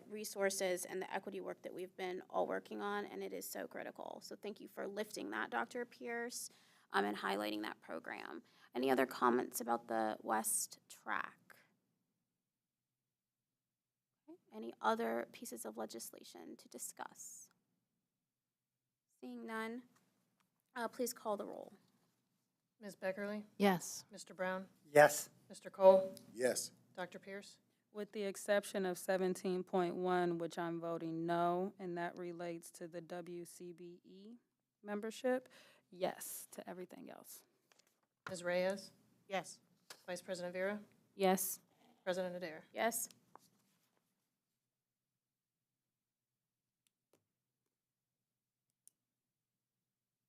resources and the equity work that we've been all working on, and it is so critical. So thank you for lifting that, Dr. Pierce, and highlighting that program. Any other comments about the West track? Okay. Any other pieces of legislation to discuss? Seeing none, please call the roll. Ms. Beckerly? Yes. Mr. Brown? Yes. Mr. Cole? Yes. Dr. Pierce? With the exception of 17.1, which I'm voting no, and that relates to the WCBE membership, yes to everything else. Ms. Reyes? Yes. Vice President Vera? Yes. President Adair? Yes.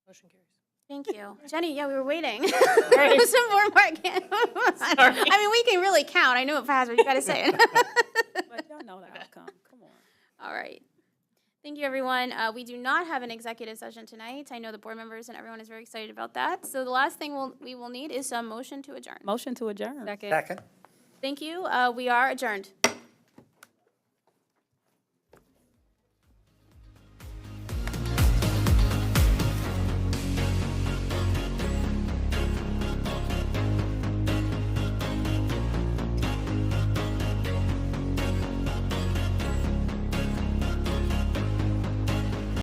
Motion carries. Thank you. Jenny, yeah, we were waiting. Some more marking. I mean, we can really count. I know it fast, but you got to say it. But y'all know the outcome. Come on. All right. Thank you, everyone. We do not have an executive session tonight. I know the board members and everyone is very excited about that. So the last thing we will need is a motion to adjourn. Motion to adjourn. Second. Second. Thank you. We are adjourned.